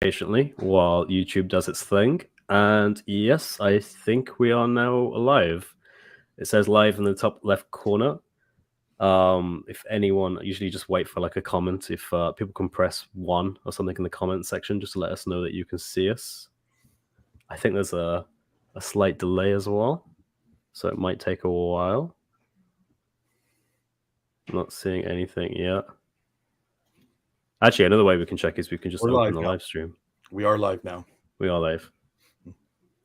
patiently while YouTube does its thing. And yes, I think we are now live. It says live in the top left corner. If anyone, usually just wait for like a comment. If people can press 1 or something in the comment section just to let us know that you can see us. I think there's a slight delay as well, so it might take a while. I'm not seeing anything yet. Actually, another way we can check is we can just open the live stream. We are live now. We are live.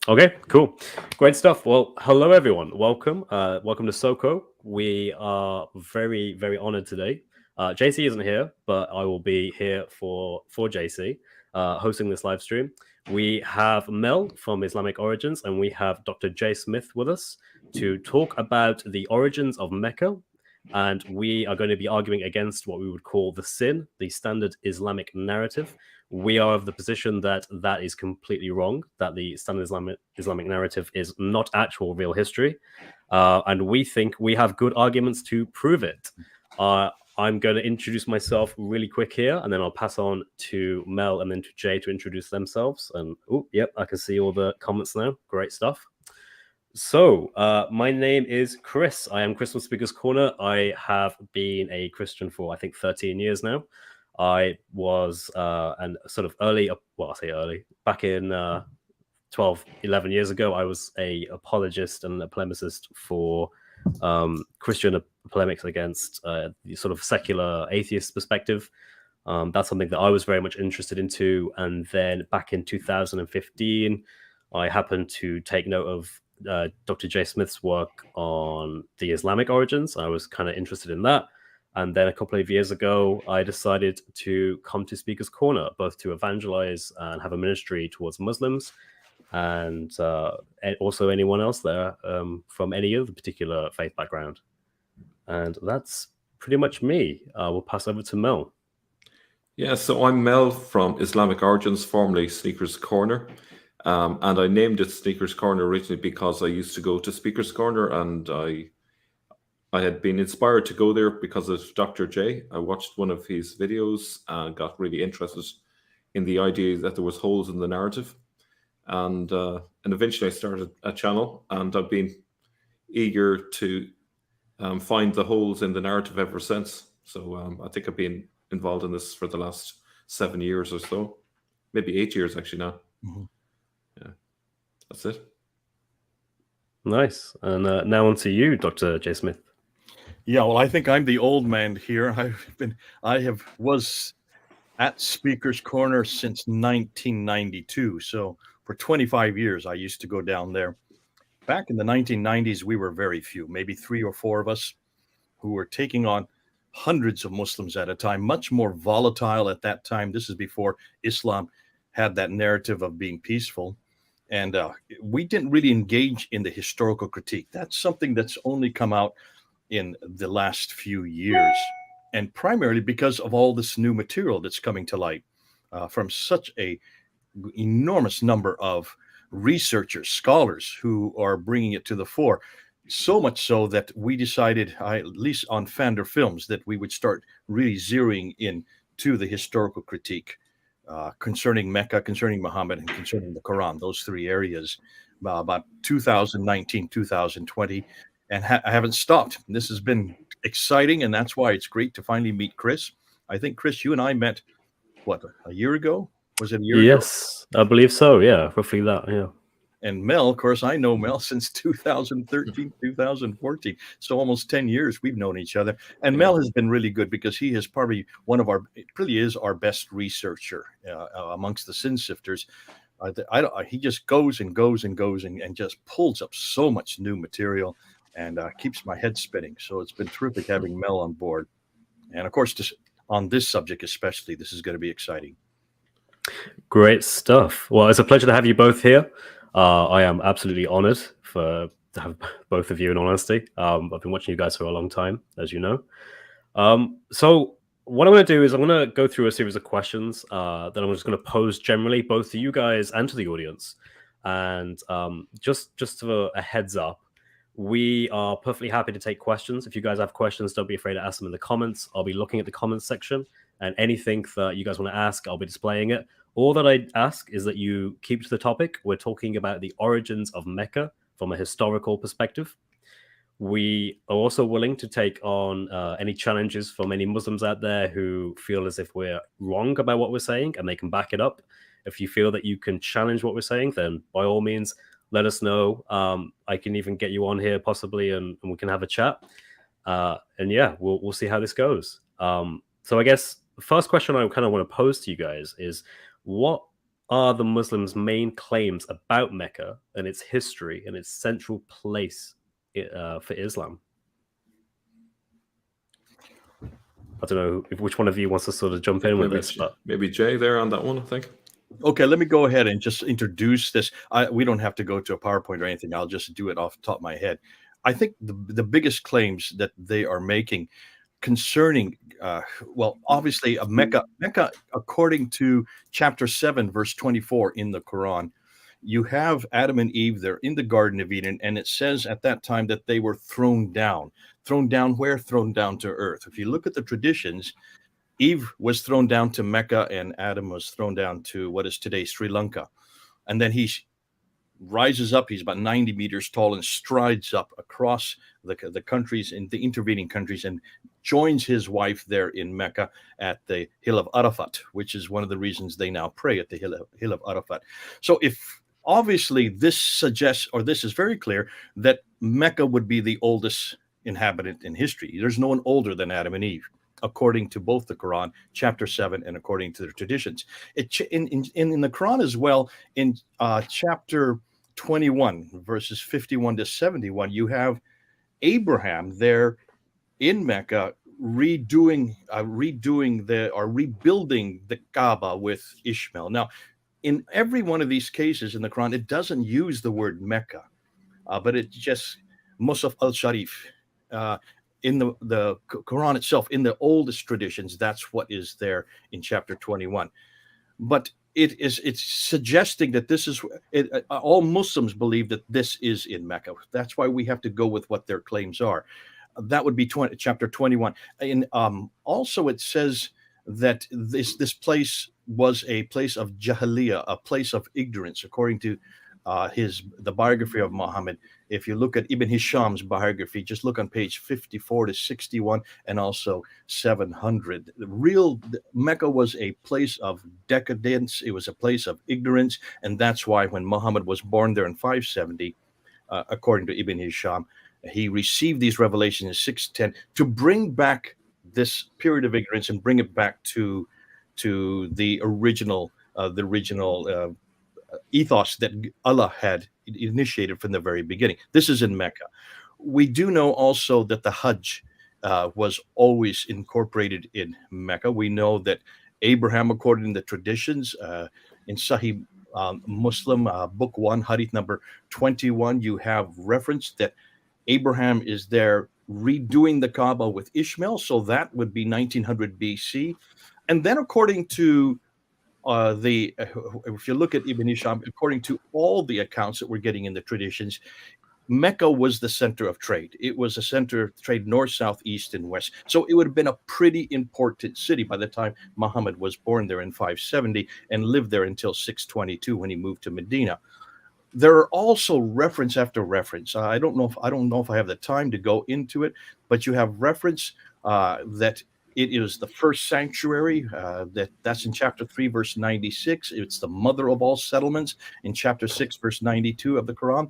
Okay, cool. Great stuff. Well, hello, everyone. Welcome. Welcome to SOCO. We are very, very honored today. JC isn't here, but I will be here for JC, hosting this live stream. We have Mel from Islamic Origins, and we have Dr. J. Smith with us to talk about the origins of Mecca. And we are going to be arguing against what we would call the sin, the standard Islamic narrative. We are of the position that that is completely wrong, that the standard Islamic narrative is not actual real history. And we think we have good arguments to prove it. I'm going to introduce myself really quick here, and then I'll pass on to Mel and then to Jay to introduce themselves. And, oh, yep, I can see all the comments now. Great stuff. So, my name is Chris. I am Chris from Speaker's Corner. I have been a Christian for, I think, 13 years now. I was and sort of early, well, I say early, back in 12, 11 years ago, I was a apologist and a polemicist for Christian polemics against the sort of secular atheist perspective. That's something that I was very much interested into. And then back in 2015, I happened to take note of Dr. J. Smith's work on the Islamic origins. I was kind of interested in that. And then a couple of years ago, I decided to come to Speaker's Corner, both to evangelize and have a ministry towards Muslims, and also anyone else there from any other particular faith background. And that's pretty much me. We'll pass over to Mel. Yeah, so I'm Mel from Islamic Origins, formerly Speaker's Corner. And I named it Speaker's Corner originally because I used to go to Speaker's Corner, and I had been inspired to go there because of Dr. J. I watched one of his videos and got really interested in the idea that there was holes in the narrative. And eventually I started a channel, and I've been eager to find the holes in the narrative ever since. So I think I've been involved in this for the last 7 years or so, maybe 8 years actually now. Mm-hmm. Yeah, that's it. Nice. And now on to you, Dr. J. Smith. Yeah, well, I think I'm the old man here. I was at Speaker's Corner since 1992. So for 25 years, I used to go down there. Back in the 1990s, we were very few, maybe 3 or 4 of us who were taking on hundreds of Muslims at a time, much more volatile at that time. This is before Islam had that narrative of being peaceful. And we didn't really engage in the historical critique. That's something that's only come out in the last few years, and primarily because of all this new material that's coming to light from such a enormous number of researchers, scholars who are bringing it to the fore. So much so that we decided, at least on Fander Films, that we would start really zeroing in to the historical critique concerning Mecca, concerning Muhammad, and concerning the Quran, those 3 areas, about 2019, 2020. And I haven't stopped. This has been exciting, and that's why it's great to finally meet Chris. I think, Chris, you and I met, what, a year ago? Was it a year ago? Yes, I believe so. Yeah, roughly that, yeah. And Mel, of course, I know Mel since 2013, 2014. So almost 10 years we've known each other. And Mel has been really good because he is probably really is our best researcher amongst the sin sifters. He just goes and goes and goes and just pulls up so much new material and keeps my head spinning. So it's been terrific having Mel on board. And of course, on this subject especially, this is going to be exciting. Great stuff. Well, it's a pleasure to have you both here. I am absolutely honored to have both of you, in honesty. I've been watching you guys for a long time, as you know. So what I'm going to do is I'm going to go through a series of questions that I'm just going to pose generally, both to you guys and to the audience. And just for a heads up, we are perfectly happy to take questions. If you guys have questions, don't be afraid to ask them in the comments. I'll be looking at the comments section, and anything that you guys want to ask, I'll be displaying it. All that I ask is that you keep to the topic. We're talking about the origins of Mecca from a historical perspective. We are also willing to take on any challenges from any Muslims out there who feel as if we're wrong about what we're saying, and they can back it up. If you feel that you can challenge what we're saying, then by all means, let us know. I can even get you on here possibly, and we can have a chat. And yeah, we'll see how this goes. So I guess the first question I kind of want to pose to you guys is, what are the Muslims' main claims about Mecca and its history and its central place for Islam? I don't know which one of you wants to sort of jump in with this, but maybe Jay there on that one, I think. Okay, let me go ahead and just introduce this. We don't have to go to a PowerPoint or anything. I'll just do it off the top of my head. I think the biggest claims that they are making concerning, well, obviously, Mecca, according to chapter 7, verse 24 in the Quran, you have Adam and Eve, they're in the Garden of Eden, and it says at that time that they were thrown down. Thrown down where? Thrown down to earth. If you look at the traditions, Eve was thrown down to Mecca and Adam was thrown down to what is today Sri Lanka. And then he rises up, he's about 90 meters tall, and strides up across the countries, in the intervening countries, and joins his wife there in Mecca at the hill of Arafat, which is one of the reasons they now pray at the hill of Arafat. So if obviously this suggests, or this is very clear, that Mecca would be the oldest inhabitant in history. There's no one older than Adam and Eve, according to both the Quran, chapter 7, and according to their traditions. In the Quran as well, in chapter 21, verses 51 to 71, you have Abraham there in Mecca rebuilding the Kaaba with Ishmael. Now, in every one of these cases in the Quran, it doesn't use the word Mecca, but it just Musaf al-Sharif. In the Quran itself, in the oldest traditions, that's what is there in chapter 21. But it's suggesting that this is, all Muslims believe that this is in Mecca. That's why we have to go with what their claims are. That would be chapter 21. And also it says that this place was a place of Jahiliyyah, a place of ignorance, according to the biography of Muhammad. If you look at Ibn Hisham's biography, just look on page 54 to 61 and also 700. Mecca was a place of decadence. It was a place of ignorance. And that's why when Muhammad was born there in 570, according to Ibn Hisham, he received these revelations in 610 to bring back this period of ignorance and bring it back to the original ethos that Allah had initiated from the very beginning. This is in Mecca. We do know also that the Hajj was always incorporated in Mecca. We know that Abraham, according to the traditions, in Sahih Muslim, book 1, hadith number 21, you have reference that Abraham is there redoing the Kaaba with Ishmael. So that would be 1900 BC. And then according to if you look at Ibn Hisham, according to all the accounts that we're getting in the traditions, Mecca was the center of trade. It was a center of trade north, south, east, and west. So it would have been a pretty important city by the time Muhammad was born there in 570 and lived there until 622 when he moved to Medina. There are also reference after reference. I don't know if I have the time to go into it, but you have reference that it is the first sanctuary, that's in chapter 3, verse 96. It's the mother of all settlements in chapter 6, verse 92 of the Quran.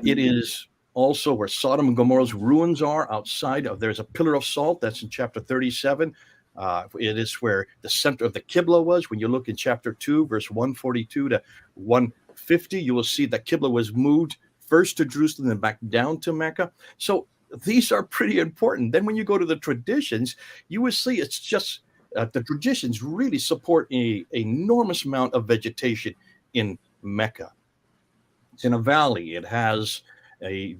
It is also where Sodom and Gomorrah's ruins are outside of, there's a pillar of salt, that's in chapter 37. It is where the center of the Qibla was. When you look in chapter 2, verse 142 to 150, you will see that Qibla was moved first to Jerusalem and back down to Mecca. So these are pretty important. Then when you go to the traditions, you will see it's just the traditions really support an enormous amount of vegetation in Mecca. It's in a valley. It has a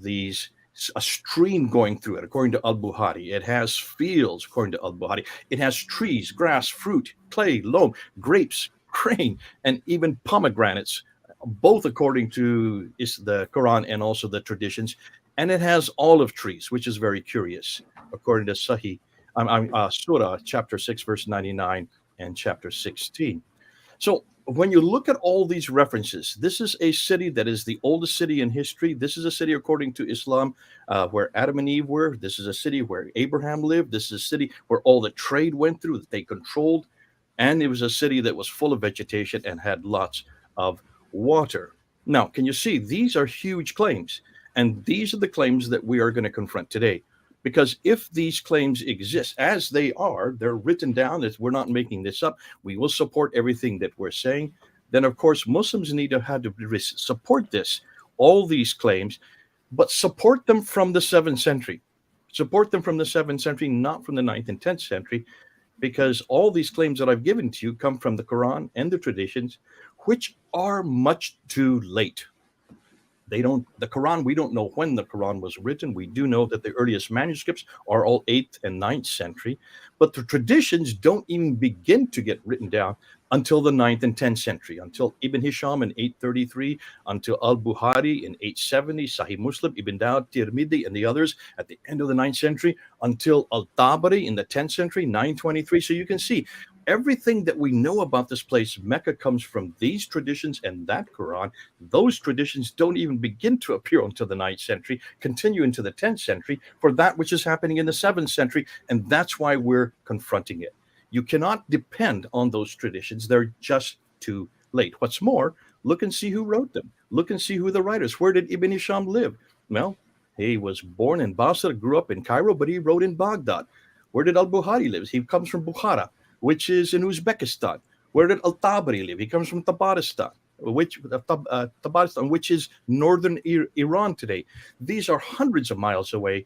stream going through it, according to Al-Bukhari. It has fields, according to Al-Bukhari. It has trees, grass, fruit, clay, loam, grapes, grain, and even pomegranates, both according to the Quran and also the traditions. And it has olive trees, which is very curious, according to Surah chapter 6, verse 99 and chapter 16. So when you look at all these references, this is a city that is the oldest city in history. This is a city, according to Islam, where Adam and Eve were. This is a city where Abraham lived. This is a city where all the trade went through, that they controlled. And it was a city that was full of vegetation and had lots of water. Now, can you see? These are huge claims. And these are the claims that we are going to confront today. Because if these claims exist as they are, they're written down, as we're not making this up, we will support everything that we're saying. Then, of course, Muslims need to have to support this, all these claims, but support them from the 7th century. Support them from the 7th century, not from the 9th and 10th century, because all these claims that I've given to you come from the Quran and the traditions, which are much too late. The Quran, we don't know when the Quran was written. We do know that the earliest manuscripts are all 8th and 9th century, but the traditions don't even begin to get written down until the 9th and 10th century, until Ibn Hisham in 833, until Al-Bukhari in 870, Sahih Muslim, Ibn Dawud, Tirmidhi, and the others at the end of the 9th century, until Al-Tabari in the 10th century, 923. So you can see everything that we know about this place, Mecca, comes from these traditions and that Quran. Those traditions don't even begin to appear until the 9th century, continue into the 10th century for that which is happening in the 7th century, and that's why we're confronting it. You cannot depend on those traditions. They're just too late. What's more, look and see who wrote them. Look and see who the writers. Where did Ibn Hisham live? Well, he was born in Basra, grew up in Cairo, but he wrote in Baghdad. Where did Al-Bukhari live? He comes from Bukhara, which is in Uzbekistan. Where did Al-Tabari live? He comes from Tabaristan, which is northern Iran today. These are hundreds of miles away,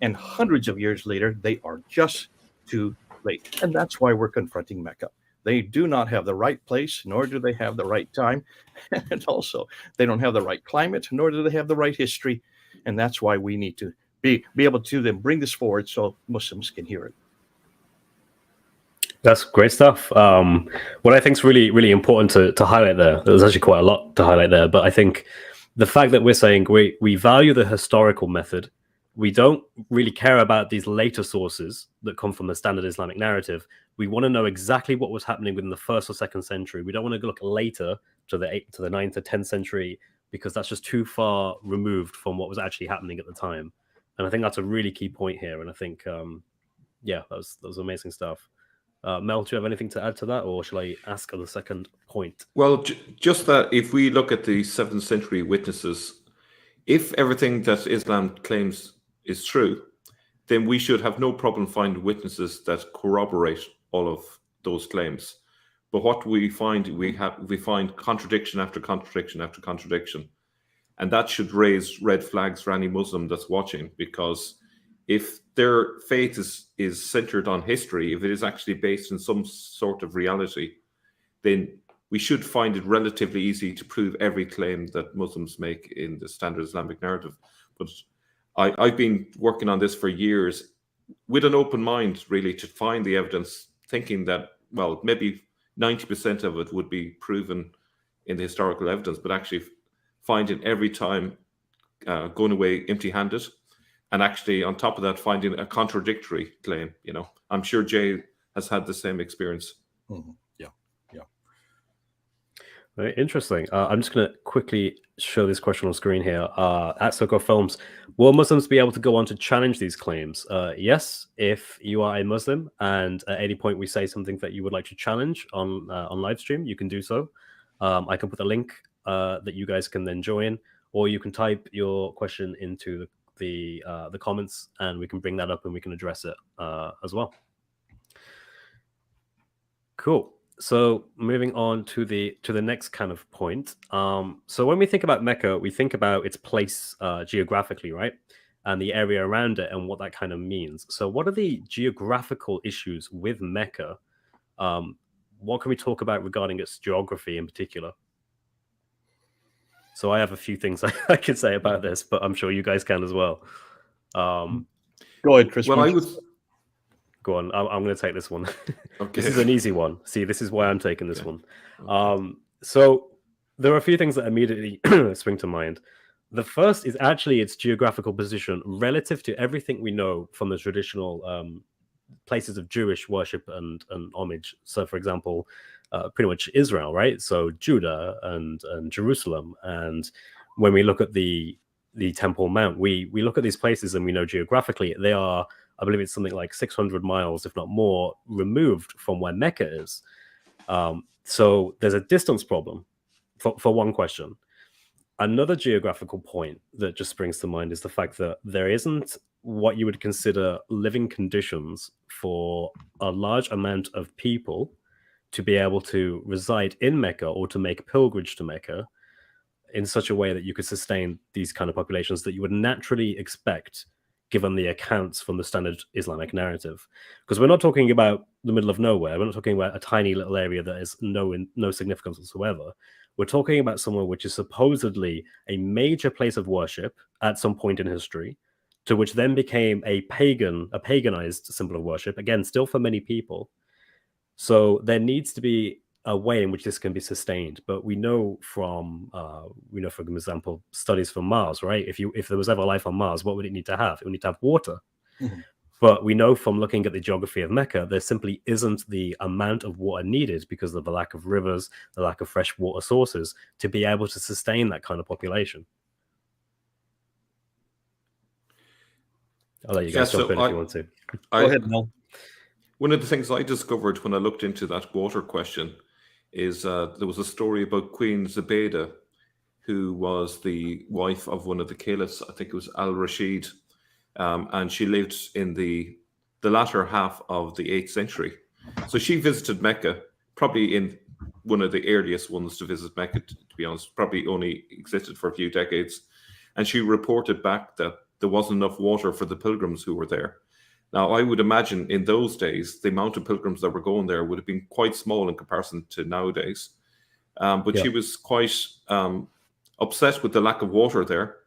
and hundreds of years later, they are just too late. And that's why we're confronting Mecca. They do not have the right place, nor do they have the right time. And also, they don't have the right climate, nor do they have the right history. And that's why we need to be able to then bring this forward so Muslims can hear it. That's great stuff. What I think is really, really important to highlight there, there's actually quite a lot to highlight there, but I think the fact that we're saying we value the historical method, we don't really care about these later sources that come from the standard Islamic narrative. We want to know exactly what was happening within the 1st or 2nd century. We don't want to look later to the 9th or 10th century, because that's just too far removed from what was actually happening at the time. And I think that's a really key point here. And I think, that was amazing stuff. Mel, do you have anything to add to that, or shall I ask on the second point? Well, just that if we look at the 7th century witnesses, if everything that Islam claims is true, then we should have no problem finding witnesses that corroborate all of those claims. But what we find, we find contradiction after contradiction after contradiction, and that should raise red flags for any Muslim that's watching, because if their faith is centered on history, if it is actually based in some sort of reality, then we should find it relatively easy to prove every claim that Muslims make in the standard Islamic narrative. But I've been working on this for years with an open mind, really, to find the evidence, thinking that, well, maybe 90% of it would be proven in the historical evidence, but actually finding every time going away empty-handed. And actually, on top of that, finding a contradictory claim. I'm sure Jay has had the same experience. Mm-hmm. Yeah. Very interesting. I'm just going to quickly show this question on screen here. At Soko Films, will Muslims be able to go on to challenge these claims? Yes, if you are a Muslim and at any point we say something that you would like to challenge on live stream, you can do so. I can put the link that you guys can then join, or you can type your question into the comments, and we can bring that up and we can address it as well. Cool. So moving on to the next kind of point. So when we think about Mecca, we think about its place geographically, right? And the area around it and what that kind of means. So what are the geographical issues with Mecca? What can we talk about regarding its geography in particular? So I have a few things I could say about this, but I'm sure you guys can as well. Go ahead, Chris. Well, Go on. I'm going to take this one. Okay. This is an easy one. See, this is why I'm taking this one. So there are a few things that immediately spring to mind. The first is actually its geographical position relative to everything we know from the traditional places of Jewish worship and homage. So, for example, pretty much Israel, right? So Judah and Jerusalem. And when we look at the Temple Mount, we look at these places and we know geographically they are, I believe it's something like 600 miles, if not more, removed from where Mecca is. So there's a distance problem for one question. Another geographical point that just springs to mind is the fact that there isn't what you would consider living conditions for a large amount of people to be able to reside in Mecca or to make pilgrimage to Mecca in such a way that you could sustain these kind of populations that you would naturally expect given the accounts from the standard Islamic narrative. Because we're not talking about the middle of nowhere. We're not talking about a tiny little area that has no significance whatsoever. We're talking about somewhere which is supposedly a major place of worship at some point in history, to which then became a paganized symbol of worship, again, still for many people. So there needs to be a way in which this can be sustained. But we know from, for example, studies from Mars, right? If there was ever life on Mars, what would it need to have? It would need to have water. Mm-hmm. But we know from looking at the geography of Mecca, there simply isn't the amount of water needed because of the lack of rivers, the lack of fresh water sources to be able to sustain that kind of population. I'll let you guys jump in if you want to. Go ahead, Mel. One of the things I discovered when I looked into that water question is there was a story about Queen Zubaydah, who was the wife of one of the caliphs, I think it was Al-Rashid, and she lived in the latter half of the 8th century. So she visited Mecca, probably in one of the earliest ones to visit Mecca, to be honest, probably only existed for a few decades. And she reported back that there wasn't enough water for the pilgrims who were there. Now, I would imagine in those days, the amount of pilgrims that were going there would have been quite small in comparison to nowadays. But she was quite upset with the lack of water there.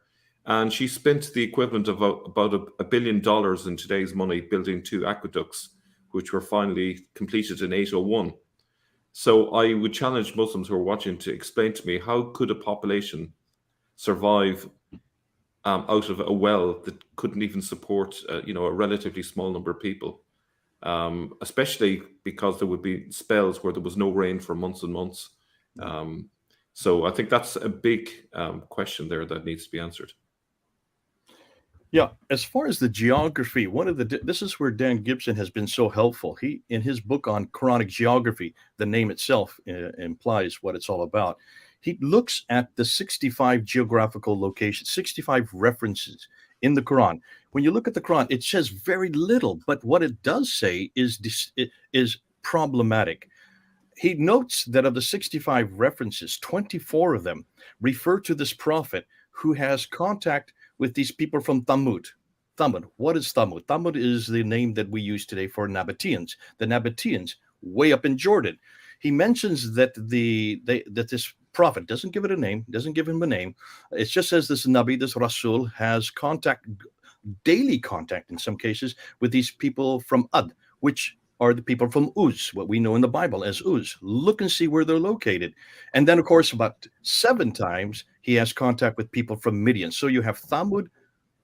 And she spent the equivalent of about $1 billion in today's money building 2 aqueducts, which were finally completed in 801. So I would challenge Muslims who are watching to explain to me, how could a population survive out of a well that couldn't even support a relatively small number of people, especially because there would be spells where there was no rain for months and months. So I think that's a big question there that needs to be answered. Yeah, as far as the geography, this is where Dan Gibson has been so helpful. He, in his book on Quranic geography, the name itself implies what it's all about. He looks at the 65 geographical locations, 65 references in the Quran. When you look at the Quran, it says very little, but what it does say is problematic. He notes that of the 65 references, 24 of them refer to this prophet who has contact with these people from Thamud. Thamud, what is Thamud? Thamud is the name that we use today for Nabateans. The Nabateans, way up in Jordan. He mentions that that this prophet doesn't give it a name, doesn't give him a name. It just says this Nabi, this Rasul, has daily contact in some cases, with these people from Ad, which are the people from Uz, what we know in the Bible as Uz. Look and see where they're located. And then, of course, about 7 times, he has contact with people from Midian. So you have Thamud,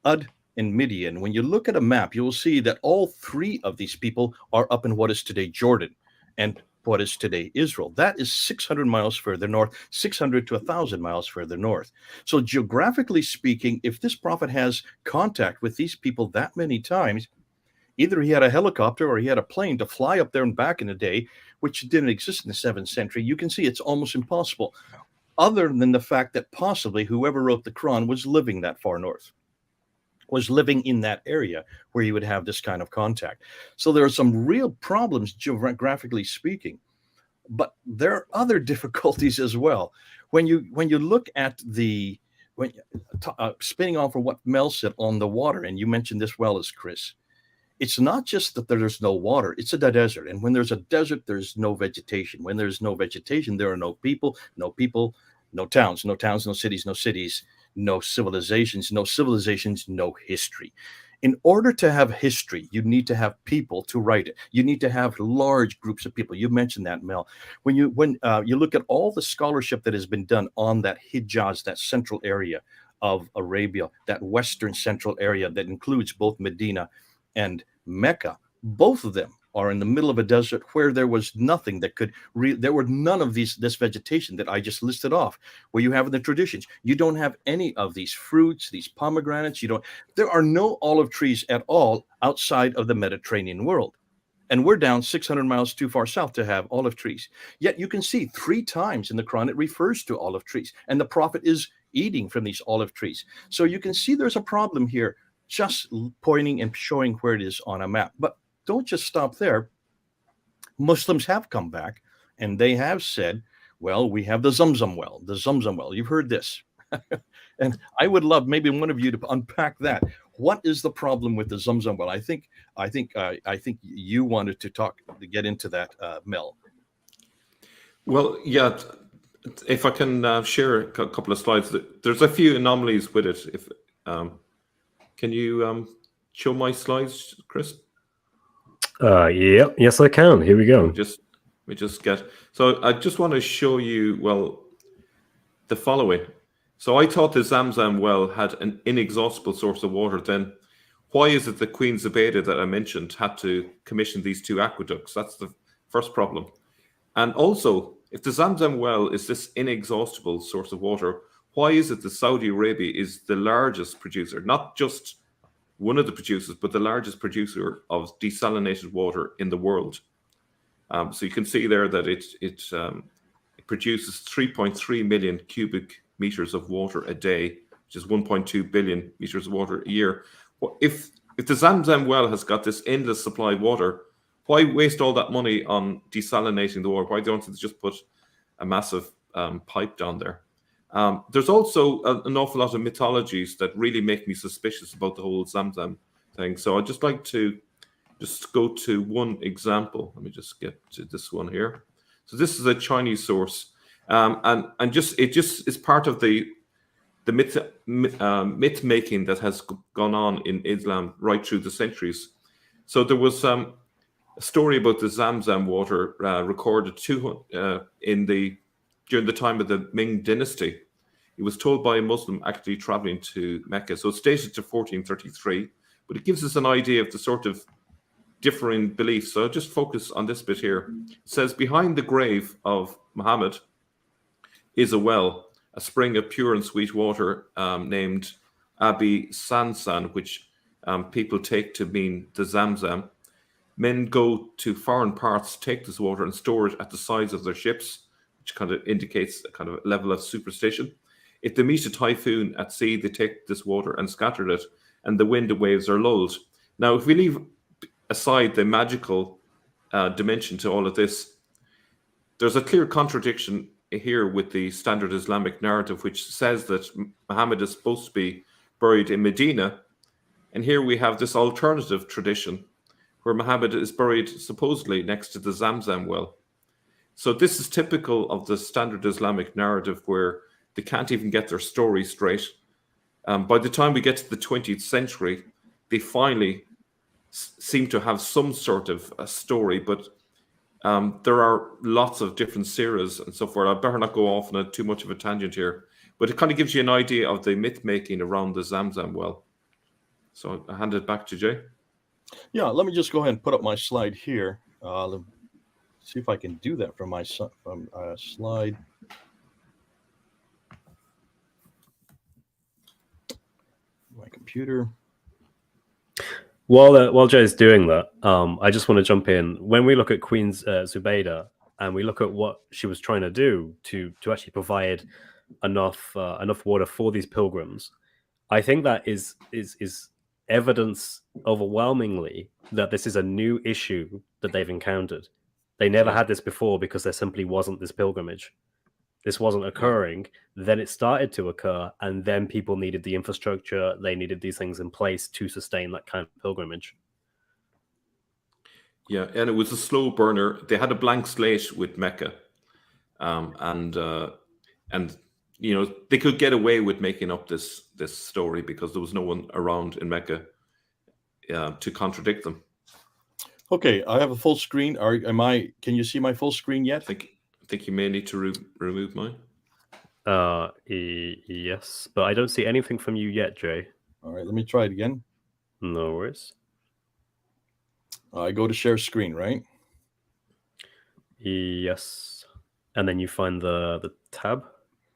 Ad, and Midian. When you look at a map, you will see that all 3 of these people are up in what is today Jordan and what is today Israel. That is 600 miles further north, 600 to 1,000 miles further north. So geographically speaking, if this prophet has contact with these people that many times, either he had a helicopter or he had a plane to fly up there and back in the day, which didn't exist in the 7th century. You can see it's almost impossible, other than the fact that possibly whoever wrote the Quran was living that far north, was living in that area where you would have this kind of contact. So there are some real problems geographically speaking, but there are other difficulties as well. When you look at spinning off of what Mel said on the water, and you mentioned this well as Chris, it's not just that there's no water, it's a desert. And when there's a desert, there's no vegetation. When there's no vegetation, there are no people, no towns, no cities, no civilizations, no history. In order to have history, you need to have people to write it. You need to have large groups of people. You mentioned that, Mel. When you look at all the scholarship that has been done on that Hijaz, that central area of Arabia, that western central area that includes both Medina and Mecca, both of them or in the middle of a desert where there was nothing that could there were none of this vegetation that I just listed off, where you have in the traditions. You don't have any of these fruits, these pomegranates. There are no olive trees at all outside of the Mediterranean world. And we're down 600 miles too far south to have olive trees. Yet you can see 3 times in the Quran it refers to olive trees, and the prophet is eating from these olive trees. So you can see there's a problem here, just pointing and showing where it is on a map. But don't just stop there. Muslims have come back and they have said, well, we have the Zamzam well, the Zamzam well. You've heard this. And I would love maybe one of you to unpack that. What is the problem with the Zamzam well? I think you wanted to get into that, Mel. Well, yeah. If I can share a couple of slides, there's a few anomalies with it. If can you show my slides, Chris? Yeah, yes, I can. Here we go. We just get. So I just want to show you the following. So I thought the Zamzam well had an inexhaustible source of water. Then why is it that Queen Zubaydah that I mentioned had to commission these 2 aqueducts? That's the first problem. And also, if the Zamzam well is this inexhaustible source of water, why is it that Saudi Arabia is the largest producer, not just one of the producers, but the largest producer of desalinated water in the world? So you can see there that it produces 3.3 million cubic meters of water a day, which is 1.2 billion meters of water a year. If the Zamzam well has got this endless supply of water, why waste all that money on desalinating the water? Why don't they just put a massive pipe down there? There's also an awful lot of mythologies that really make me suspicious about the whole Zamzam thing. So I'd just like to just go to one example. Let me just get to this one here. So this is a Chinese source, and it just is part of the myth making that has gone on in Islam right through the centuries. So there was a story about the Zamzam water recorded during the time of the Ming dynasty. It was told by a Muslim actually traveling to Mecca. So it's dated to 1433, but it gives us an idea of the sort of differing beliefs. So I'll just focus on this bit here. It says, behind the grave of Muhammad is a well, a spring of pure and sweet water named Abi Sansan, which people take to mean the Zamzam. Men go to foreign parts, take this water and store it at the sides of their ships, which kind of indicates a kind of level of superstition. If they meet a typhoon at sea, they take this water and scatter it, and the wind and waves are lulled. Now, if we leave aside the magical dimension to all of this, there's a clear contradiction here with the standard Islamic narrative, which says that Muhammad is supposed to be buried in Medina. And here we have this alternative tradition where Muhammad is buried supposedly next to the Zamzam well. So this is typical of the standard Islamic narrative where they can't even get their story straight. By the time we get to the 20th century, they finally seem to have some sort of a story, but there are lots of different seerahs and so forth. I better not go off on too much of a tangent here, but it kind of gives you an idea of the myth making around the Zamzam well. So I hand it back to Jay. Yeah, let me just go ahead and put up my slide here. Let's see if I can do that from my slide. My computer. While Jay's doing that, I just want to jump in. When we look at Queen Zubaydah and we look at what she was trying to do to actually provide enough water for these pilgrims, I think that is evidence overwhelmingly that this is a new issue that they've encountered. They never had this before because there simply wasn't this pilgrimage. This wasn't occurring. Then it started to occur, and then people needed the infrastructure. They needed these things in place to sustain that kind of pilgrimage. Yeah, and it was a slow burner. They had a blank slate with Mecca, and you know, they could get away with making up this story because there was no one around in Mecca to contradict them. Okay, I have a full screen. Can you see my full screen yet? I think you may need to remove mine. Yes, but I don't see anything from you yet, Jay. All right, let me try it again. No worries. I go to share screen, right? Yes. And then you find the tab.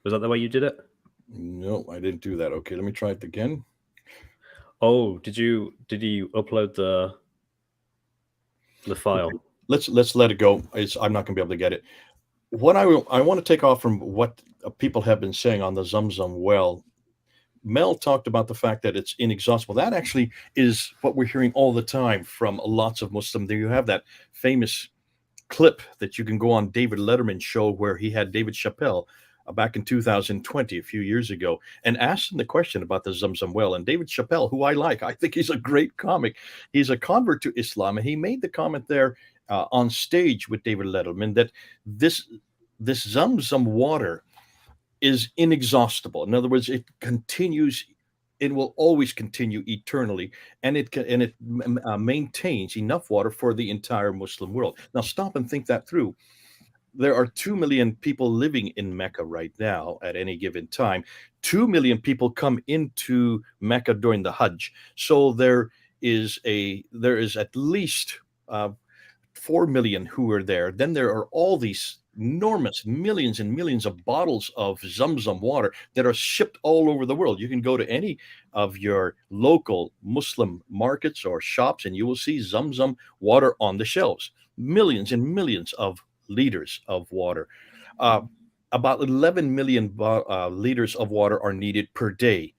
Was that the way you did it? No, I didn't do that. Okay, let me try it again. Oh, did you upload the file? Okay, let's let it go. I'm not going to be able to get it. What I want to take off from what people have been saying on the Zamzam well. Mel talked about the fact that it's inexhaustible. That actually is what we're hearing all the time from lots of Muslims. There you have that famous clip that you can go on David Letterman's show where he had David Chappelle back in 2020, a few years ago, and asked him the question about the Zamzam well. And David Chappelle, who I think he's a great comic. He's a convert to Islam, and he made the comment there on stage with David Letterman that this Zamzam water is inexhaustible. In other words, it continues. It will always continue eternally, and it maintains enough water for the entire Muslim world. Now, stop and think that through. There are 2 million people living in Mecca right now at any given time. 2 million people come into Mecca during the Hajj. So there is at least 4 million who are there. Then there are all these enormous millions and millions of bottles of Zamzam water that are shipped all over the world. You can go to any of your local Muslim markets or shops and you will see Zamzam water on the shelves. Millions and millions of liters of water. About 11 million liters of water are needed per day.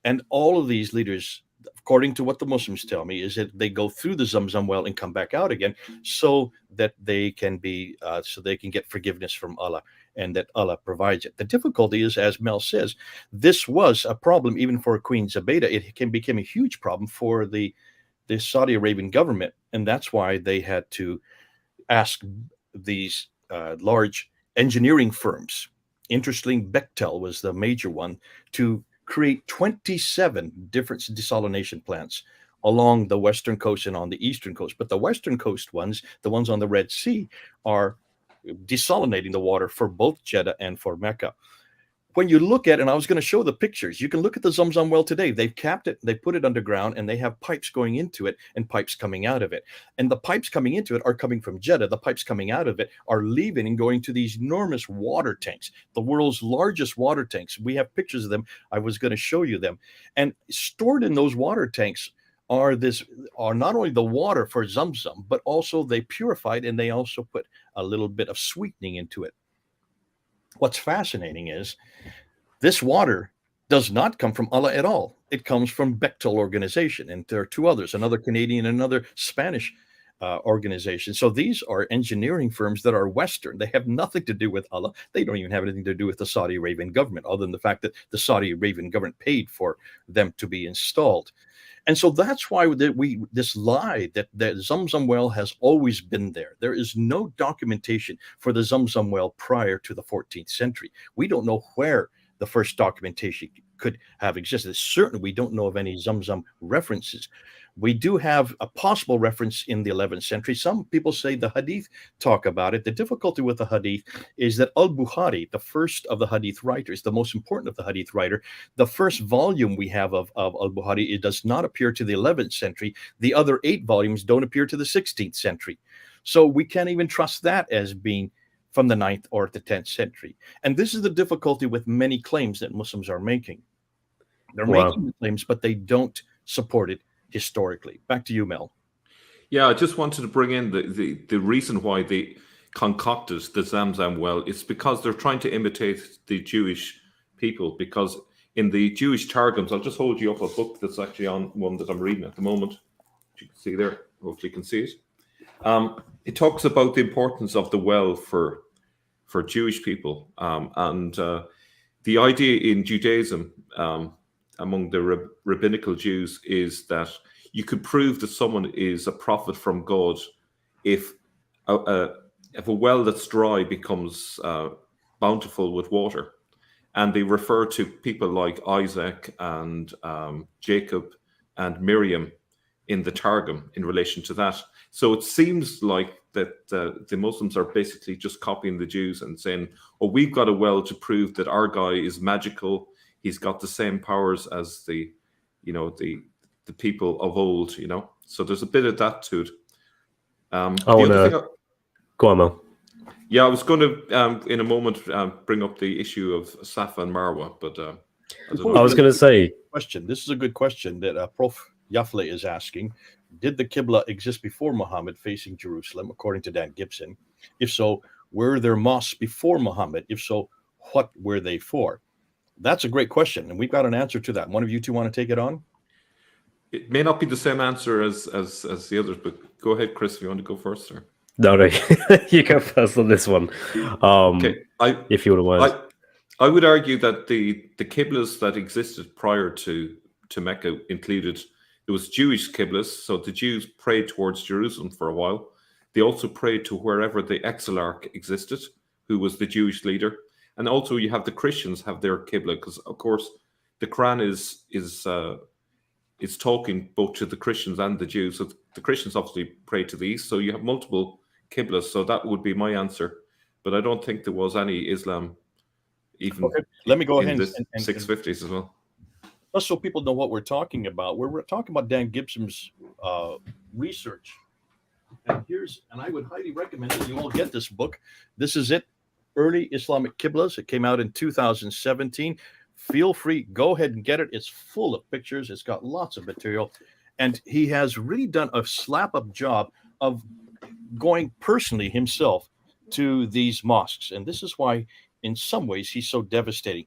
And all of these liters, according to what the Muslims tell me, is that they go through the Zamzam well and come back out again, so that they can get forgiveness from Allah, and that Allah provides it. The difficulty is, as Mel says, this was a problem even for Queen Zubaydah. It became a huge problem for the Saudi Arabian government, and that's why they had to ask these large engineering firms. Interestingly, Bechtel was the major one, to create 27 different desalination plants along the western coast and on the eastern coast. But the western coast ones, the ones on the Red Sea, are desalinating the water for both Jeddah and for Mecca. When you look at, and I was going to show the pictures, you can look at the Zamzam well today. They've capped it, they put it underground, and they have pipes going into it and pipes coming out of it. And the pipes coming into it are coming from Jeddah. The pipes coming out of it are leaving and going to these enormous water tanks, the world's largest water tanks. We have pictures of them. I was going to show you them. And stored in those water tanks are not only the water for Zamzam, but also they purified, and they also put a little bit of sweetening into it. What's fascinating is this water does not come from Allah at all. It comes from Bechtel organization, and there are two others, another Canadian and another Spanish organization. So these are engineering firms that are Western. They have nothing to do with Allah. They don't even have anything to do with the Saudi Arabian government, other than the fact that the Saudi Arabian government paid for them to be installed. And so that's why this lie that the Zamzam well has always been there. There is no documentation for the Zamzam well prior to the 14th century. We don't know where the first documentation could have existed. Certainly, we don't know of any Zamzam references. We do have a possible reference in the 11th century. Some people say the Hadith talk about it. The difficulty with the Hadith is that Al-Bukhari, the first of the Hadith writers, the most important of the Hadith writer, the first volume we have of Al-Bukhari, it does not appear to the 11th century. The other 8 volumes don't appear to the 16th century. So we can't even trust that as being from the 9th or the 10th century. And this is the difficulty with many claims that Muslims are making. They're making the claims, but they don't support it historically. Back to you, Mel. Yeah, I just wanted to bring in the reason why they concocted the Zamzam well. It's because they're trying to imitate the Jewish people, because in the Jewish Targums, I'll just hold you up a book that's actually on one that I'm reading at the moment. You can see there, hopefully you can see it. It talks about the importance of the well for Jewish people. And the idea in Judaism, among the rabbinical Jews, is that you could prove that someone is a prophet from God if a well that's dry becomes bountiful with water. And they refer to people like Isaac and Jacob and Miriam in the Targum in relation to that. So it seems like that the Muslims are basically just copying the Jews and saying, oh, we've got a well to prove that our guy is magical. He's got the same powers as the people of old, So there's a bit of that to it. I The want other to thing, go on, Mel. yeah, I was going to in a moment bring up the issue of Safa and Marwa, but I don't Before know. I we was get going to say, question. This is a good question that Prof. Yafle is asking. Did the Qibla exist before Muhammad facing Jerusalem, according to Dan Gibson? If so, were there mosques before Muhammad? If so, what were they for? That's a great question, and we've got an answer to that. One of you two want to take it on? It may not be the same answer as the others, but go ahead, Chris, if you want to go first. Or no, you go first on this one. okay, If you wouldn't mind. I would argue that the qiblas that existed prior to Mecca included, there was Jewish qiblas, so the Jews prayed towards Jerusalem for a while. They also prayed to wherever the exilarch existed, who was the Jewish leader, and also you have the Christians have their qibla, because of course the Quran is talking both to the Christians and the Jews. So the Christians obviously pray to the east, so you have multiple qiblas. So that would be my answer, but I don't think there was any Islam even Okay, let me go in ahead the and 650s as well. just so people know what we're talking about. We're talking about Dan Gibson's research. And I would highly recommend that you all get this book. This is it, Early Islamic Qiblas. It came out in 2017. Feel free, go ahead and get it. It's full of pictures. It's got lots of material. And he has really done a slap-up job of going personally himself to these mosques. And this is why, in some ways, he's so devastating.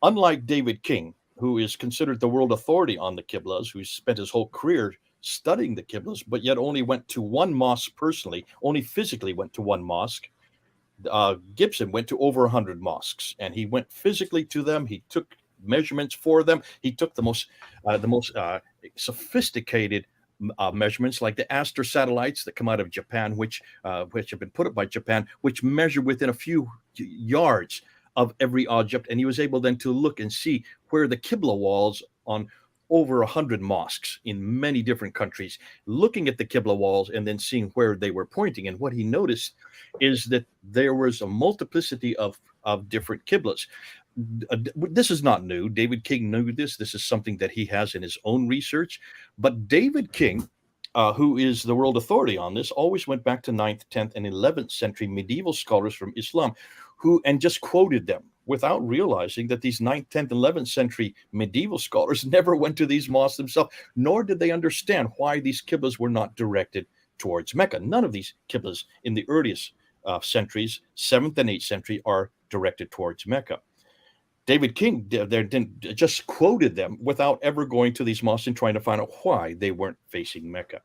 Unlike David King, who is considered the world authority on the Qiblas, who spent his whole career studying the Qiblas, but yet only went to one mosque personally, only physically went to one mosque. Gibson went to over 100 mosques, and he went physically to them. He took measurements for them. He took the most sophisticated measurements, like the Aster satellites that come out of Japan, which have been put up by Japan, which measure within a few yards of every object. And he was able then to look and see where the Qibla walls on over 100 mosques in many different countries, looking at the Qibla walls and then seeing where they were pointing. And what he noticed is that there was a multiplicity of different Qiblas. This is not new. David King knew this. This is something that he has in his own research. But David King, who is the world authority on this, always went back to 9th, 10th, and 11th century medieval scholars from Islam, and just quoted them without realizing that these 9th, 10th, 11th century medieval scholars never went to these mosques themselves, nor did they understand why these qiblas were not directed towards Mecca. None of these qiblas in the earliest centuries, 7th and 8th century, are directed towards Mecca. David King just quoted them without ever going to these mosques and trying to find out why they weren't facing Mecca.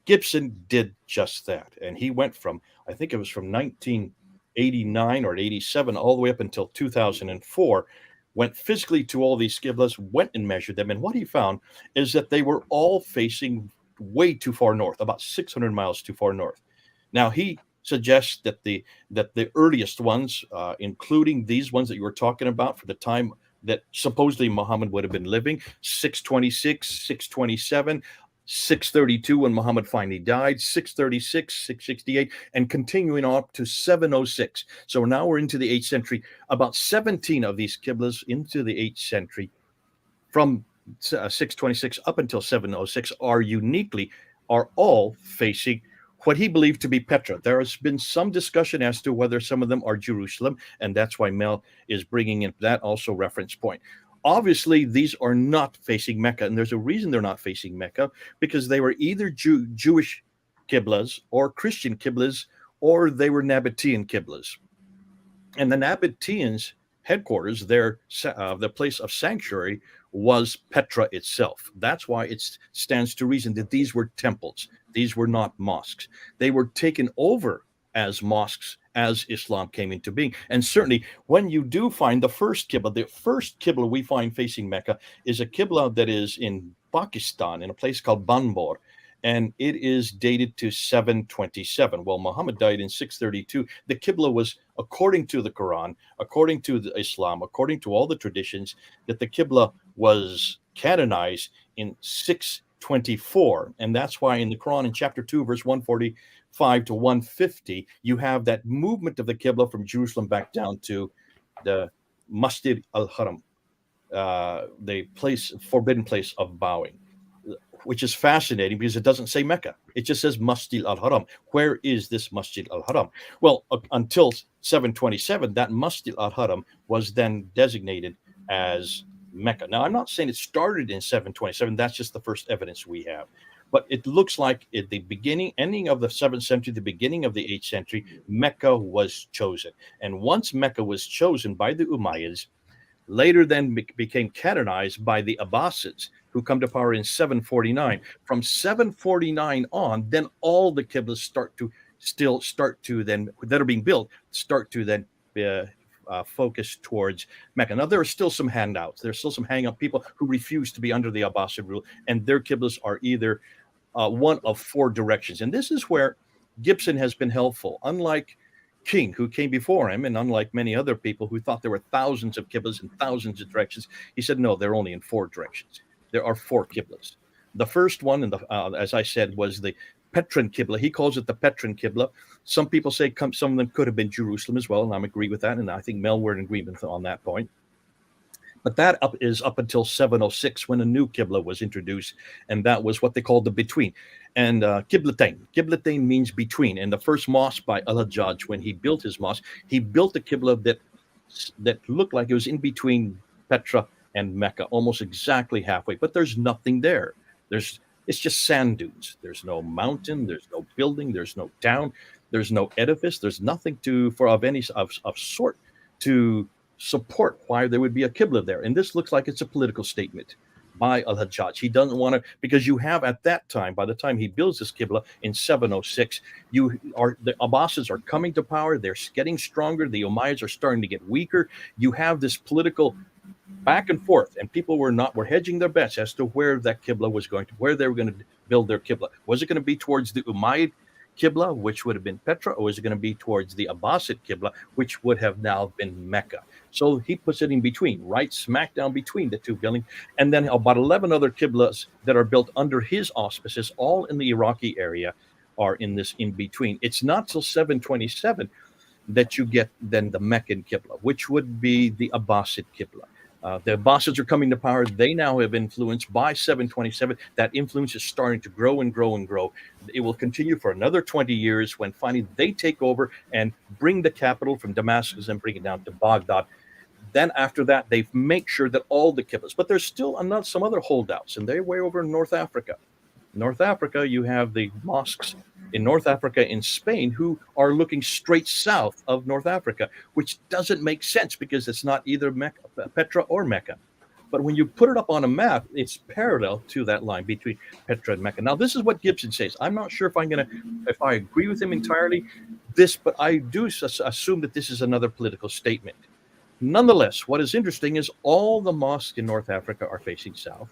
Gibson did just that, and he went from, I think it was from 1989 or 87 all the way up until 2004, went physically to all these qiblas, went and measured them, and what he found is that they were all facing way too far north, about 600 miles too far north. Now, he suggests that the earliest ones, including these ones that you were talking about for the time that supposedly Muhammad would have been living, 626, 627, 632 when Muhammad finally died, 636, 668, and continuing up to 706. So now we're into the 8th century. About 17 of these qiblas into the 8th century, from 626 up until 706, are all facing what he believed to be Petra. There has been some discussion as to whether some of them are Jerusalem, and that's why Mel is bringing in that also reference point. Obviously, these are not facing Mecca, and there's a reason they're not facing Mecca, because they were either Jewish qiblas or Christian qiblas, or they were Nabatean qiblas. And the Nabateans' headquarters, the place of sanctuary, was Petra itself. That's why it stands to reason that these were temples. These were not mosques. They were taken over as mosques as Islam came into being. And certainly when you do find the first qibla we find facing Mecca is a qibla that is in Pakistan, in a place called Banbor. And it is dated to 727. Well, Muhammad died in 632. The Qibla was, according to the Quran, according to the Islam, according to all the traditions, that the Qibla was canonized in 624. And that's why in the Quran, in chapter 2, verse 145 to 150, you have that movement of the Qibla from Jerusalem back down to the Masjid al-Haram, the forbidden place of bowing. which is fascinating because it doesn't say Mecca. It just says Masjid al-Haram. Where is this Masjid al-Haram? Well, until 727, that Masjid al-Haram was then designated as Mecca. Now, I'm not saying it started in 727. That's just the first evidence we have. But it looks like at the ending of the 7th century, the beginning of the 8th century, Mecca was chosen. And once Mecca was chosen by the Umayyads, later then became canonized by the Abbasids, who come to power in 749. From 749 on, then all the qiblas start to then that are being built start to then focus towards Mecca. Now there are still some handouts. There's still some hang-up people who refuse to be under the Abbasid rule, and their qiblas are either one of 4 directions. And this is where Gibson has been helpful. Unlike King, who came before him, and unlike many other people who thought there were thousands of qiblas in thousands of directions, he said, no, they're only in 4 directions. There are 4 qiblas. The first one, as I said, was the Petran qibla. He calls it the Petran qibla. Some people say some of them could have been Jerusalem as well, and I agree with that, and I think Mel, we're in agreement on that point. But that is up until 706 when a new qibla was introduced, and that was what they called the between. And qiblatain. Qiblatain means between. And the first mosque by Al-Hajjaj, when he built his mosque, he built a qibla that looked like it was in between Petra and Mecca, almost exactly halfway. But there's nothing there. It's just sand dunes. There's no mountain. There's no building. There's no town. There's no edifice. There's nothing of any sort to support why there would be a qibla there. And this looks like it's a political statement by Al-Hajjaj. He doesn't want to, because you have at that time, by the time he builds this qibla in 706, the Abbasids are coming to power. They're getting stronger. The Umayyads are starting to get weaker. You have this political back and forth, and people were hedging their bets as to where that qibla was going to, where they were going to build their qibla. Was it going to be towards the Umayyad qibla, which would have been Petra, or was it going to be towards the Abbasid qibla, which would have now been Mecca? So he puts it in between, right smack down between the 2 buildings. And then about 11 other qiblas that are built under his auspices, all in the Iraqi area, are in this in between. It's not till 727 that you get then the Meccan qibla, which would be the Abbasid qibla. The Abbasids are coming to power. They now have influence by 727. That influence is starting to grow and grow and grow. It will continue for another 20 years when finally they take over and bring the capital from Damascus and bring it down to Baghdad. Then after that, they make sure that all the qiblas, but there's still some other holdouts, and they're way over in North Africa. North Africa, you have the mosques in North Africa, in Spain, who are looking straight south of North Africa, which doesn't make sense because it's not either Petra or Mecca. But when you put it up on a map, it's parallel to that line between Petra and Mecca. Now, this is what Gibson says. I'm not sure if I agree with him entirely, but I do assume that this is another political statement. Nonetheless, what is interesting is all the mosques in North Africa are facing south.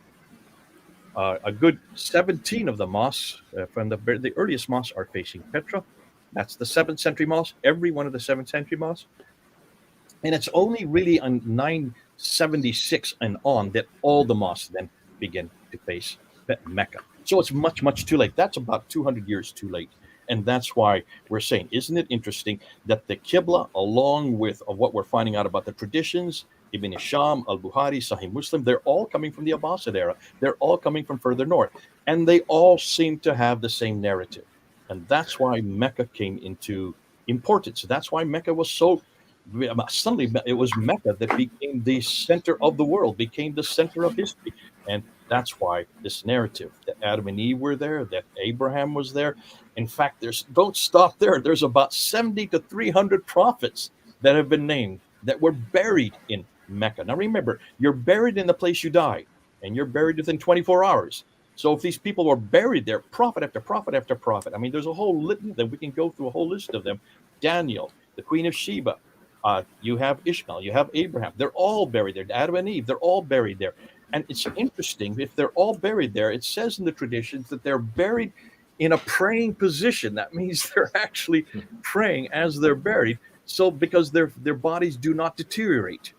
A good 17 of the mosques from the earliest mosques are facing Petra. That's the 7th century mosque, every one of the 7th century mosques. And it's only really on 976 and on that all the mosques then begin to face Mecca. So it's much, much too late. That's about 200 years too late. And that's why we're saying, isn't it interesting that the Qibla, along with what we're finding out about the traditions, Ibn Hisham, Al-Bukhari, Sahih Muslim, they're all coming from the Abbasid era. They're all coming from further north. And they all seem to have the same narrative. And that's why Mecca came into importance. That's why Mecca was suddenly it was Mecca that became the center of the world, became the center of history. And that's why this narrative that Adam and Eve were there, that Abraham was there. In fact, don't stop there. There's about 70 to 300 prophets that have been named that were buried in Mecca. Now remember, you're buried in the place you died, and you're buried within 24 hours. So if these people were buried there, prophet after prophet after prophet, I mean, there's a whole litany that we can go through a whole list of them. Daniel, the Queen of Sheba, you have Ishmael, you have Abraham. They're all buried there. Adam and Eve, they're all buried there. And it's interesting, if they're all buried there, it says in the traditions that they're buried in a praying position. That means they're actually praying as they're buried. So because their bodies do not deteriorate.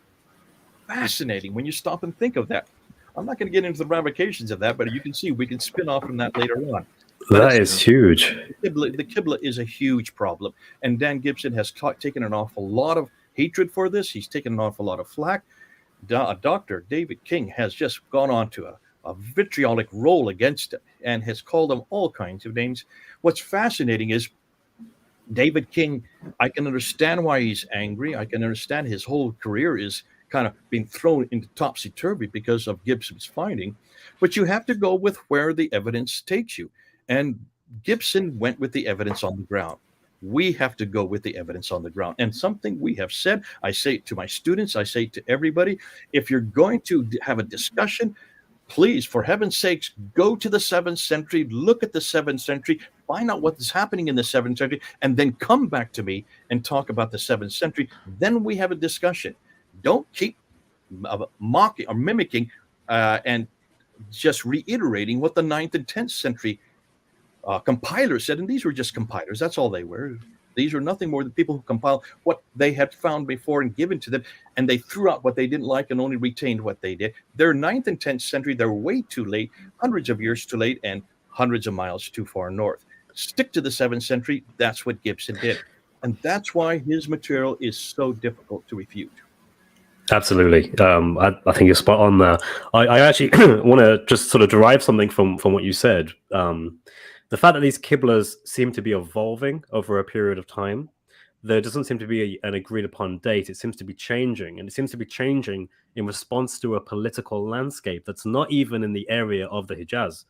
Fascinating when you stop and think of that. I'm not going to get into the ramifications of that, but you can see we can spin off from that later on. That is huge. The Qibla is a huge problem. And Dan Gibson has taken an awful lot of hatred for this. He's taken an awful lot of flack. Dr. David King has just gone on to vitriolic roll against it and has called them all kinds of names. What's fascinating is David King, I can understand why he's angry. I can understand his whole career is kind of being thrown into topsy-turvy because of Gibson's finding. But you have to go with where the evidence takes you. And Gibson went with the evidence on the ground. We have to go with the evidence on the ground. And something we have said, I say it to my students, I say it to everybody, if you're going to have a discussion, please, for heaven's sakes, go to the 7th century, look at the 7th century, find out what is happening in the 7th century, and then come back to me and talk about the 7th century. Then we have a discussion. Don't keep mocking or mimicking and just reiterating what the 9th and 10th century compilers said. And these were just compilers. That's all they were. These are nothing more than people who compile what they had found before and given to them, and they threw out what they didn't like and only retained what they did. They're 9th and 10th century. They're way too late, hundreds of years too late, and hundreds of miles too far north. Stick to the 7th century. That's what Gibson did. And that's why his material is so difficult to refute. Absolutely. I think you're spot on there. I actually want to just sort of derive something from what you said. The fact that these qiblas seem to be evolving over a period of time, there doesn't seem to be an agreed upon date. It seems to be changing, and it seems to be changing in response to a political landscape that's not even in the area of the Hijaz.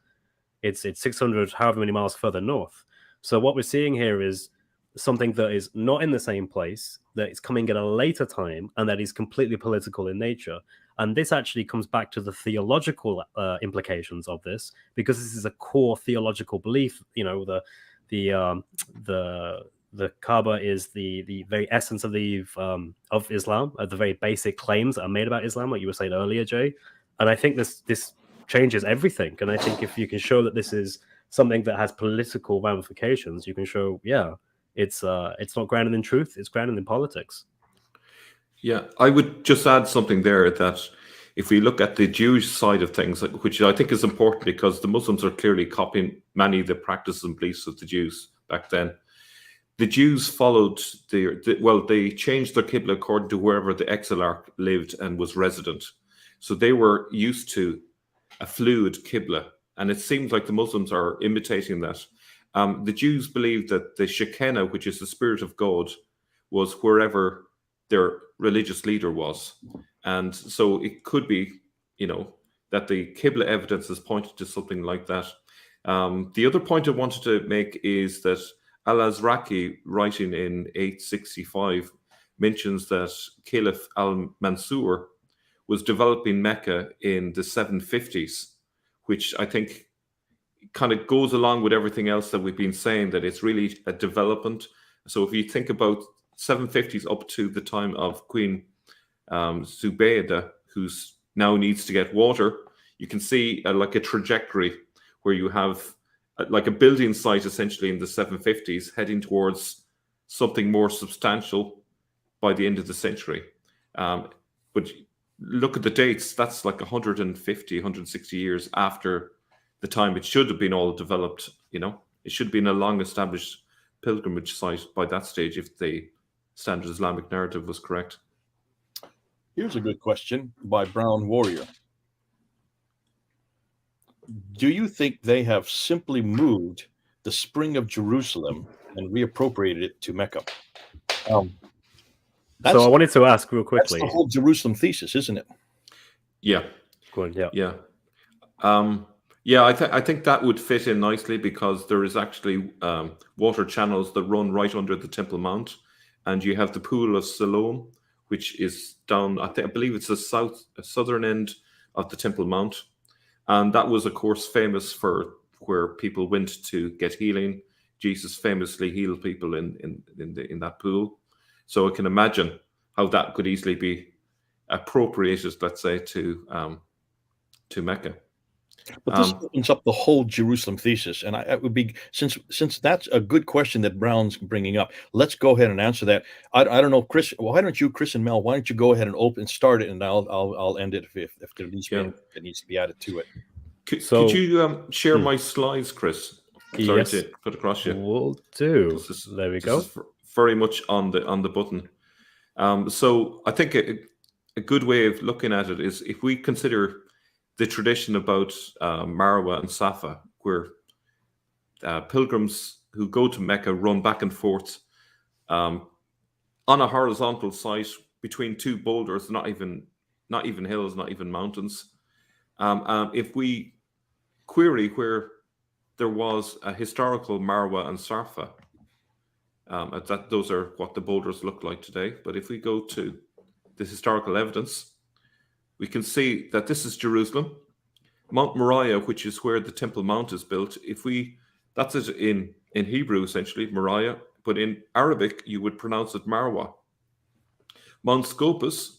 It's 600, however many miles further north. So what we're seeing here is something that is not in the same place, that is coming at a later time, and that is completely political in nature. And this actually comes back to the theological implications of this, because this is a core theological belief. You know, the Kaaba is the very essence of Islam, the very basic claims that are made about Islam, like you were saying earlier, Jay. And I think this changes everything. And I think if you can show that this is something that has political ramifications, you can show, it's not grounded in truth, it's grounded in politics. Yeah, I would just add something there, that if we look at the Jewish side of things, which I think is important because the Muslims are clearly copying many of the practices and beliefs of the Jews back then. The Jews followed they changed their qibla according to wherever the exilarch lived and was resident. So they were used to a fluid qibla, and it seems like the Muslims are imitating that. The Jews believed that the Shekinah, which is the Spirit of God, was wherever their religious leader was. And so it could be, that the qibla evidence is pointed to something like that. The other point I wanted to make is that Al-Azraqi, writing in 865, mentions that Caliph al-Mansur was developing Mecca in the 750s, which I think kind of goes along with everything else that we've been saying, that it's really a development. So if you think about 750s up to the time of Queen Zubaydah, who now needs to get water, you can see like a trajectory where you have like a building site essentially in the 750s heading towards something more substantial by the end of the century. But look at the dates, that's like 150, 160 years after the time it should have been all developed. It should have been a long established pilgrimage site by that stage if the standard Islamic narrative was correct. Here's a good question by Brown Warrior. Do you think they have simply moved the spring of Jerusalem and reappropriated it to Mecca? So I wanted to ask real quickly. That's the whole Jerusalem thesis, isn't it? Yeah. Good, yeah. Yeah. I think that would fit in nicely because there is actually water channels that run right under the Temple Mount, and you have the Pool of Siloam, which is down, I believe it's the southern end of the Temple Mount. And that was, of course, famous for where people went to get healing. Jesus famously healed people in that pool. So I can imagine how that could easily be appropriated, let's say, to Mecca. But this opens up the whole Jerusalem thesis, and it would be since that's a good question that Brown's bringing up. Let's go ahead and answer that. I don't know, Chris. Why don't you, Chris and Mel? Why don't you go ahead and start it, and I'll end it if there needs to be added to it. Could you share my slides, Chris? Sorry Yes. to put across you. Will do. There we go. This is very much on the button. So I think a good way of looking at it is if we consider the tradition about Marwa and Safa, where pilgrims who go to Mecca run back and forth on a horizontal site between two boulders, not even hills, not even mountains. If we query where there was a historical Marwa and Safa, those are what the boulders look like today. But if we go to the historical evidence, we can see that this is Jerusalem. Mount Moriah, which is where the Temple Mount is built, that's it in Hebrew, essentially, Moriah, but in Arabic, you would pronounce it Marwa. Mount Scopus,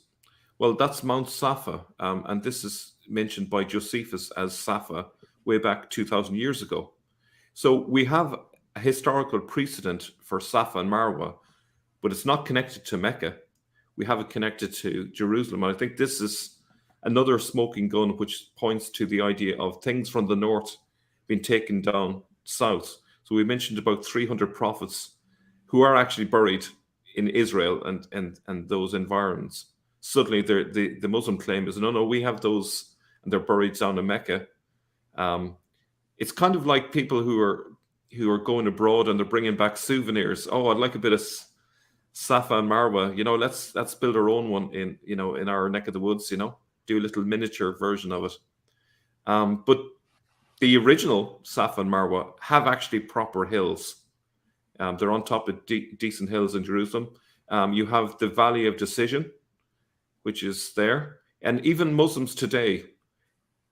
well, that's Mount Safa, and this is mentioned by Josephus as Safa way back 2,000 years ago. So we have a historical precedent for Safa and Marwa, but it's not connected to Mecca. We have it connected to Jerusalem. And I think this is another smoking gun which points to the idea of things from the north being taken down south. So we mentioned about 300 prophets who are actually buried in Israel and those environments. Suddenly the Muslim claim is, no, we have those and they're buried down in Mecca. It's kind of like people who are going abroad and they're bringing back souvenirs. Oh, I'd like a bit of Safa and Marwa. Let's build our own one in our neck of the woods. Do a little miniature version of it. But the original Safa and Marwa have actually proper hills. They're on top of decent hills in Jerusalem. You have the Valley of Decision, which is there. And even Muslims today,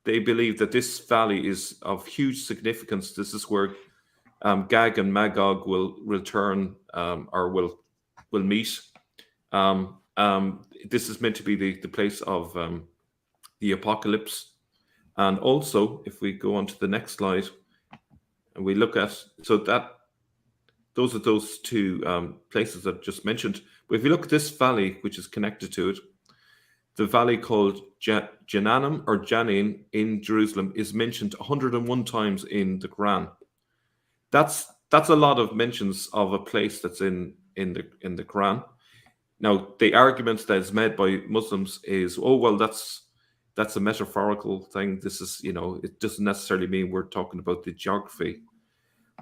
they believe that this valley is of huge significance. This is where Gog and Magog will return or will meet. This is meant to be the place of the apocalypse. And also, if we go on to the next slide, and we look at, those are those two places that I just mentioned. But if you look at this valley, which is connected to it, the valley called Jananim or Janin in Jerusalem is mentioned 101 times in the Quran. That's a lot of mentions of a place that's in the Quran. Now, the argument that is made by Muslims is, oh, well, that's a metaphorical thing. This is, it doesn't necessarily mean we're talking about the geography.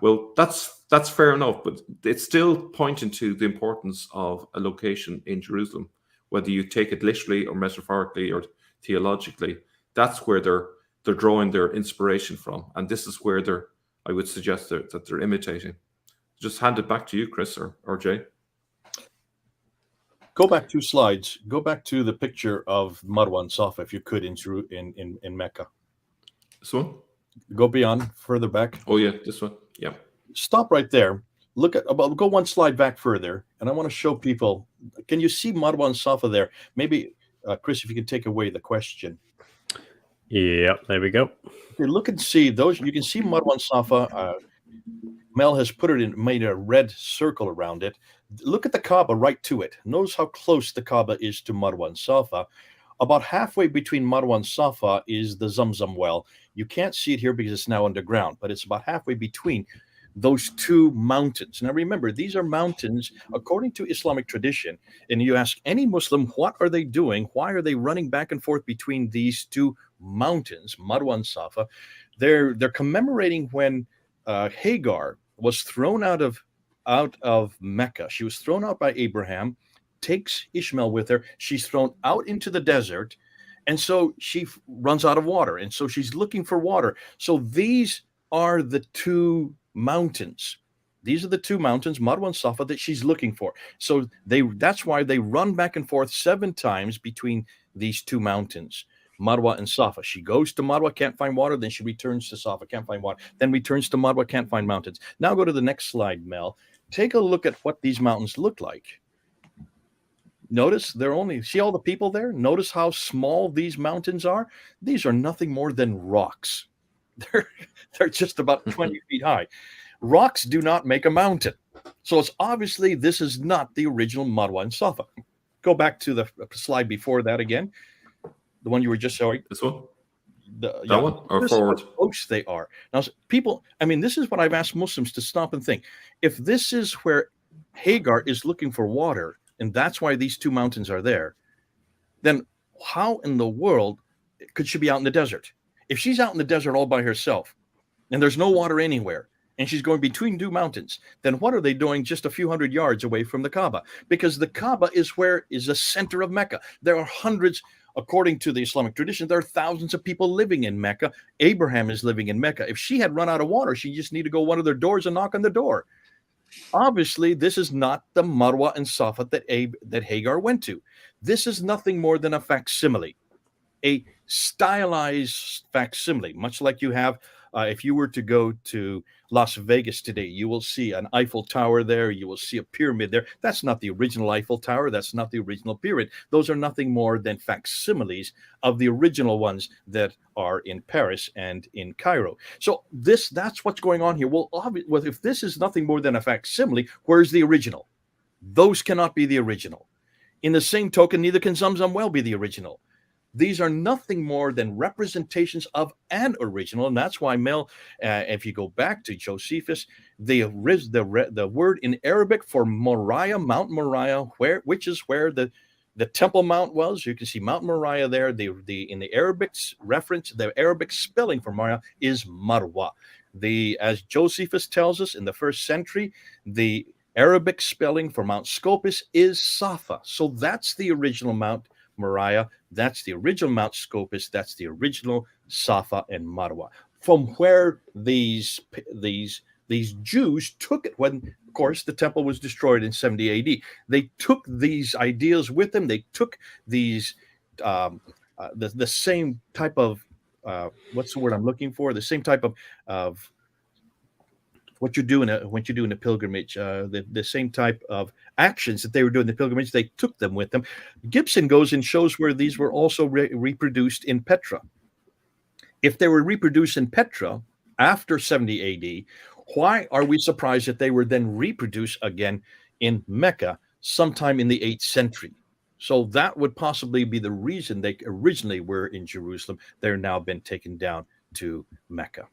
Well, that's fair enough, but it's still pointing to the importance of a location in Jerusalem, whether you take it literally or metaphorically or theologically. That's where they're drawing their inspiration from, and this is where I would suggest that they're imitating. Just hand it back to you, Chris or Jay. Go back 2 slides. Go back to the picture of Marwa and Safa, if you could, in Mecca. This one? Go beyond, further back. Oh yeah, this one. Yeah. Stop right there. Go 1 slide back further, and I want to show people. Can you see Marwa and Safa there? Maybe, Chris, if you can take away the question. Yeah, there we go. Okay, look and see those. You can see Marwa and Safa. Mel has made a red circle around it. Look at the Kaaba right to it. Notice how close the Kaaba is to Marwa and Safa. About halfway between Marwa and Safa is the Zamzam well. You can't see it here because it's now underground, but it's about halfway between those 2 mountains. Now remember, these are mountains according to Islamic tradition. And you ask any Muslim, what are they doing? Why are they running back and forth between these 2 mountains, Marwa and Safa? They're commemorating when Hagar was thrown out of Mecca. She was thrown out by Abraham, takes Ishmael with her. She's thrown out into the desert, and so she runs out of water, and so she's looking for water. So these are the 2 mountains. These are the 2 mountains, Marwa and Safa, that she's looking for. So that's why they run back and forth 7 times between these 2 mountains, Marwa and Safa. She goes to Marwa, can't find water, then she returns to Safa, can't find water, then returns to Marwa, can't find mountains. Now go to the next slide, Mel. Take a look at what these mountains look like. Notice see all the people there? Notice how small these mountains are? These are nothing more than rocks. They're just about 20 feet high. Rocks do not make a mountain. So it's obviously this is not the original Marwa and Safa. Go back to the slide before that again. The one you were just showing. This one? That one? Or forward? How close they are. Now, people, this is what I've asked Muslims to stop and think. If this is where Hagar is looking for water, and that's why these 2 mountains are there, then how in the world could she be out in the desert? If she's out in the desert all by herself and there's no water anywhere, and she's going between two mountains, then what are they doing just a few hundred yards away from the Kaaba? Because the Kaaba is the center of Mecca. There are hundreds, according to the Islamic tradition, there are thousands of people living in Mecca. Abraham is living in Mecca. If she had run out of water, she just need to go one of their doors and knock on the door. Obviously, this is not the Marwa and Safa that Hagar went to. This is nothing more than a facsimile, a stylized facsimile, much like you have if you were to go to Las Vegas today, you will see an Eiffel Tower there. You will see a pyramid there. That's not the original Eiffel Tower. That's not the original pyramid. Those are nothing more than facsimiles of the original ones that are in Paris and in Cairo. So that's what's going on here. Well, if this is nothing more than a facsimile, where's the original? Those cannot be the original. In the same token, neither can Zamzam well be the original. These are nothing more than representations of an original, and that's why, Mel, if you go back to Josephus, the word in Arabic for Moriah, Mount Moriah, which is where the Temple Mount was. You can see Mount Moriah there. In the Arabic reference, the Arabic spelling for Moriah is Marwa. As Josephus tells us in the 1st century, the Arabic spelling for Mount Scopus is Safa. So that's the original Mount Moriah, that's the original Mount Scopus, that's the original Safa and Marwa. From where these Jews took it when, of course, the temple was destroyed in 70 AD. They took these ideas with them. They took these the same type of what's the word I'm looking for? The same type of what you do in a pilgrimage, the same type of actions that they were doing in the pilgrimage, they took them with them. Gibson goes and shows where these were also reproduced in Petra. If they were reproduced in Petra after 70 AD, why are we surprised that they were then reproduced again in Mecca sometime in the 8th century? So that would possibly be the reason they originally were in Jerusalem. They're now been taken down to Mecca.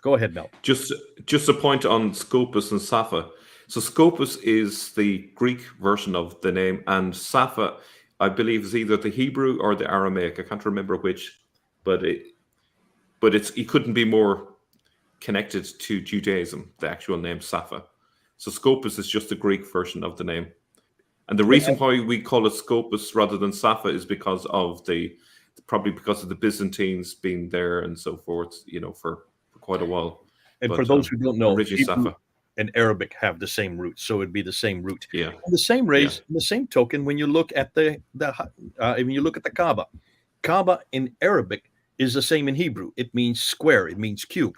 Go ahead, Mel. Just a point on Scopus and Safa. So Scopus is the Greek version of the name, and Safa, I believe, is either the Hebrew or the Aramaic. I can't remember which, but it couldn't be more connected to Judaism, the actual name Safa. So Scopus is just the Greek version of the name. And the reason why we call it Scopus rather than Safa is because of the Byzantines being there and so forth, for quite a while. And for those who don't know, Hebrew and Arabic have the same root, so it'd be the same root. Yeah. In the same token, when you look at the Kaaba in Arabic is the same in Hebrew. It means square. It means cube.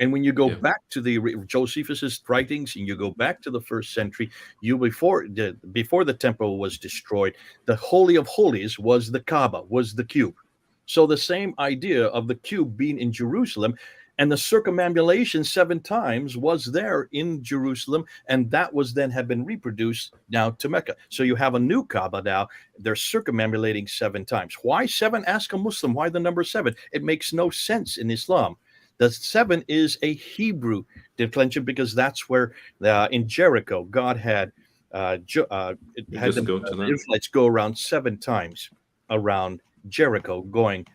And when you go back to the Josephus's writings, and you go back to the 1st century, before the temple was destroyed, the Holy of Holies was the Kaaba, was the cube. So the same idea of the cube being in Jerusalem, and the circumambulation 7 times was there in Jerusalem, and that had been reproduced now to Mecca. So you have a new Kaaba now. They're circumambulating 7 times. Why 7? Ask a Muslim. Why the number 7? It makes no sense in Islam. The 7 is a Hebrew declension, because that's where in Jericho God had the Israelites go around 7 times around Jericho, going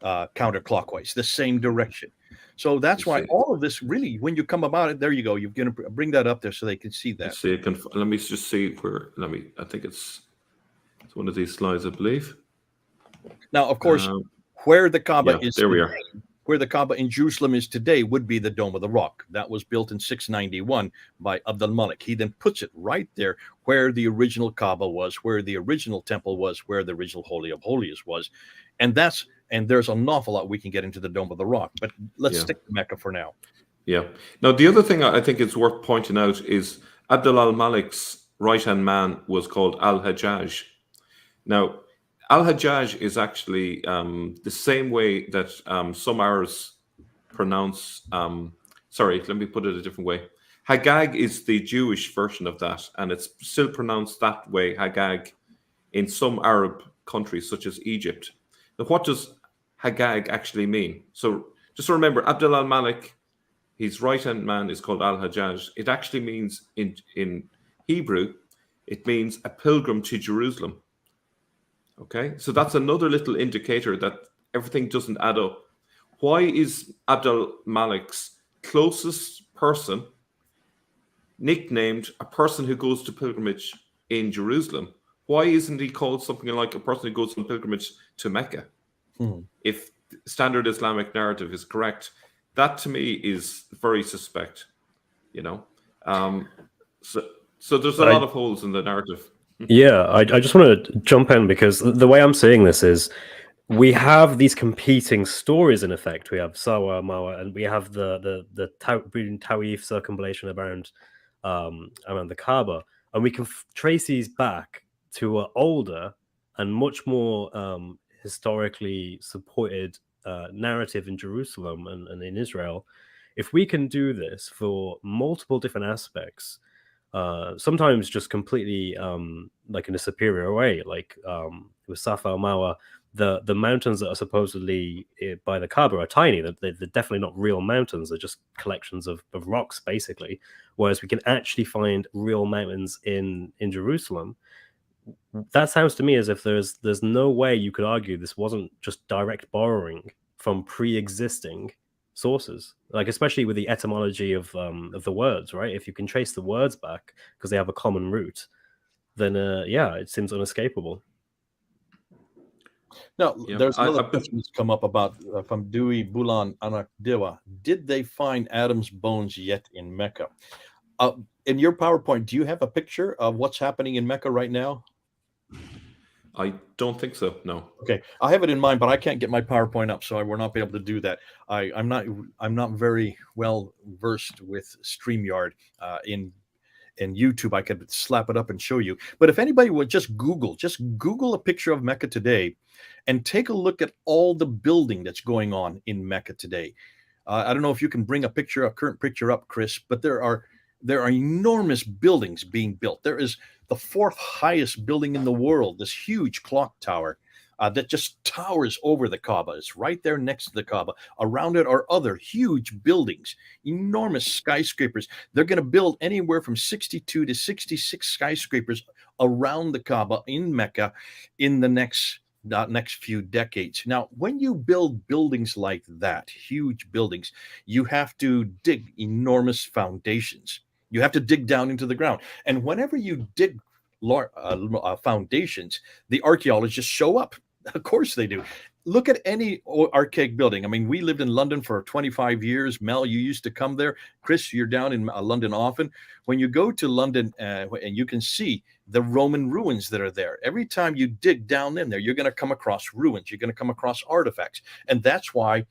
counterclockwise, the same direction. So that's why all of this really, when you come about it, there you go. You're going to bring that up there so they can see that. Let me just see where. I think it's one of these slides, I believe. Now, of course, where the Kaaba is. There we are. Where the Kaaba in Jerusalem is today would be the Dome of the Rock. That was built in 691 by Abdul Malik. He then puts it right there where the original Kaaba was, where the original temple was, where the original Holy of Holies was. And there's an awful lot we can get into the Dome of the Rock, but let's stick to Mecca for now. Yeah. Now, the other thing I think it's worth pointing out is Abdul al-Malik's right-hand man was called Al-Hajjaj. Now, Al-Hajjaj is actually the same way that some Arabs pronounce, let me put it a different way. Hagag is the Jewish version of that, and it's still pronounced that way, Hagag, in some Arab countries, such as Egypt. Now, what does Hagag actually mean? So just remember, Abdul al-Malik, his right-hand man is called Al-Hajjaj. It actually means, in Hebrew, it means a pilgrim to Jerusalem. Okay, so that's another little indicator that everything doesn't add up. Why is Abdul Malik's closest person nicknamed a person who goes to pilgrimage in Jerusalem? Why isn't he called something like a person who goes on pilgrimage to Mecca? If standard Islamic narrative is correct, that to me is very suspect, you know. So there's a lot of holes in the narrative. Yeah, I just want to jump in because the way I'm seeing this is we have these competing stories in effect. We have Sawa, Mawa, and we have the Tawif circumambulation around the Kaaba, and we can trace these back to an older and much more historically supported narrative in Jerusalem and in Israel. If we can do this for multiple different aspects, sometimes just completely like in a superior way, like with Safa al Marwa, the mountains that are supposedly by the Kaaba are tiny. They're definitely not real mountains. They're just collections of rocks, basically. Whereas we can actually find real mountains in Jerusalem. That sounds to me as if there's no way you could argue this wasn't just direct borrowing from pre-existing sources, like especially with the etymology of the words, right? If you can trace the words back because they have a common root, then yeah, it seems unescapable. Now, there's another question that's come up about from Dewey Bulan Anakdewa. Did they find Adam's bones yet in Mecca? In your PowerPoint, do you have a picture of what's happening in Mecca right now? I don't think so. No. Okay, I have it in mind, but I can't get my PowerPoint up, so I will not be able to do that. I'm not very well versed with StreamYard in YouTube. I could slap it up and show you. But if anybody would just Google a picture of Mecca today, and take a look at all the building that's going on in Mecca today. I don't know if you can bring a current picture up, Chris, but there are enormous buildings being built. There is the fourth highest building in the world, this huge clock tower that just towers over the Kaaba. It's right there next to the Kaaba. Around it are other huge buildings, enormous skyscrapers. They're going to build anywhere from 62 to 66 skyscrapers around the Kaaba in Mecca in the next few decades. Now, when you build buildings like that, huge buildings, you have to dig enormous foundations. You have to dig down into the ground. And whenever you dig foundations, the archaeologists show up. Of course they do. Look at any archaic building. I mean, we lived in London for 25 years. Mel, you used to come there. Chris, you're down in London often. When you go to London and you can see the Roman ruins that are there. Every time you dig down in there, you're going to come across ruins. You're going to come across artifacts. And that's why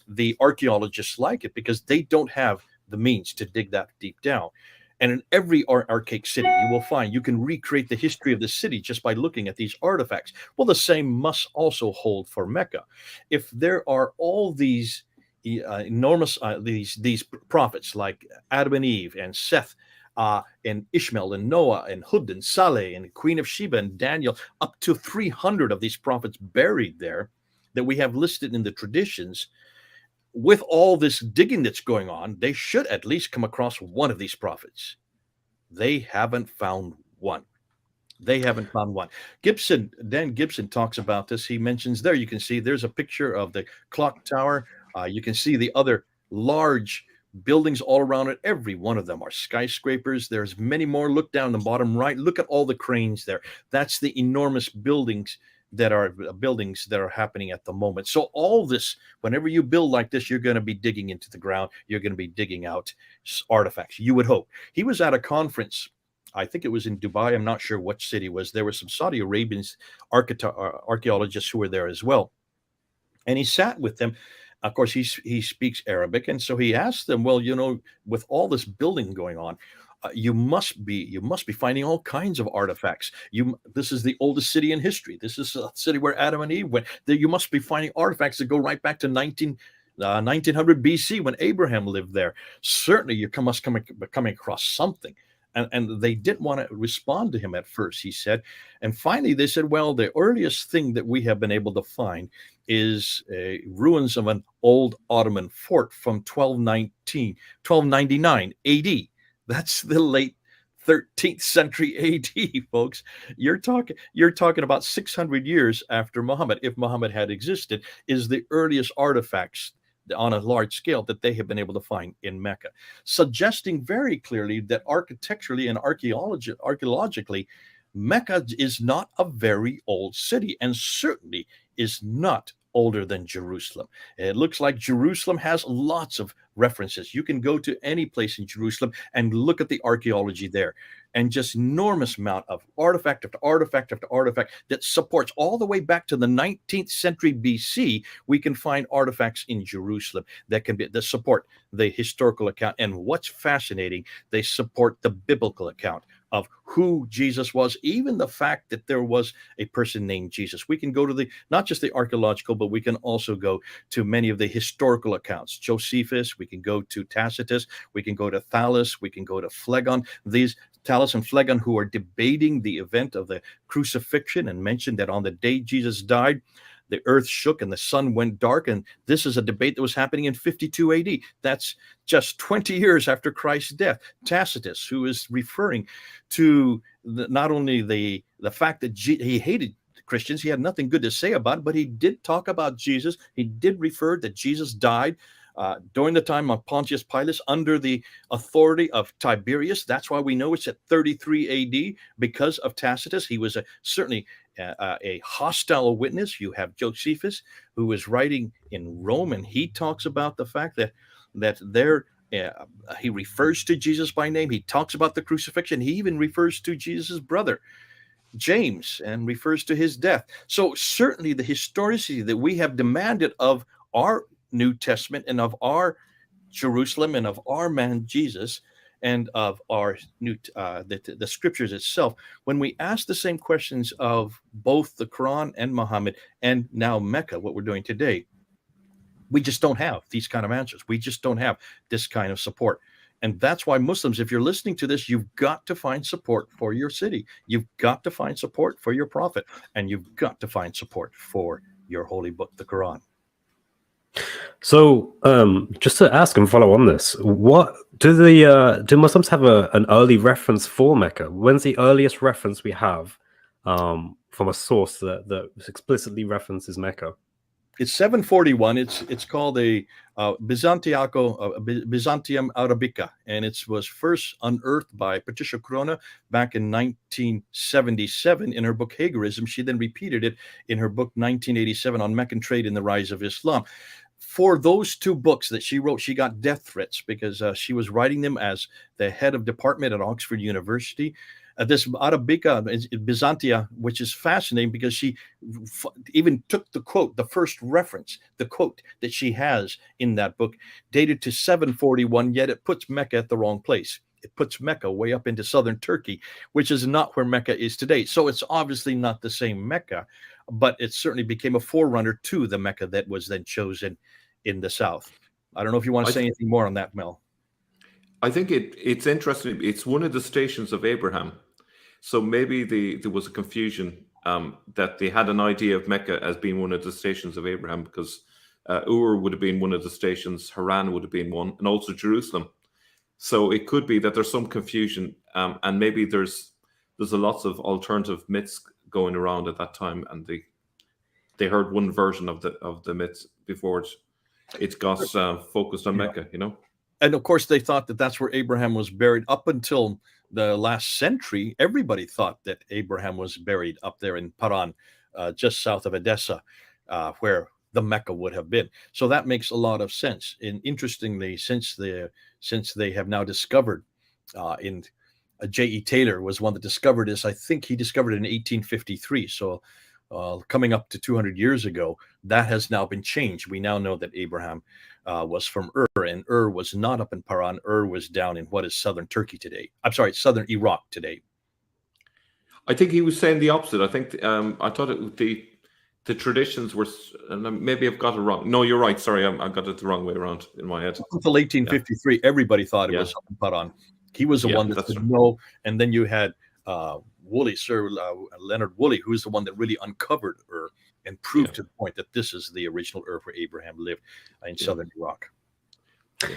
the archaeologists like it, because they don't have the means to dig that deep down. And in every archaic city, you will find you can recreate the history of the city just by looking at these artifacts. Well, the same must also hold for Mecca. If there are all these enormous these prophets like Adam and Eve and Seth and Ishmael and Noah and Hud and Saleh and the Queen of Sheba and Daniel, up to 300 of these prophets buried there that we have listed in the traditions. With all this digging that's going on, they should at least come across one of these prophets. They haven't found one. They haven't found one. Dan Gibson talks about this. He mentions there, you can see there's a picture of the clock tower. You can see the other large buildings all around it. Every one of them are skyscrapers. There's many more. Look down the bottom right. Look at all the cranes there. That's the enormous buildings that are happening at the moment. So all this, whenever you build like this, you're going to be digging into the ground. You're going to be digging out artifacts. You would hope. He was at a conference, I think it was in Dubai. I'm not sure which city it was. There were some Saudi Arabian archaeologists who were there as well. And he sat with them. Of course, he speaks Arabic. And so he asked them, well, with all this building going on, you must be finding all kinds of artifacts. This is the oldest city in history. This is a city where Adam and Eve went. You must be finding artifacts that go right back to 1900 BC when Abraham lived there. Certainly, you must coming across something. And they didn't want to respond to him at first, he said. And finally, they said, well, the earliest thing that we have been able to find is ruins of an old Ottoman fort from 1299 AD. That's the late 13th century AD, folks. You're talking about 600 years after Muhammad, if Muhammad had existed, is the earliest artifacts on a large scale that they have been able to find in Mecca, suggesting very clearly that architecturally and archaeologically, Mecca is not a very old city, and certainly is not older than Jerusalem. It looks like Jerusalem has lots of references. You can go to any place in Jerusalem and look at the archaeology there, and just enormous amount of artifact after artifact after artifact that supports all the way back to the 19th century BC. We can find artifacts in Jerusalem that support the historical account. And what's fascinating, they support the biblical account of who Jesus was, even the fact that there was a person named Jesus. We can go to not just the archaeological, but we can also go to many of the historical accounts. Josephus, we can go to Tacitus, we can go to Thales, we can go to Phlegon. These Thales and Phlegon, who are debating the event of the crucifixion, and mentioned that on the day Jesus died, the earth shook and the sun went dark. And this is a debate that was happening in 52 AD. That's just 20 years after Christ's death. Tacitus, who is referring to not only the fact that he hated Christians, he had nothing good to say about it, but he did talk about Jesus. He did refer that Jesus died during the time of Pontius Pilate under the authority of Tiberius. That's why we know it's at 33 AD, because of Tacitus. He was certainly a hostile witness. You have Josephus, who is writing in Rome, and he talks about the fact that there he refers to Jesus by name. He talks about the crucifixion. He even refers to Jesus' brother James and refers to his death. So certainly the historicity that we have demanded of our New Testament and of our Jerusalem and of our man Jesus and of our the scriptures itself, when we ask the same questions of both the Quran and Muhammad and now Mecca, what we're doing today, we just don't have these kind of answers. We just don't have this kind of support. And that's why Muslims, if you're listening to this, you've got to find support for your city. You've got to find support for your prophet, and you've got to find support for your holy book, the Quran. So, just to ask and follow on this, what do Muslims have an early reference for Mecca? When's the earliest reference we have from a source that explicitly references Mecca? It's 741. It's called a Byzantium Arabica, and it was first unearthed by Patricia Corona back in 1977 in her book Hagerism. She then repeated it in her book 1987 on Meccan Trade and the Rise of Islam. For those two books that she wrote, she got death threats because she was writing them as the head of department at Oxford University. This Arabica, Byzantia, which is fascinating because she even took the quote, the first reference, the quote that she has in that book, dated to 741, yet it puts Mecca at the wrong place. It puts Mecca way up into southern Turkey, which is not where Mecca is today. So it's obviously not the same Mecca, but it certainly became a forerunner to the Mecca that was then chosen in the south. I don't know if you want to say anything more on that, Mel. I think it's interesting. It's one of the stations of Abraham. So maybe there was a confusion that they had an idea of Mecca as being one of the stations of Abraham, because Ur would have been one of the stations, Haran would have been one, and also Jerusalem. So it could be that there's some confusion, and maybe there's a lots of alternative myths going around at that time, and they heard one version of the myths before it got focused on Mecca, you know. And of course, they thought that that's where Abraham was buried up until the last century. Everybody thought that Abraham was buried up there in Paran, just south of Edessa, where the Mecca would have been. So that makes a lot of sense. And interestingly, since they have now discovered, in J.E. Taylor was one that discovered this. I think he discovered it in 1853. So coming up to 200 years ago, that has now been changed. We now know that Abraham was from Ur, and Ur was not up in Paran. Ur was down in what is southern Turkey today. I'm sorry, southern Iraq today. I think he was saying the opposite. I think I thought the traditions were, and maybe I've got it wrong. No, you're right. Sorry, I got it the wrong way around in my head. Until 1853, everybody thought it was up in Paran. He was the one that said no, and then you had Woolley, Sir Leonard Woolley, who's the one that really uncovered Ur and proved to the point that this is the original Ur where Abraham lived in southern Iraq. Yeah.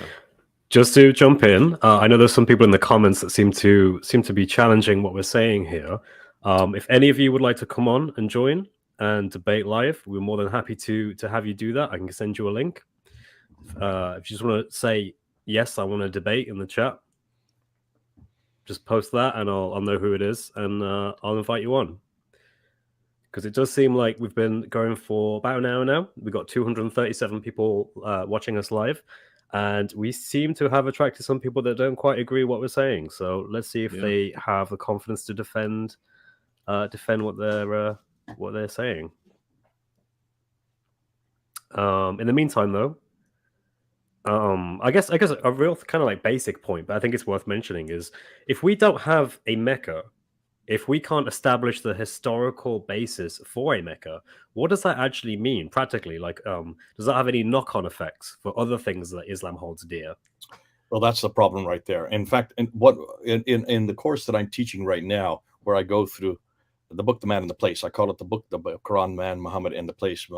Just to jump in, I know there's some people in the comments that seem to be challenging what we're saying here. If any of you would like to come on and join and debate live, we're more than happy to have you do that. I can send you a link. If you just want to say yes, I want to debate in the chat, just post that, and I'll know who it is, and I'll invite you on. Because it does seem like we've been going for about an hour now. We've got 237 people watching us live, and we seem to have attracted some people that don't quite agree what we're saying. So let's see if they have the confidence to defend what they're saying. In the meantime, though, I guess a real kind of like basic point, but I think it's worth mentioning, is if we don't have a Mecca, if we can't establish the historical basis for a Mecca, what does that actually mean practically? Like, does that have any knock-on effects for other things that Islam holds dear? Well, that's the problem right there. In fact, in the course that I'm teaching right now, where I go through the book, The Man and the Place, I call it the book, the Quran, Man, Muhammad, and the Place,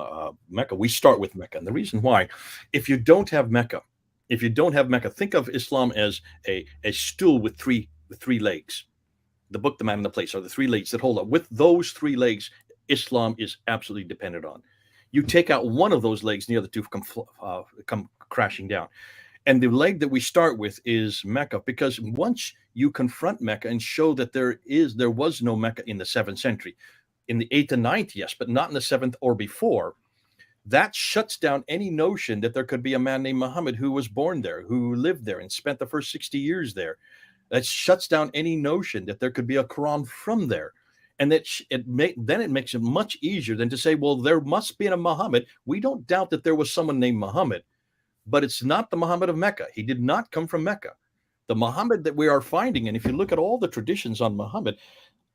Mecca. We start with Mecca. And the reason why, if you don't have Mecca, think of Islam as a stool with three legs. The book, The Man and the Place are the three legs that hold up. With those three legs, Islam is absolutely dependent on. You take out one of those legs, and the other two come crashing down. And the leg that we start with is Mecca, because once you confront Mecca and show that there was no Mecca in the 7th century, in the 8th and 9th, yes, but not in the 7th or before, that shuts down any notion that there could be a man named Muhammad who was born there, who lived there and spent the first 60 years there. That shuts down any notion that there could be a Quran from there. And that it makes it much easier than to say, well, there must be a Muhammad. We don't doubt that there was someone named Muhammad, but it's not the Muhammad of Mecca. He did not come from Mecca. The Muhammad that we are finding, and if you look at all the traditions on Muhammad,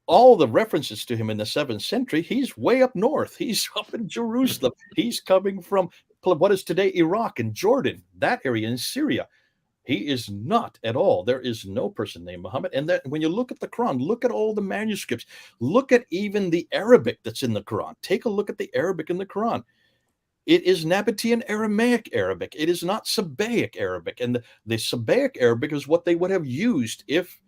all the references to him in the 7th century, he's way up north. He's up in Jerusalem. He's coming from what is today Iraq and Jordan, that area in Syria. He is not at all. There is no person named Muhammad. And that when you look at the Quran, look at all the manuscripts, look at even the Arabic that's in the Quran. Take a look at the Arabic in the Quran. It is Nabatean Aramaic Arabic. It is not Sabaic Arabic. And the Sabaic Arabic is what they would have used if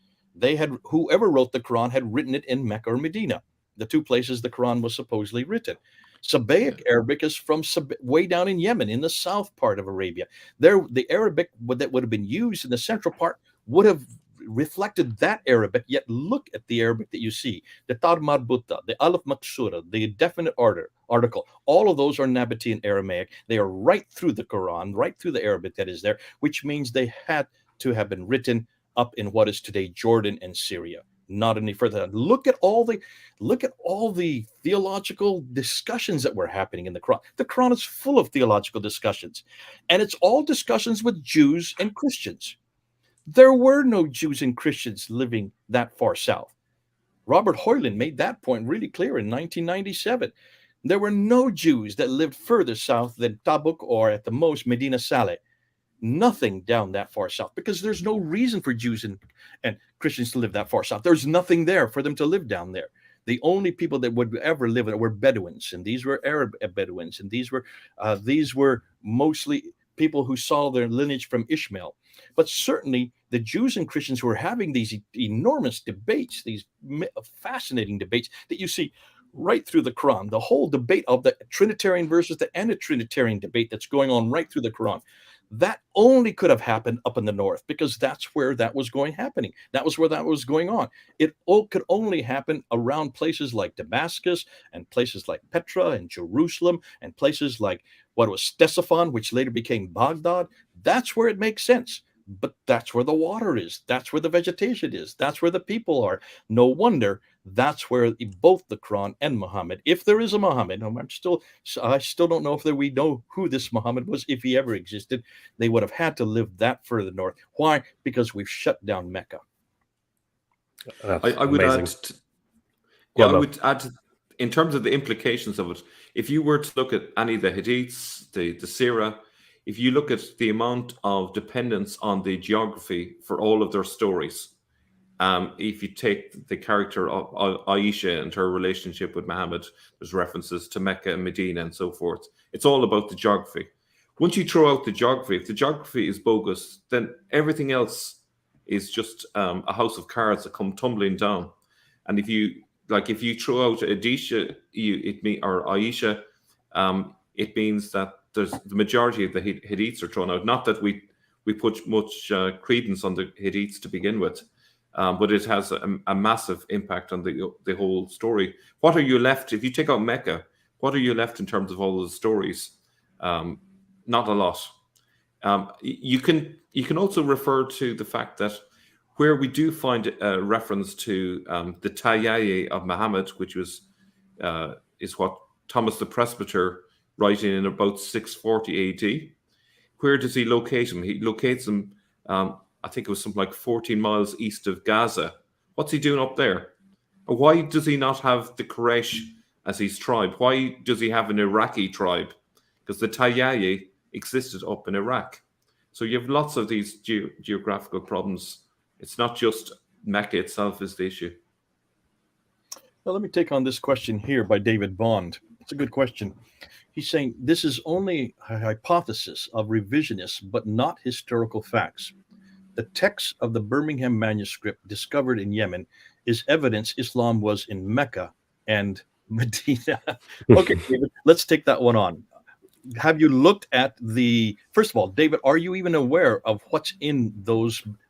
whoever wrote the Quran had written it in Mecca or Medina, the two places the Quran was supposedly written. Sabaic Arabic is from way down in Yemen, in the south part of Arabia. The Arabic that would have been used in the central part would have reflected that Arabic. Yet look at the Arabic that you see, the Tar Marbuta, the Alif Maksura, the definite article. All of those are Nabatean Aramaic. They are right through the Quran, right through the Arabic that is there, which means they had to have been written up in what is today Jordan and Syria. Not any further. Look at all the theological discussions that were happening in the Quran. The Quran is full of theological discussions, and it's all discussions with Jews and Christians. There were no Jews and Christians living that far south. Robert Hoyland made that point really clear in 1997. There were no Jews that lived further south than Tabuk or at the most Medina Saleh. Nothing down that far south, because there's no reason for Jews and Christians to live that far south. There's nothing there for them to live down there. The only people that would ever live there were Bedouins, and these were Arab Bedouins, and these were mostly people who saw their lineage from Ishmael. But certainly the Jews and Christians were having these enormous debates, these fascinating debates that you see right through the Quran. The whole debate of the Trinitarian versus the Anti-Trinitarian debate that's going on right through the Quran. That only could have happened up in the north, because that's where that was happening. That was where that was going on. It could only happen around places like Damascus and places like Petra and Jerusalem and places like what was Ctesiphon, which later became Baghdad. That's where it makes sense. But that's where the water is. That's where the vegetation is. That's where the people are. No wonder that's where both the Quran and Muhammad, if there is a Muhammad, I still don't know if we know who this Muhammad was, if he ever existed. They would have had to live that further north. Why? Because we've shut down Mecca. I would add, in terms of the implications of it, if you were to look at any of the hadiths, the Sirah, if you look at the amount of dependence on the geography for all of their stories, if you take the character of Aisha and her relationship with Muhammad, there's references to Mecca and Medina and so forth. It's all about the geography. once you throw out the geography, if the geography is bogus, then everything else is just a house of cards that come tumbling down. And if you throw out Adisha, or Aisha, it means that there's the majority of the hadiths are thrown out. Not that we put much credence on the hadiths to begin with, but it has a massive impact on the whole story. What are you left if you take out Mecca? What are you left in terms of all those stories? Not a lot. You can also refer to the fact that where we do find a reference to the Tayyaye of Muhammad, which is what Thomas the Presbyter writing in about 640 AD. Where does he locate him? He locates him, I think it was something like 14 miles east of Gaza. What's he doing up there? Why does he not have the Quraysh as his tribe? Why does he have an Iraqi tribe? Because the Tayyaye existed up in Iraq. So you have lots of these geographical problems. It's not just Mecca itself is the issue. Well, let me take on this question here by David Bond. It's a good question. He's saying this is only a hypothesis of revisionists, but not historical facts. The text of the Birmingham manuscript discovered in Yemen is evidence Islam was in Mecca and Medina. Okay, David, let's take that one on. Have you looked at first of all, David, are you even aware of what's in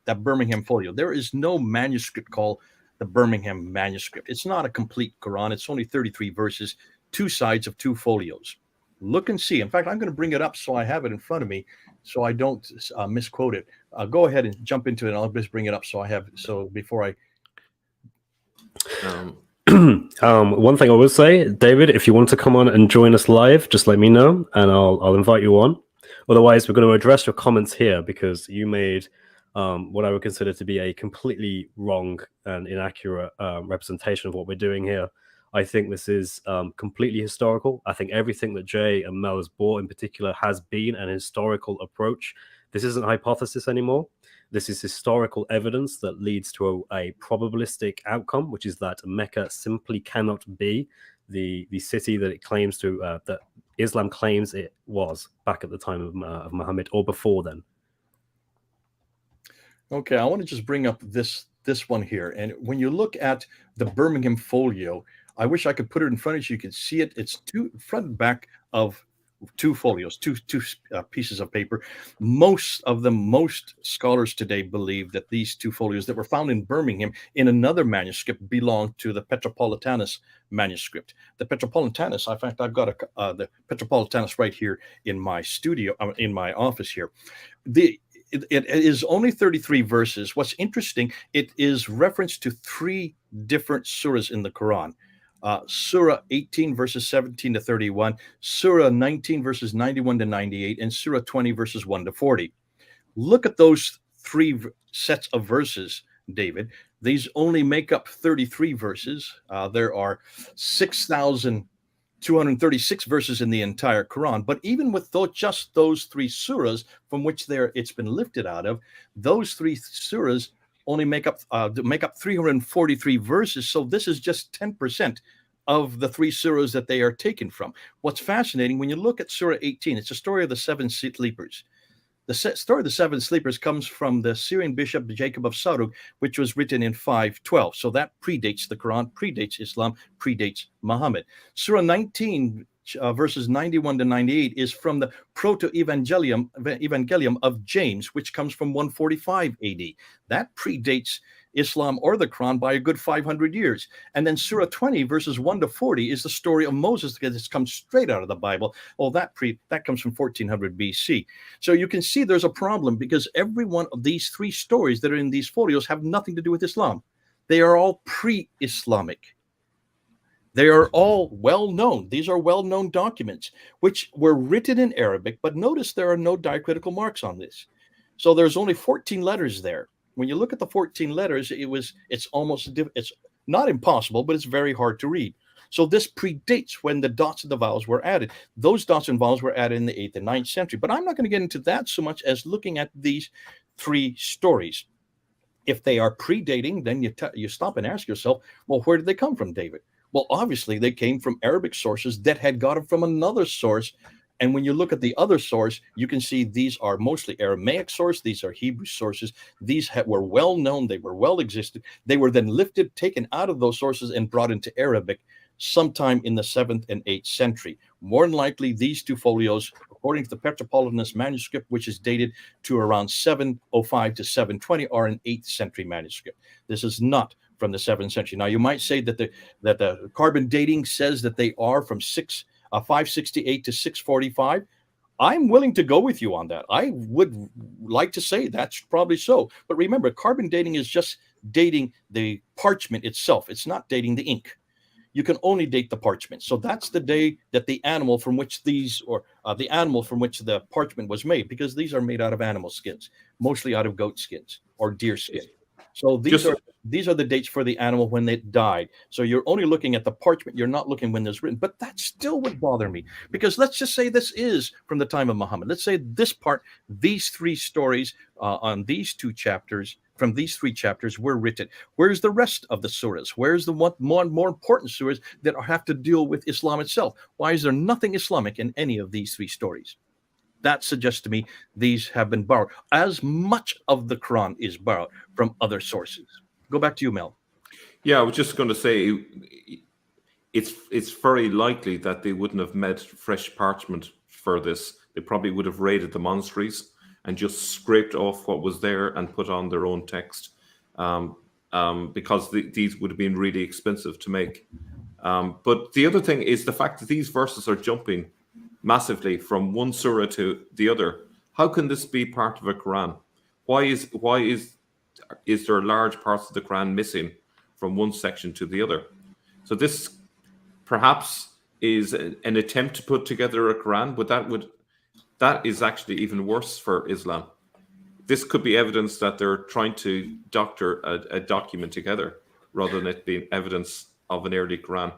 that Birmingham folio? There is no manuscript called the Birmingham manuscript. It's not a complete Quran. It's only 33 verses, 2 sides of 2 folios. Look and see. In fact, I'm going to bring it up so I have it in front of me so I don't misquote it. Go ahead and jump into it, and I'll just bring it up before I... One thing I will say, David, if you want to come on and join us live, just let me know and I'll invite you on. Otherwise, we're going to address your comments here because you made what I would consider to be a completely wrong and inaccurate representation of what we're doing here. I think this is completely historical. I think everything that Jay and Mel has brought in particular has been an historical approach. This isn't hypothesis anymore. This is historical evidence that leads to a probabilistic outcome, which is that Mecca simply cannot be the city that it claims to, that Islam claims it was back at the time of Muhammad or before then. Okay, I want to just bring up this one here. And when you look at the Birmingham folio, I wish I could put it in front of you so you could see it. It's front and back of 2 folios, two pieces of paper. Most scholars today believe that these 2 folios that were found in Birmingham in another manuscript belong to the Petropolitanus manuscript. The Petropolitanus, in fact, I've got the Petropolitanus right here in my studio, in my office here. It is only 33 verses. What's interesting, it is referenced to 3 different surahs in the Quran. Surah 18 verses 17 to 31, Surah 19 verses 91 to 98, and Surah 20 verses 1 to 40. Look at those 3 sets of verses, David. These only make up 33 verses. There are 6,236 verses in the entire Quran. But even with just those 3 surahs from which it's been lifted out of, those 3 surahs only make up 343 verses. So this is just 10% of the 3 surahs that they are taken from. What's fascinating, when you look at Surah 18, it's a story of the 7 sleepers. The story of the 7 sleepers comes from the Syrian bishop Jacob of Sarug, which was written in 512. So that predates the Quran, predates Islam, predates Muhammad. Surah 19 verses 91 to 98 is from the Proto-Evangelium of James, which comes from 145 AD. That predates Islam or the Quran by a good 500 years. And then Surah 20 verses 1 to 40 is the story of Moses that has come straight out of the Bible. Oh, that comes from 1400 BC. So you can see there's a problem because every one of these 3 stories that are in these folios have nothing to do with Islam. They are all pre-Islamic. They are all well-known. These are well-known documents, which were written in Arabic, but notice there are no diacritical marks on this. So there's only 14 letters there. When you look at the 14 letters, it's not impossible, but it's very hard to read. So this predates when the dots and the vowels were added. Those dots and vowels were added in the 8th and 9th century. But I'm not going to get into that so much as looking at these 3 stories. If they are predating, then you stop and ask yourself, well, where did they come from, David? Well, obviously, they came from Arabic sources that had got them from another source And when you look at the other source, you can see these are mostly Aramaic source. These are Hebrew sources. These were well known. They were well existed. They were then lifted, taken out of those sources and brought into Arabic sometime in the 7th and 8th century. More than likely, these two folios, according to the Petropolitanus manuscript, which is dated to around 705 to 720, are an 8th century manuscript. This is not from the 7th century. Now, you might say that the carbon dating says that they are from 568 to 645. I'm willing to go with you on that. I would like to say that's probably so. But remember, carbon dating is just dating the parchment itself. It's not dating the ink. You can only date the parchment. So that's the day that the animal from which the animal from which the parchment was made, because these are made out of animal skins, mostly out of goat skins or deer skin. So these are the dates for the animal when it died. So you're only looking at the parchment. You're not looking when it's written. But that still would bother me, because let's just say this is from the time of Muhammad. Let's say this part, these three stories on these two chapters, from these three chapters were written. Where's the rest of the surahs? Where's the more important surahs that have to deal with Islam itself? Why is there nothing Islamic in any of these three stories? That suggests to me these have been borrowed. As much of the Quran is borrowed from other sources. Go back to you, Mel. Yeah, I was just going to say, it's very likely that they wouldn't have made fresh parchment for this. They probably would have raided the monasteries and just scraped off what was there and put on their own text, because these would have been really expensive to make. But the other thing is the fact that these verses are jumping massively from one surah to the other. How can this be part of a Quran? Why is there large parts of the Quran missing from one section to the other? So this perhaps is an attempt to put together a Quran, but that is actually even worse for Islam. This could be evidence that they're trying to doctor a document together rather than it being evidence of an early Quran.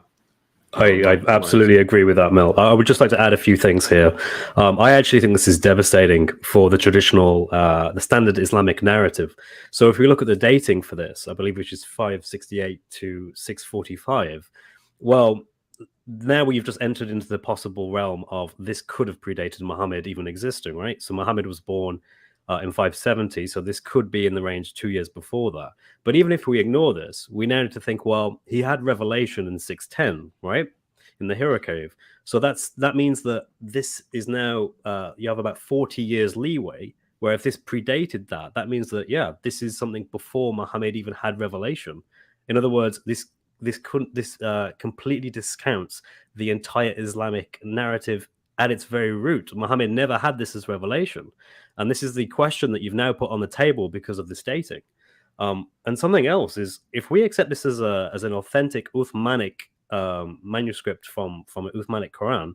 I absolutely agree with that, Mel. I would just like to add a few things here. I actually think this is devastating for the traditional, the standard Islamic narrative. So if we look at the dating for this, I believe which is 568 to 645, well, now we've just entered into the possible realm of this could have predated Muhammad even existing, right? So Muhammad was born in 570, so this could be in the range 2 years before that. But even if we ignore this, we now need to think, well, he had revelation in 610, right, in the Hira cave. So that means that this is now you have about 40 years leeway, where if this predated that, that means that, yeah, this is something before Muhammad even had revelation. In other words, this completely discounts the entire Islamic narrative at its very root. Muhammad never had this as revelation. And this is the question that you've now put on the table because of this dating. And something else is, if we accept this as an authentic Uthmanic manuscript from an Uthmanic Quran,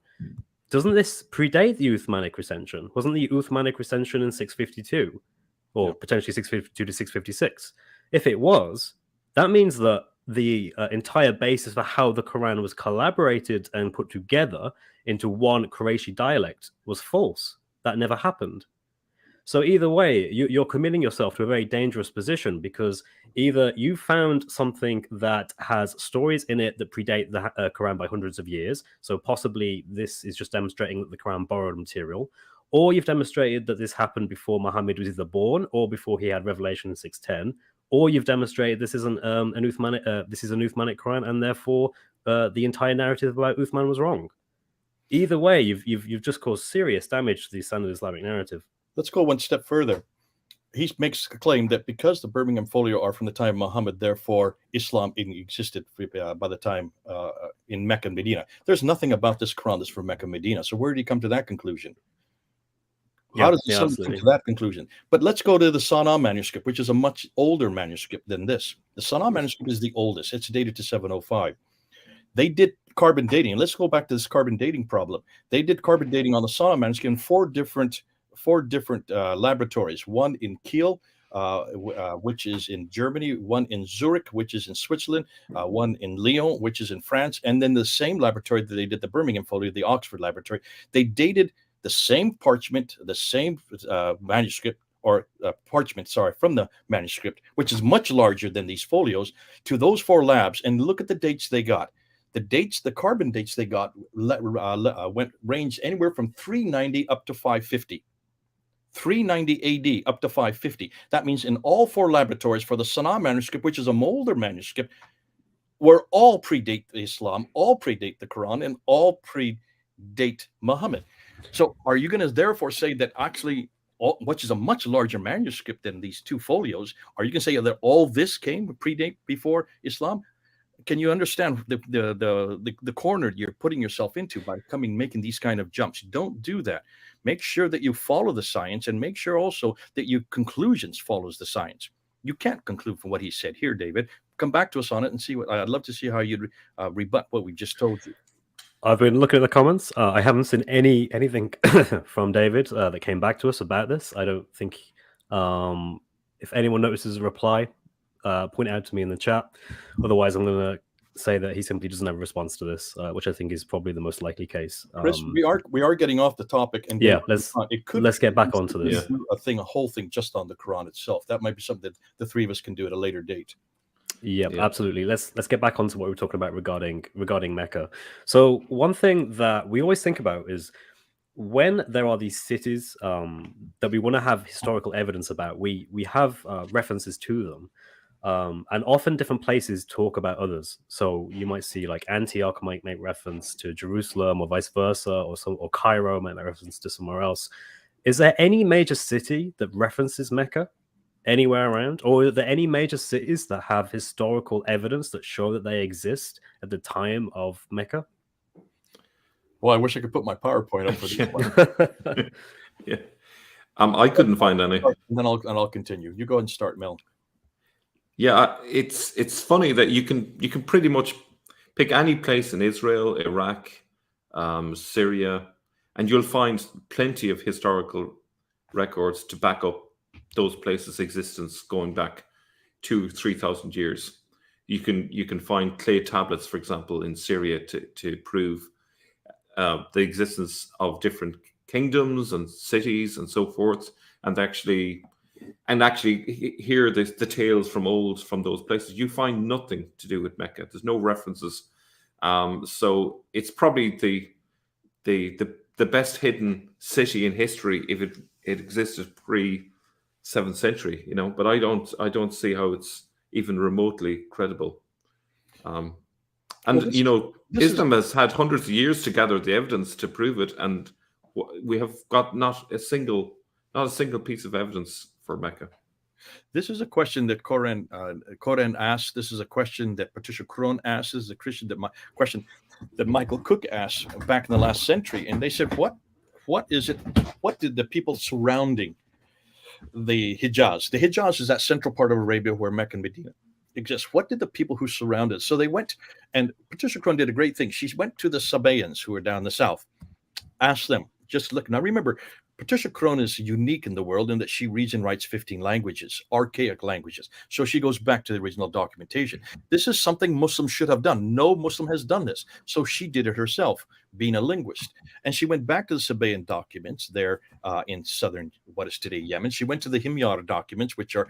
doesn't this predate the Uthmanic recension? Wasn't the Uthmanic recension in 652? Or potentially 652 to 656? If it was, that means that the entire basis for how the Quran was collaborated and put together into one Qurayshi dialect was false. That never happened. So either way, you're committing yourself to a very dangerous position, because either you found something that has stories in it that predate the Quran by hundreds of years, so possibly this is just demonstrating that the Quran borrowed material, or you've demonstrated that this happened before Muhammad was either born or before he had revelation in 610, or you've demonstrated this isn't an Uthmanic Quran, and therefore the entire narrative about Uthman was wrong. Either way, you've just caused serious damage to the standard Islamic narrative. Let's go one step further. He makes a claim that because the Birmingham Folio are from the time of Muhammad, therefore Islam existed by the time in Mecca and Medina. There's nothing about this Quran that's from Mecca and Medina. So where did he come to that conclusion? How does someone come to that conclusion? But let's go to the Sana'a manuscript, which is a much older manuscript than this. The Sana'a manuscript is the oldest. It's dated to 705. They did carbon dating. And let's go back to this carbon dating problem. They did carbon dating on the Sana'a manuscript in four different laboratories. One in Kiel, which is in Germany, one in Zurich, which is in Switzerland, one in Lyon, which is in France, and then the same laboratory that they did the Birmingham Folio, the Oxford laboratory. They dated the same parchment, the same manuscript, or parchment, from the manuscript, which is much larger than these folios, to those four labs, and look at the dates they got. The dates, the carbon dates they got went range anywhere from 390 up to 550. 390 AD up to 550. That means in all 4 laboratories for the Sanaa manuscript, which is a Mulder manuscript, were all predate Islam, all predate the Quran, and all predate Muhammad. So are you going to therefore say that actually, which is a much larger manuscript than these 2 folios, are you going to say that all this came predate before Islam? Can you understand the corner you're putting yourself into by making these kind of jumps? Don't do that. Make sure that you follow the science, and make sure also that your conclusions follows the science. You can't conclude from what he said here, David. Come back to us on it and see what. I'd love to see how you'd rebut what we just told you. I've been looking at the comments. I haven't seen anything from David that came back to us about this. I don't think if anyone notices a reply, point it out to me in the chat. Otherwise, I'm going to say that he simply doesn't have a response to this, which I think is probably the most likely case. Chris, we are getting off the topic, and yeah, let's get back onto this. A whole thing just on the Quran itself. That might be something that the 3 of us can do at a later date. Yeah, absolutely. Let's get back onto what we were talking about regarding Mecca. So one thing that we always think about is when there are these cities that we want to have historical evidence about, we have references to them. And often different places talk about others. So you might see like Antioch might make reference to Jerusalem, or vice versa, or Cairo might make reference to somewhere else. Is there any major city that references Mecca anywhere around? Or are there any major cities that have historical evidence that show that they exist at the time of Mecca? Well, I wish I could put my PowerPoint up for this one. Yeah. I couldn't find any. And then I'll continue. You go ahead and start, Mel. Yeah, it's funny that you can pretty much pick any place in Israel, Iraq, Syria, and you'll find plenty of historical records to back up those places' existence going back 2,000-3,000 years. You can find clay tablets, for example, in Syria to prove the existence of different kingdoms and cities and so forth, and actually hear the tales from those places. You find nothing to do with Mecca. There's no references. So it's probably the best hidden city in history if it existed pre-7th century, but I don't see how it's even remotely credible. Islam has had hundreds of years to gather the evidence to prove it, and we have got not a single piece of evidence for Mecca. This is a question that Koren asked. This is a question that Patricia Krohn asked. This is a question that Michael Cook asked back in the last century. And they said, what is it? What did the people surrounding the Hijaz? The Hijaz is that central part of Arabia where Mecca and Medina exists. What did the people who surrounded? So they went, and Patricia Krohn did a great thing. She went to the Sabaeans who were down the south, asked them, just look. Now remember, Patricia Krohn is unique in the world in that she reads and writes 15 languages, archaic languages. So she goes back to the original documentation. This is something Muslims should have done. No Muslim has done this. So she did it herself, being a linguist. And she went back to the Sabaean documents there in southern, what is today Yemen. She went to the Himyar documents, which are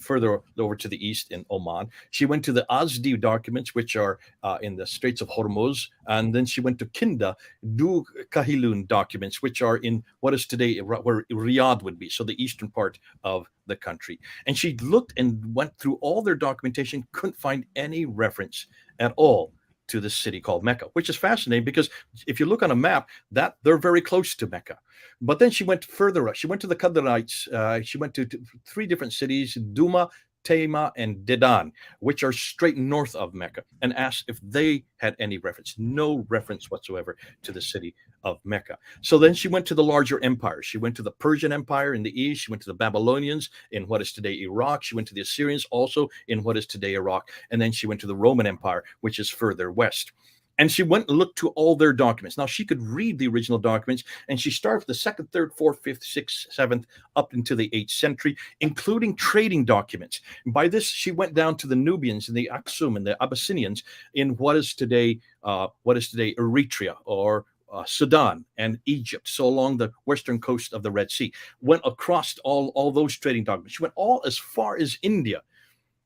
further over to the east in Oman. She went to the Azdi documents, which are in the Straits of Hormuz. And then she went to Kinda, Du Kahilun documents, which are in what is today where Riyadh would be, so the eastern part of the country. And she looked and went through all their documentation, couldn't find any reference at all to this city called Mecca, which is fascinating because if you look on a map, that they're very close to Mecca. But then she went further up. She went to the Qadarites. She went to 3 different cities, Duma, Tema, and Dedan, which are straight north of Mecca, and asked if they had any reference. No reference whatsoever to the city of Mecca. So then she went to the larger empires. She went to the Persian Empire in the east. She went to the Babylonians in what is today Iraq. She went to the Assyrians also in what is today Iraq. And then she went to the Roman Empire, which is further west. And she went and looked to all their documents. Now, she could read the original documents, and she started from the 2nd, 3rd, 4th, 5th, 6th, 7th, up into the 8th century, including trading documents. And by this, she went down to the Nubians and the Aksum and the Abyssinians in what is today Eritrea or Sudan and Egypt, so along the western coast of the Red Sea. Went across all those trading documents. She went all as far as India.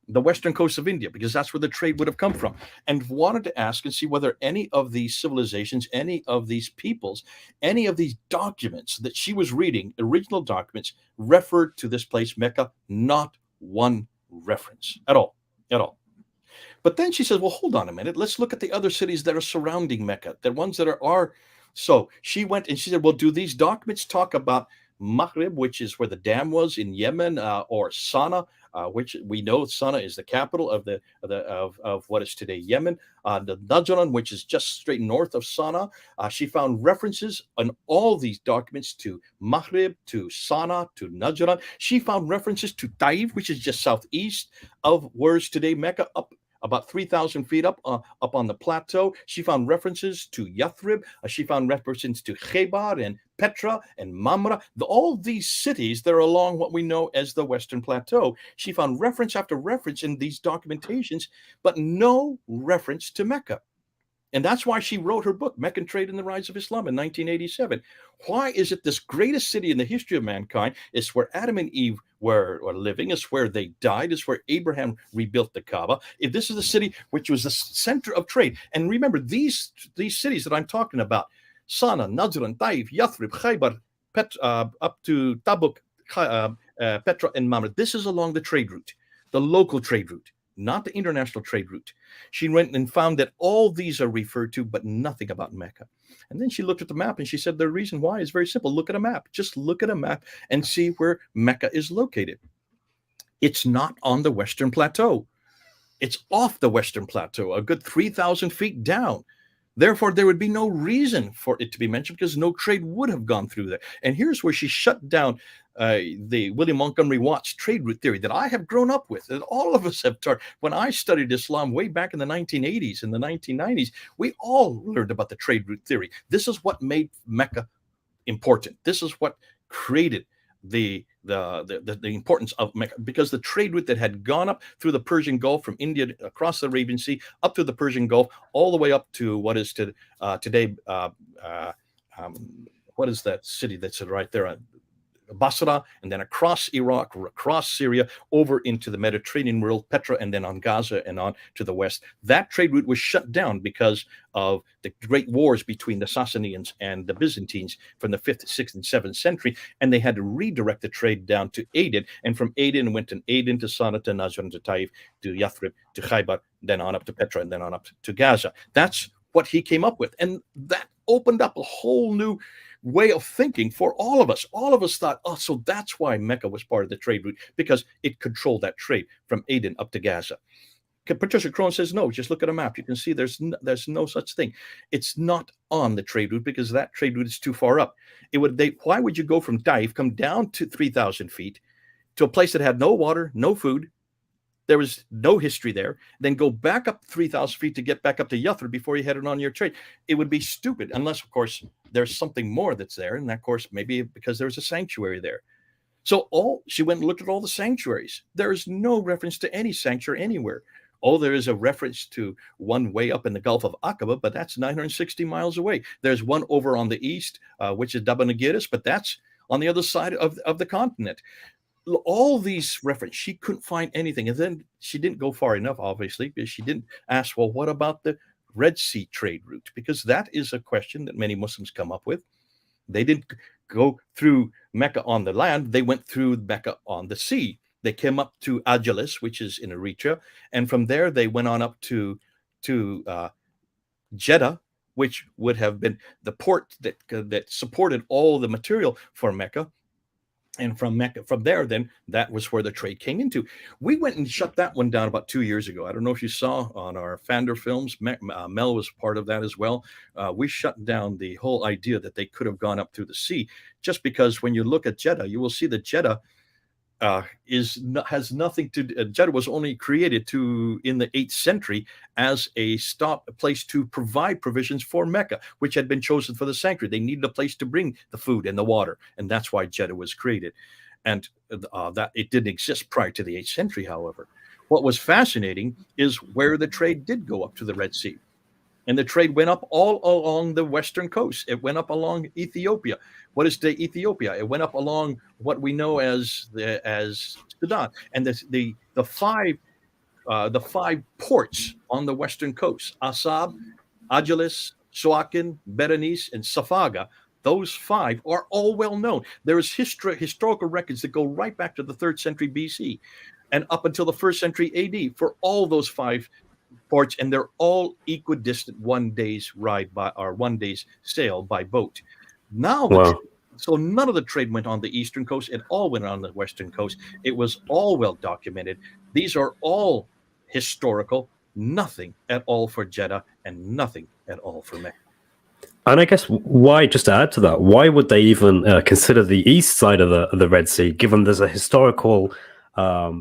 the western coast of India, because that's where the trade would have come from, and wanted to ask and see whether any of these civilizations, any of these peoples, any of these documents that she was reading, original documents, referred to this place, Mecca. Not one reference at all, at all. But then she says, well, hold on a minute. Let's look at the other cities that are surrounding Mecca, the ones that are. So she went and she said, well, do these documents talk about Maghrib, which is where the dam was in Yemen, or Sana'a, which we know Sana'a is the capital of what is today Yemen, the Najran, which is just straight north of Sana'a. She found references on all these documents to Maghrib, to Sana'a, to Najran. She found references to Taif, which is just southeast of where's today Mecca, up about 3,000 feet up on the plateau. She found references to Yathrib. She found references to Khaybar and Petra and Mamre, all these cities that are along what we know as the Western Plateau. She found reference after reference in these documentations, but no reference to Mecca. And that's why she wrote her book, Meccan Trade and the Rise of Islam, in 1987. Why is it this greatest city in the history of mankind? It's where Adam and Eve were living. It's where they died. It's where Abraham rebuilt the Kaaba. If this is the city which was the center of trade. And remember, these cities that I'm talking about, Sana'a, Najran, Taif, Yathrib, Khaybar, up to Tabuk, Petra, and Mamre. This is along the trade route, the local trade route, not the international trade route. She went and found that all these are referred to, but nothing about Mecca. And then she looked at the map and she said the reason why is very simple. Look at a map. Just look at a map and see where Mecca is located. It's not on the Western Plateau. It's off the Western Plateau, a good 3,000 feet down. Therefore, there would be no reason for it to be mentioned because no trade would have gone through there. And here's where she shut down the William Montgomery Watt's trade route theory that I have grown up with, that all of us have taught. When I studied Islam way back in the 1980s and the 1990s, we all learned about the trade route theory. This is what made Mecca important. This is what created the importance of Mecca, because the trade route that had gone up through the Persian Gulf from India across the Arabian Sea up through the Persian Gulf all the way up to what is today what is that city that's right there, Basra, and then across Iraq, across Syria, over into the Mediterranean world, Petra, and then on Gaza and on to the west. That trade route was shut down because of the great wars between the Sassanians and the Byzantines from the 5th, 6th, and 7th century, and they had to redirect the trade down to Aden, and from Aden went to Aden to Sana'a, to Najran, to Taif, to Yathrib, to Khaybar, then on up to Petra, and then on up to Gaza. That's what he came up with, and that opened up a whole new way of thinking for all of us. All of us thought, oh, so that's why Mecca was part of the trade route, because it controlled that trade from Aden up to Gaza. Patricia Crone says, no, just look at a map. You can see there's no such thing. It's not on the trade route because that trade route is too far up. Why would you go from Taif, come down to 3,000 feet to a place that had no water, no food, there was no history there, then go back up 3,000 feet to get back up to Yathrib before you headed on your trade? It would be stupid, unless, of course, there's something more that's there. And that, of course, maybe because there's a sanctuary there. So she went and looked at all the sanctuaries. There is no reference to any sanctuary anywhere. Oh, there is a reference to one way up in the Gulf of Aqaba, but that's 960 miles away. There's one over on the east, which is Dabanagiris, but that's on the other side of the continent. All these references, she couldn't find anything. And then she didn't go far enough, obviously, because she didn't ask, well, what about the Red Sea trade route? Because that is a question that many Muslims come up with. They didn't go through Mecca on the land. They went through Mecca on the sea. They came up to Agilis, which is in Eritrea. And from there, they went on up to Jeddah, which would have been the port that supported all the material for Mecca. And from Mecca, from there, then that was where the trade came into. We went and shut that one down about 2 years ago. I don't know if you saw on our Fander films, Mel was part of that as well. We shut down the whole idea that they could have gone up through the sea, just because when you look at Jeddah, you will see that Jeddah has nothing to. Jeddah was only created in the 8th century as a place to provide provisions for Mecca, which had been chosen for the sanctuary. They needed a place to bring the food and the water, and that's why Jeddah was created. And that it didn't exist prior to the 8th century. However, what was fascinating is where the trade did go up to the Red Sea. And the trade went up all along the western coast. It went up along Ethiopia. What is today Ethiopia? It went up along what we know as Sudan. And the 5 the 5 ports on the western coast: Asab, Agilis, Suakin, Berenice, and Safaga. Those 5 are all well known. There is historical records that go right back to the 3rd century BC and up until the 1st century AD for all those 5 ports, and they're all equidistant 1 day's ride by, or 1 day's sail by boat. Now, so none of the trade went on the eastern coast; it all went on the western coast. It was all well documented. These are all historical. Nothing at all for Jeddah, and nothing at all for Mecca. And I guess why, just to add to that, why would they even consider the east side of the Red Sea, given there's a historical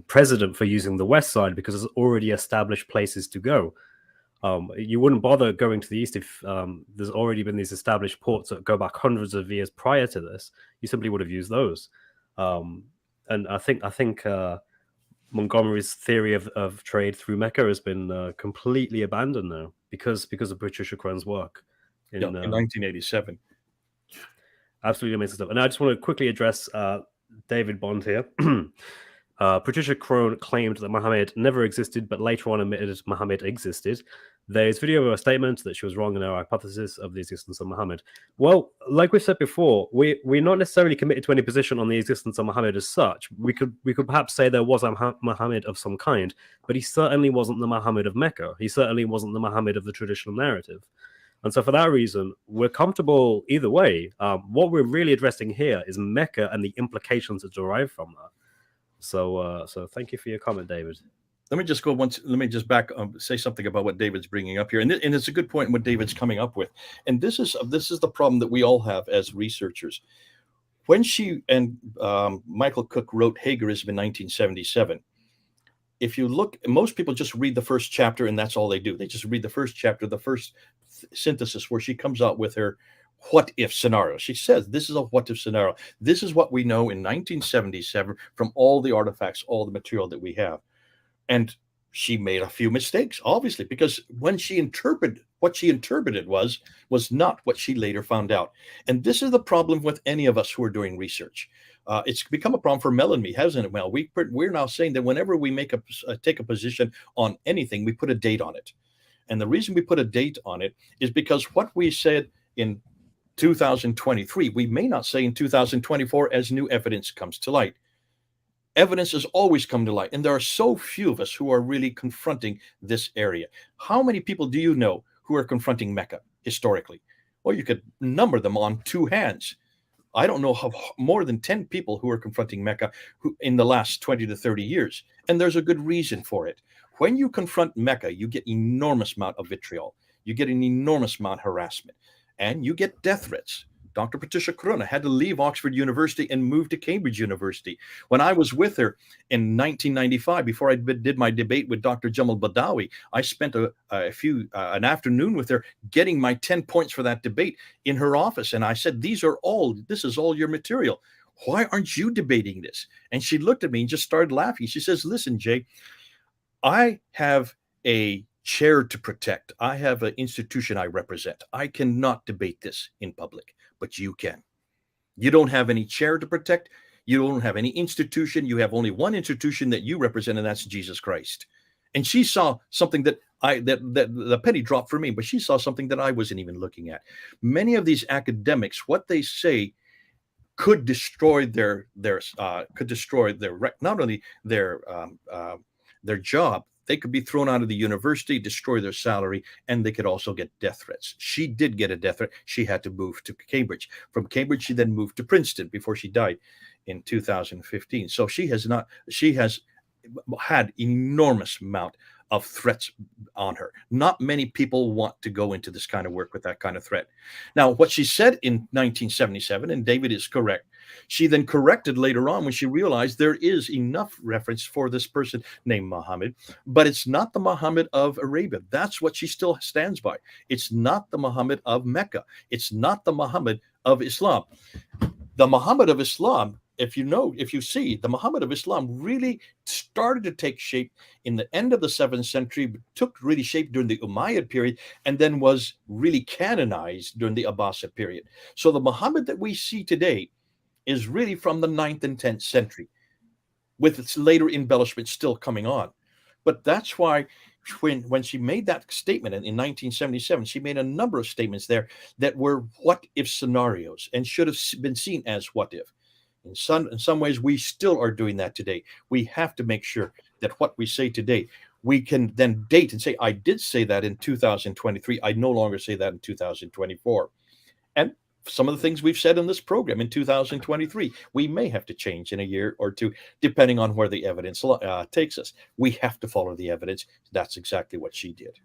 precedent for using the west side because there's already established places to go? You wouldn't bother going to the east if there's already been these established ports that go back hundreds of years prior to this. You simply would have used those. And I think Montgomery's theory of trade through Mecca has been completely abandoned now because of Patricia Crone's work in 1987. Absolutely amazing stuff. And I just want to quickly address David Bond here. Patricia Crone claimed that Muhammad never existed, but later on admitted Muhammad existed. There's video of a statement that she was wrong in her hypothesis of the existence of Muhammad. Well, like we said before, we're not necessarily committed to any position on the existence of Muhammad as such. We could perhaps say there was a Muhammad of some kind, but he certainly wasn't the Muhammad of Mecca. He certainly wasn't the Muhammad of the traditional narrative. And so for that reason, we're comfortable either way. What we're really addressing here is Mecca and the implications that derive from that. So thank you for your comment, David. Let me just go once. Let me just back say something about what David's bringing up here, and it's a good point what David's coming up with. And this is the problem that we all have as researchers. When she and Michael Cook wrote Hagerism in 1977, if you look, most people just read the first chapter and that's all they do. They just read the first chapter, the first synthesis where she comes out with her what if scenario. She says this is a what if scenario. This is what we know in 1977 from all the artifacts, all the material that we have. And she made a few mistakes, obviously, because when she interpreted, what she interpreted was not what she later found out. And this is the problem with any of us who are doing research. It's become a problem for Mel and me, hasn't it, Mel? We're now saying that whenever we take a position on anything, we put a date on it. And the reason we put a date on it is because what we said in 2023, we may not say in 2024 as new evidence comes to light. Evidence has always come to light, and there are so few of us who are really confronting this area. How many people do you know who are confronting Mecca historically? Well, you could number them on 2 hands. I don't know how more than 10 people who are confronting Mecca who in the last 20 to 30 years. And there's a good reason for it. When you confront Mecca, you get enormous amount of vitriol. You get an enormous amount of harassment, and you get death threats. Dr. Patricia Crone had to leave Oxford University and move to Cambridge University. When I was with her in 1995, before I did my debate with Dr. Jamal Badawi, I spent an afternoon with her getting my 10 points for that debate in her office. And I said, this is all your material. Why aren't you debating this? And she looked at me and just started laughing. She says, listen, Jay, I have a chair to protect. I have an institution I represent. I cannot debate this in public. But you can. You don't have any chair to protect. You don't have any institution. You have only one institution that you represent, and that's Jesus Christ. And she saw something that the penny dropped for me, but she saw something that I wasn't even looking at. Many of these academics, what they say could destroy their not only their job. They could be thrown out of the university, destroy their salary, and they could also get death threats. She did get a death threat. She had to move to Cambridge. From Cambridge, she then moved to Princeton before she died in 2015. So she has had enormous amount of threats on her. Not many people want to go into this kind of work with that kind of threat. Now, what she said in 1977, and David is correct, she then corrected later on when she realized there is enough reference for this person named Muhammad, but it's not the Muhammad of Arabia. That's what she still stands by. It's not the Muhammad of Mecca. It's not the Muhammad of Islam. The Muhammad of Islam, if you see, the Muhammad of Islam really started to take shape in the end of the 7th century, took really shape during the Umayyad period, and then was really canonized during the Abbasid period. So the Muhammad that we see today is really from the 9th and 10th century, with its later embellishments still coming on. But that's why when she made that statement in 1977, she made a number of statements there that were what if scenarios and should have been seen as what if. In some ways, we still are doing that today. We have to make sure that what we say today, we can then date and say, I did say that in 2023. I no longer say that in 2024. And some of the things we've said in this program in 2023, we may have to change in a year or two, depending on where the evidence takes us. We have to follow the evidence. That's exactly what she did.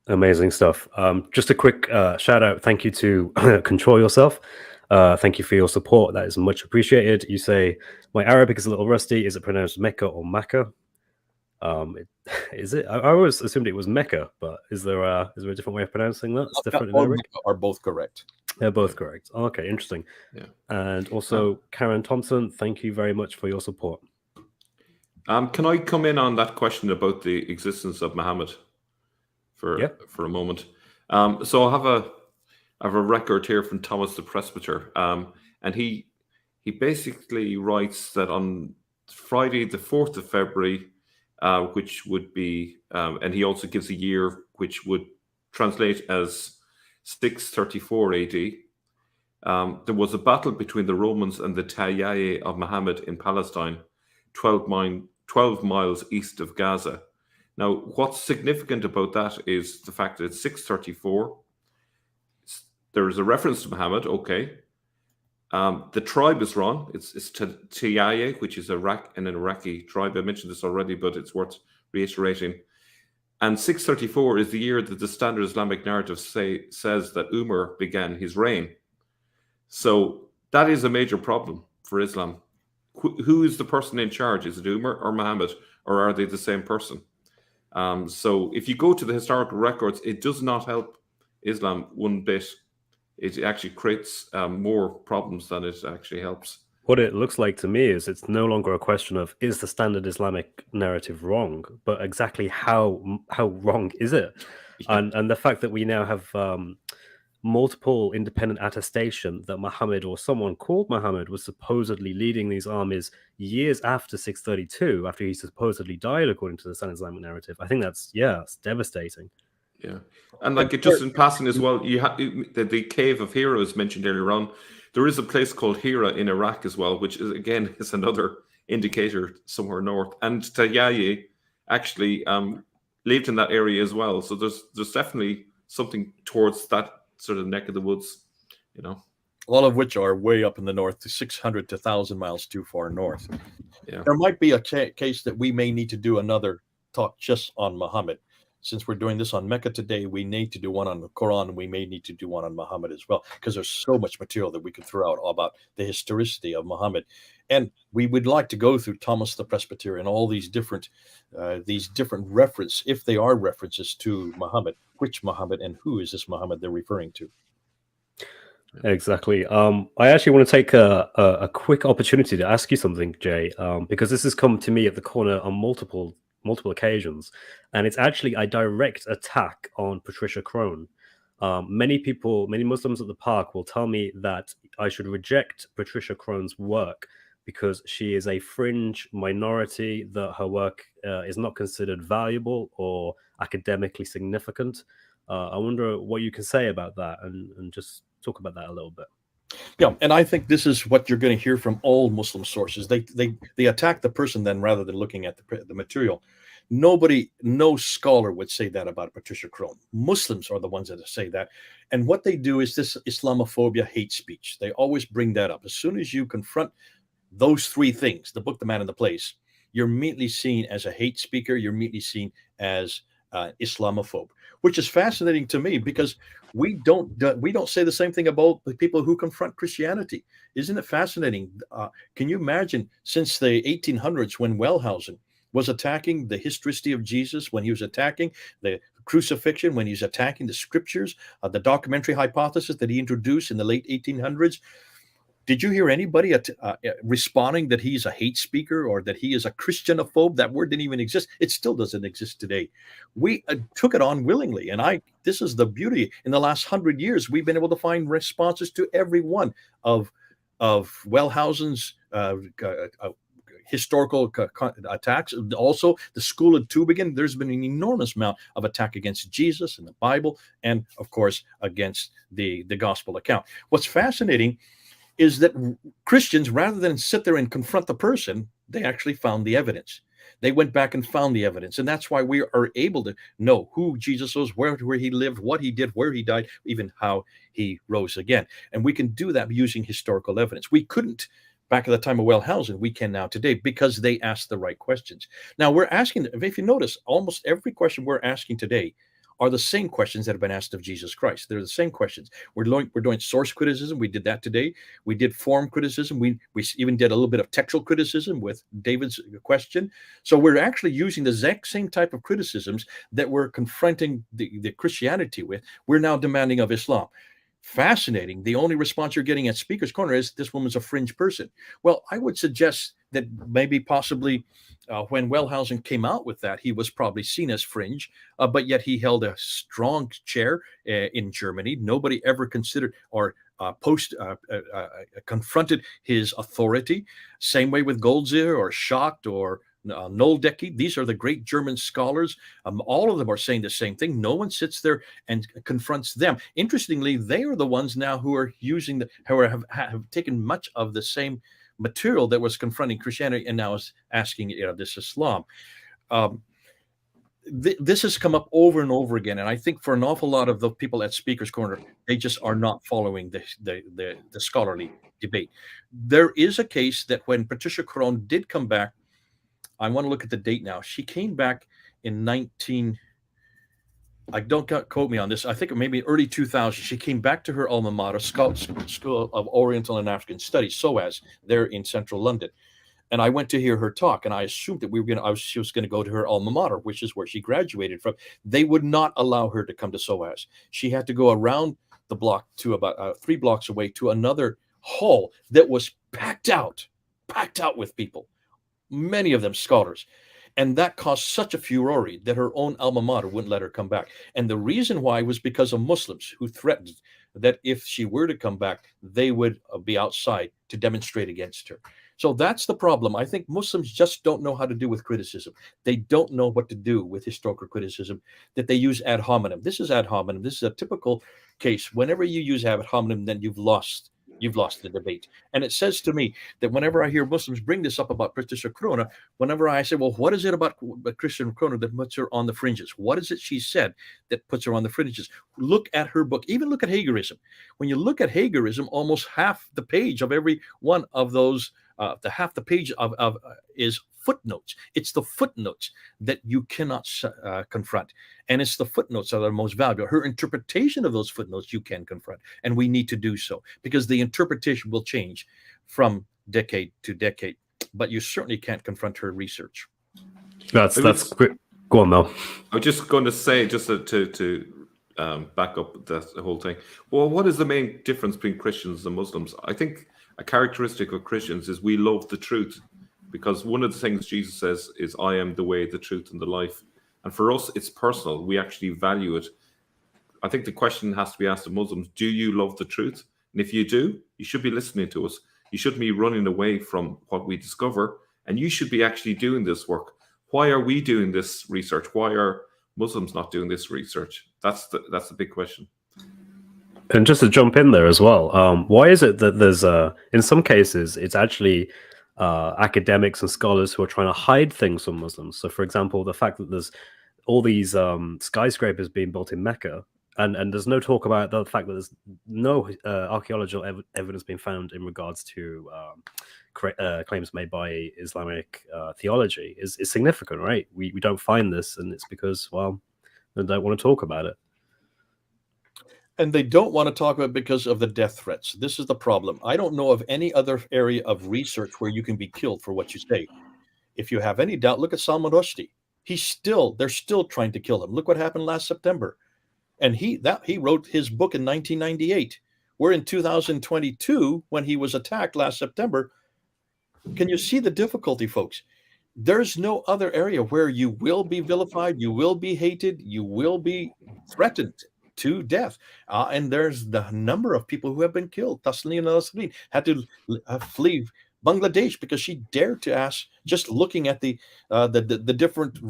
Amazing stuff. Just a quick shout out. Thank you to Control Yourself. Thank you for your support. That is much appreciated. You say, my Arabic is a little rusty. Is it pronounced Mecca or Makkah? Is it? I always assumed it was Mecca, but is there a different way of pronouncing that? It's different in Arabic? Are both correct. They're both correct. Okay, interesting. Yeah. And also, Karen Thompson, thank you very much for your support. Can I come in on that question about the existence of Muhammad for a moment? So I have a record here from Thomas the Presbyter, and he basically writes that on Friday, the 4th of February, which would be, and he also gives a year which would translate as 634 AD. There was a battle between the Romans and the Tayyaye of Muhammad in Palestine, 12 miles east of Gaza. Now, what's significant about that is the fact that it's 634. There is a reference to Muhammad, okay. The tribe is wrong. It's Tayyaye, which is an Iraqi tribe. I mentioned this already, but it's worth reiterating. And 634 is the year that the standard Islamic narrative says that Umar began his reign. So that is a major problem for Islam. Who is the person in charge? Is it Umar or Muhammad, or are they the same person? So if you go to the historical records, it does not help Islam one bit. It actually creates more problems than it actually helps. What it looks like to me is it's no longer a question of is the standard Islamic narrative wrong, but exactly how wrong is it? Yeah. And the fact that we now have multiple independent attestation that Muhammad or someone called Muhammad was supposedly leading these armies years after 632, after he supposedly died according to the standard Islamic narrative. I think it's devastating. Yeah, and like it just in passing as well, you have the cave of Hira is mentioned earlier on. There is a place called Hira in Iraq as well, which is again is another indicator somewhere north. And Tayyaye actually lived in that area as well. So there's definitely something towards that sort of neck of the woods, you know. All of which are way up in the north, 600 to 1,000 miles too far north. Yeah, there might be a case that we may need to do another talk just on Muhammad. Since we're doing this on Mecca today, we need to do one on the Quran, and we may need to do one on Muhammad as well, because there's so much material that we could throw out about the historicity of Muhammad. And we would like to go through Thomas the Presbyter and all these different reference, if they are references to Muhammad, which Muhammad and who is this Muhammad they're referring to. Exactly. I actually want to take a quick opportunity to ask you something, Jay, because this has come to me at the corner on multiple occasions, and it's actually a direct attack on Patricia Crone. Many Muslims at the park will tell me that I should reject Patricia Crone's work because she is a fringe minority, that her work is not considered valuable or academically significant. I wonder what you can say about that, and just talk about that a little bit. Yeah, and I think this is what you're going to hear from all Muslim sources. They attack the person then rather than looking at the material. No scholar would say that about Patricia Crone. Muslims are the ones that say that. And what they do is this Islamophobia, hate speech. They always bring that up. As soon as you confront those three things, the book, the man, and the place, you're immediately seen as a hate speaker. You're immediately seen as Islamophobe, which is fascinating to me because we don't say the same thing about the people who confront Christianity. Isn't it fascinating? Can you imagine since the 1800s when Wellhausen was attacking the historicity of Jesus, when he was attacking the crucifixion, when he was attacking the scriptures, the documentary hypothesis that he introduced in the late 1800s? Did you hear anybody responding that he's a hate speaker or that he is a Christianophobe? That word didn't even exist. It still doesn't exist today. We took it on willingly. And this is the beauty. In the last 100 years, we've been able to find responses to every one of Wellhausen's historical attacks. Also, the school of Tübingen, there's been an enormous amount of attack against Jesus and the Bible, and of course against the gospel account. What's fascinating is that Christians, rather than sit there and confront the person, they actually found the evidence. They went back and found the evidence, and that's why we are able to know who Jesus was, where he lived, what he did, where he died, even how he rose again. And we can do that using historical evidence. We couldn't back at the time of Wellhausen. We can now today because they asked the right questions. Now we're asking, if you notice, almost every question we're asking today are the same questions that have been asked of Jesus Christ. They're the same questions. We're doing source criticism. We did that today. We did form criticism. We even did a little bit of textual criticism with David's question. So we're actually using the exact same type of criticisms that we're confronting the Christianity with. We're now demanding of Islam. Fascinating. The only response you're getting at Speaker's Corner is this woman's a fringe person. Well, I would suggest that maybe possibly when Wellhausen came out with that, he was probably seen as fringe, but yet he held a strong chair in Germany. Nobody ever considered or confronted his authority. Same way with Goldziher or Schacht or Noldecky. These are the great German scholars. All of them are saying the same thing. No one sits there and confronts them. Interestingly, they are the ones now who are using have taken much of the same material that was confronting Christianity and now is asking this Islam. This has come up over and over again, and I think for an awful lot of the people at Speaker's Corner, they just are not following the scholarly debate. There is a case that when Patricia Krohn did come back, I want to look at the date now. She came back in I don't quote me on this. I think maybe early 2000s. She came back to her alma mater, School of Oriental and African Studies, SOAS, there in central London. And I went to hear her talk, and I assumed that she was going to go to her alma mater, which is where she graduated from. They would not allow her to come to SOAS. She had to go around the block to about 3 blocks away to another hall that was packed out with people, many of them scholars. And that caused such a furore that her own alma mater wouldn't let her come back. And the reason why was because of Muslims who threatened that if she were to come back, they would be outside to demonstrate against her. So that's the problem. I think Muslims just don't know how to do with criticism. They don't know what to do with historical criticism, that they use ad hominem. This is ad hominem. This is a typical case. Whenever you use ad hominem, then you've lost the debate. And it says to me that whenever I hear Muslims bring this up about Patricia Krohn, whenever I say, well, what is it about Christian Krohn that puts her on the fringes? What is it she said that puts her on the fringes? Look at her book. Even look at Hagerism. When you look at Hagerism, almost half the page of every one of those, half the page of is footnotes. It's the footnotes that you cannot confront. And it's the footnotes that are most valuable. Her interpretation of those footnotes you can confront. And we need to do so because the interpretation will change from decade to decade. But you certainly can't confront her research. That's quick. Go on, Mel. I was just going to say, just to back up that whole thing. Well, what is the main difference between Christians and Muslims? I think a characteristic of Christians is we love the truth, because one of the things Jesus says is, I am the way, the truth, and the life. And for us, it's personal. We actually value it. I think the question has to be asked of Muslims, do you love the truth? And if you do, you should be listening to us. You shouldn't be running away from what we discover. And you should be actually doing this work. Why are we doing this research? Why are Muslims not doing this research? That's the big question. And just to jump in there as well, why is it that there's in some cases it's actually academics and scholars who are trying to hide things from Muslims? So, for example, the fact that there's all these skyscrapers being built in Mecca, and there's no talk about the fact that there's no archaeological evidence being found in regards to claims made by Islamic theology is significant, right? We don't find this, and it's because, well, they don't want to talk about it. And they don't want to talk about it because of the death threats. This is the problem. I don't know of any other area of research where you can be killed for what you say. If you have any doubt, look at Salman Rushdie. They're still trying to kill him. Look what happened last September. And he wrote his book in 1998. We're in 2022 when he was attacked last September. Can you see the difficulty, folks? There's no other area where you will be vilified, you will be hated, you will be threatened to death. And there's the number of people who have been killed. Taslim al-Nasrin had to flee Bangladesh, because she dared to ask, just looking at the different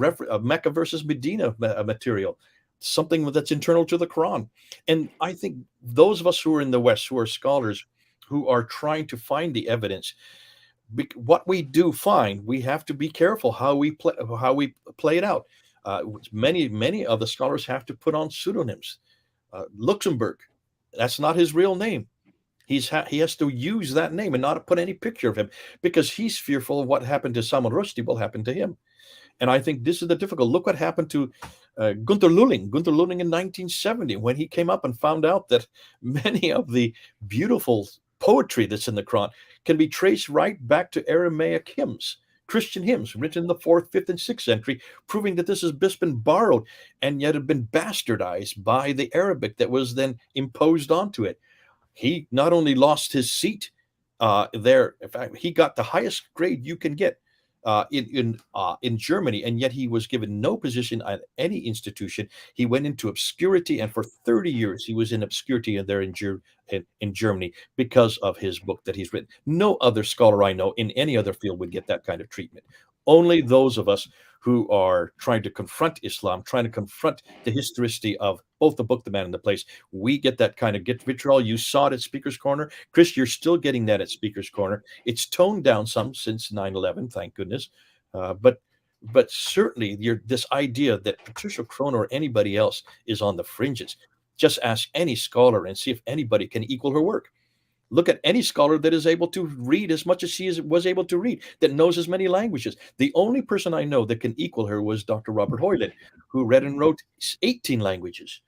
Mecca versus Medina material, something that's internal to the Quran. And I think those of us who are in the West, who are scholars, who are trying to find the evidence, what we do find, we have to be careful how we play it out. Many of the scholars have to put on pseudonyms. Luxembourg, that's not his real name. He has to use that name and not put any picture of him, because he's fearful of what happened to Salman Rushdie will happen to him. And I think this is the difficult. Look what happened to Gunther Lulling. Gunther Lulling in 1970, when he came up and found out that many of the beautiful poetry that's in the Quran can be traced right back to Aramaic hymns, Christian hymns written in the 4th, 5th, and 6th century, proving that this has just been borrowed and yet had been bastardized by the Arabic that was then imposed onto it. He not only lost his seat there, in fact, he got the highest grade you can get in Germany, and yet he was given no position at any institution. He went into obscurity, and for 30 years he was in obscurity there in Germany because of his book that he's written. No other scholar I know in any other field would get that kind of treatment. Only those of us who are trying to confront Islam, trying to confront the historicity of both the book, the man, and the place, we get that kind of vitriol. You saw it at Speaker's Corner. Chris, you're still getting that at Speaker's Corner. It's toned down some since 9/11, thank goodness. But certainly this idea that Patricia Crone or anybody else is on the fringes. Just ask any scholar and see if anybody can equal her work. Look at any scholar that is able to read as much as she was able to read, that knows as many languages. The only person I know that can equal her was Dr. Robert Hoyland, who read and wrote 18 languages.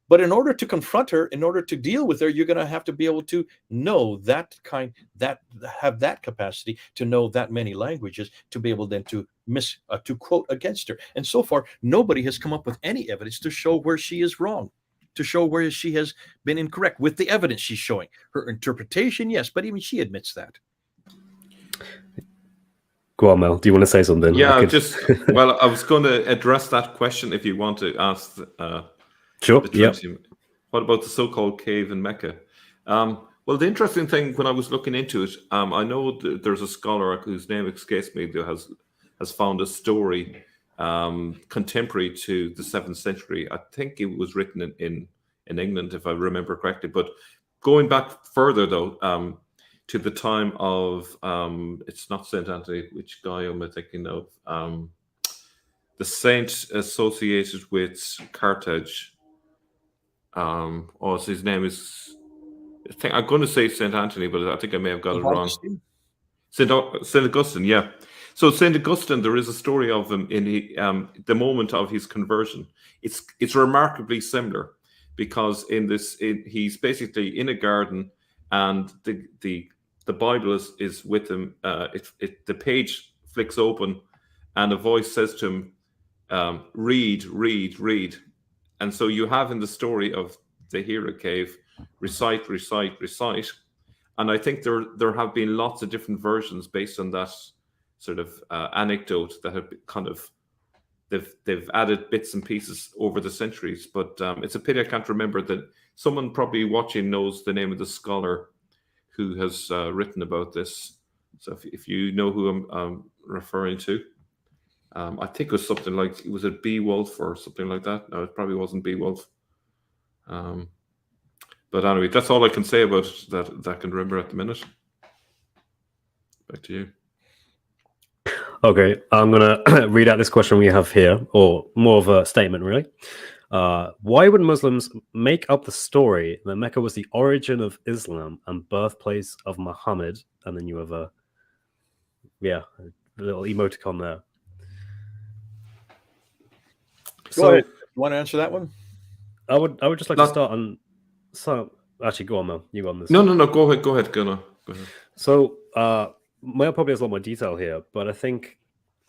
But in order to confront her, in order to deal with her, you're going to have to be able to know have that capacity to know that many languages, to be able then to quote against her. And so far, nobody has come up with any evidence to show where she is wrong, to show where she has been incorrect with the evidence she's showing. Her interpretation, yes, but even she admits that. Go on, Mel. Do you want to say something? Yeah, I was going to address that question if you want to ask. Sure. Yeah. What about the so-called cave in Mecca? Well, the interesting thing when I was looking into it, I know there's a scholar whose name escapes me that has found a story contemporary to the 7th century. I think it was written in England, if I remember correctly. But going back further, though, to the time of it's not Saint Anthony. Which guy am I thinking of? The saint associated with Carthage. His name is. I'm going to say Saint Anthony, but I think I may have got it wrong. Saint Augustine, yeah. So Saint Augustine, there is a story of him in the moment of his conversion. It's remarkably similar, because he's basically in a garden, and the Bible is with him. The page flicks open, and a voice says to him, "Read, read, read." And so you have in the story of the Hira cave, recite, recite, recite. And I think there have been lots of different versions based on that sort of anecdote that have kind of they've added bits and pieces over the centuries. But it's a pity I can't remember that. Someone probably watching knows the name of the scholar who has written about this. So if you know who I'm referring to. I think it was something like, was it Beowulf or something like that? No, it probably wasn't Beowulf. But anyway, that's all I can say about that I can remember at the minute. Back to you. Okay, I'm going to read out this question we have here, or more of a statement, really. Why would Muslims make up the story that Mecca was the origin of Islam and birthplace of Muhammad? And then you have a little emoticon there. Go ahead. You want to answer that one? I would just like to start on. So actually, go on, Mel. You go on this. No. Go ahead. Go ahead. So Mel probably has a lot more detail here, but I think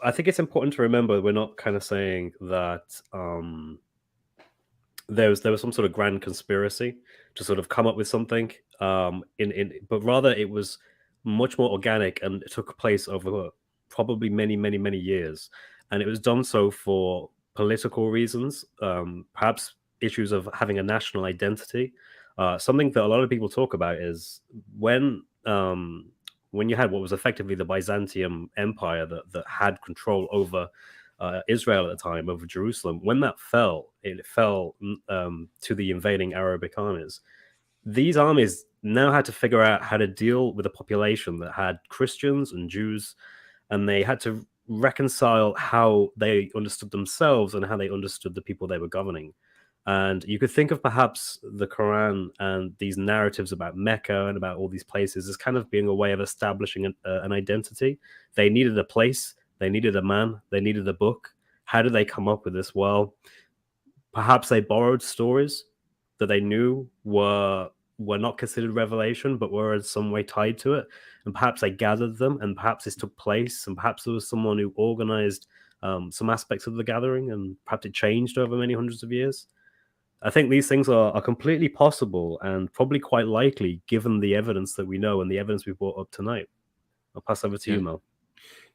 it's important to remember we're not kind of saying that there was some sort of grand conspiracy to sort of come up with something. But rather it was much more organic, and it took place over probably many years, and it was done so for political reasons, perhaps issues of having a national identity. Something that a lot of people talk about is when when you had what was effectively the Byzantium Empire that had control over Israel at the time, over Jerusalem, when that fell, it fell to the invading Arabic armies. These armies now had to figure out how to deal with a population that had Christians and Jews, and they had to reconcile how they understood themselves and how they understood the people they were governing. And you could think of perhaps the Quran and these narratives about Mecca and about all these places as kind of being a way of establishing an identity. They needed a place, they needed a man, they needed a book. How did they come up with this? Well, perhaps they borrowed stories that they knew were not considered revelation, but were in some way tied to it. And perhaps they gathered them, and perhaps this took place, and perhaps there was someone who organized some aspects of the gathering, and perhaps it changed over many hundreds of years. I think these things are completely possible and probably quite likely given the evidence that we know and the evidence we brought up tonight. I'll pass over to you, Mel.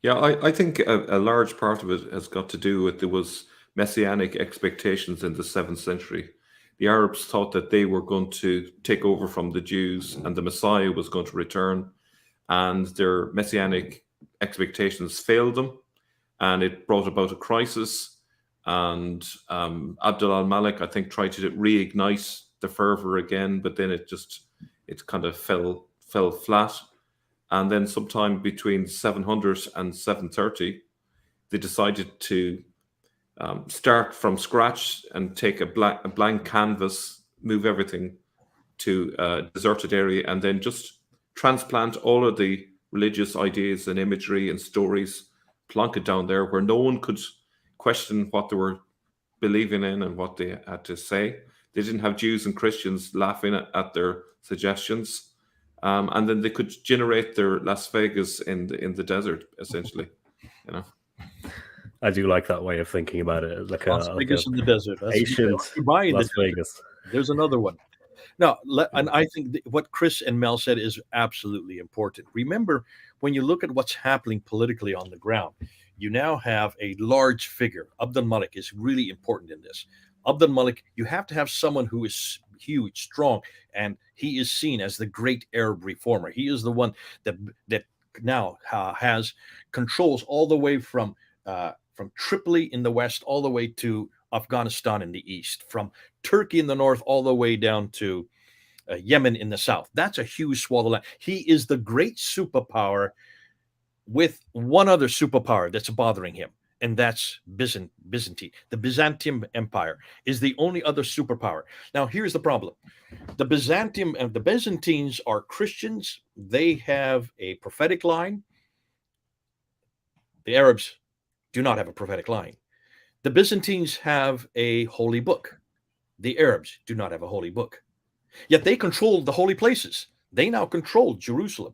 Yeah, I think a large part of it has got to do with there was messianic expectations in the 7th century. The Arabs thought that they were going to take over from the Jews and the Messiah was going to return, and their messianic expectations failed them, and it brought about a crisis. And Abdul al-Malik, I think, tried to reignite the fervor again, but then it kind of fell flat. And then sometime between 700 and 730, they decided to start from scratch and take a blank canvas, move everything to a deserted area, and then just transplant all of the religious ideas and imagery and stories, plonk it down there where no one could question what they were believing in and what they had to say. They didn't have Jews and Christians laughing at their suggestions. And then they could generate their Las Vegas in the desert, essentially. You know, I do like that way of thinking about it. Like Las Vegas in the desert. That's ancient Dubai in Las the Vegas. There's another one. Now, and I think what Chris and Mel said is absolutely important. Remember, when you look at what's happening politically on the ground, you now have a large figure. Abdul Malik is really important in this. Abdul Malik, you have to have someone who is huge, strong, and he is seen as the great Arab reformer. He is the one that now has controls all the way from Tripoli in the west all the way to Afghanistan in the east, from Turkey in the north all the way down to Yemen in the south. That's a huge swath of land. He is the great superpower with one other superpower that's bothering him, and that's Byzantine. The Byzantium Empire is the only other superpower. Now, here's the problem. The Byzantines are Christians. They have a prophetic line. The Arabs do not have a prophetic line. The Byzantines have a holy book. The Arabs do not have a holy book. Yet they control the holy places. They now control Jerusalem.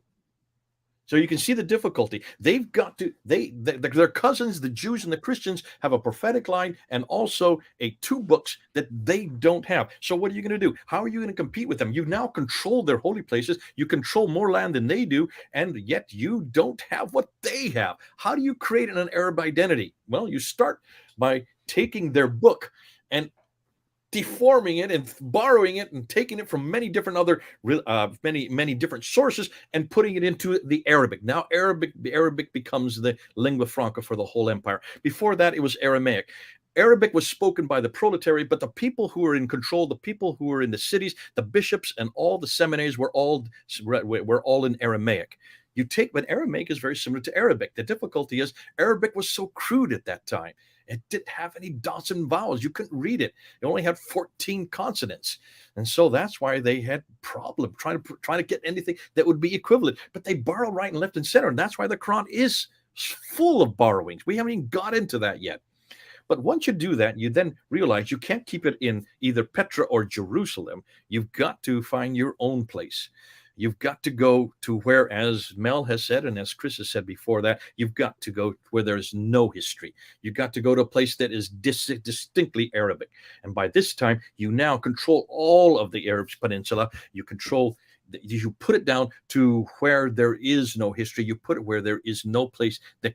So you can see the difficulty. They've got to, their cousins, the Jews and the Christians, have a prophetic line and also two books that they don't have. So what are you going to do? How are you going to compete with them? You now control their holy places. You control more land than they do, and yet you don't have what they have. How do you create an Arab identity? Well, you start by taking their book and deforming it and borrowing it and taking it from many different many different sources and putting it into the Arabic. Now the Arabic becomes the lingua franca for the whole empire. Before that, it was Aramaic. Arabic was spoken by the proletariat, but the people who were in control, the people who were in the cities, the bishops and all the seminaries were all in Aramaic. But Aramaic is very similar to Arabic. The difficulty is Arabic was so crude at that time. It didn't have any dots and vowels. You couldn't read it. It only had 14 consonants. And so that's why they had problem trying to get anything that would be equivalent. But they borrow right and left and center. And that's why the Quran is full of borrowings. We haven't even got into that yet. But once you do that, you then realize you can't keep it in either Petra or Jerusalem. You've got to find your own place. You've got to go to where, as Mel has said, and as Chris has said before that, you've got to go where there's no history. You've got to go to a place that is distinctly Arabic. And by this time, you now control all of the Arab Peninsula. You put it down to where there is no history. You put it where there is no place that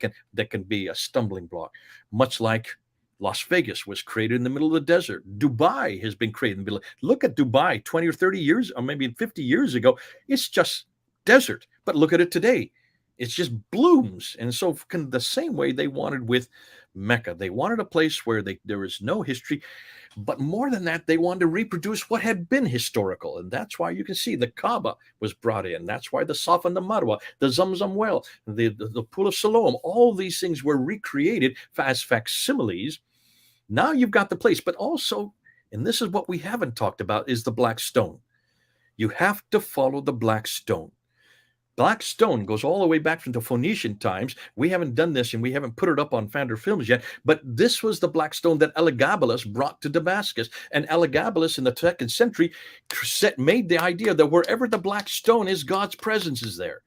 can be a stumbling block, much like Las Vegas was created in the middle of the desert. Dubai has been created in the middle. Look at Dubai 20 or 30 years, or maybe 50 years ago. It's just desert. But look at it today. It's just blooms. And so the same way they wanted with Mecca. They wanted a place where there was no history. But more than that, they wanted to reproduce what had been historical. And that's why you can see the Kaaba was brought in. That's why the Safa and the Marwa, the Zamzam well, the Pool of Siloam, all these things were recreated as facsimiles. Now you've got the place. But also, and this is what we haven't talked about, is the black stone. You have to follow the black stone. Black stone goes all the way back from the Phoenician times. We haven't done this and we haven't put it up on Fander Films yet, but this was the black stone that Elagabalus brought to Damascus. And Elagabalus in the 2nd century made the idea that wherever the black stone is, God's presence is there.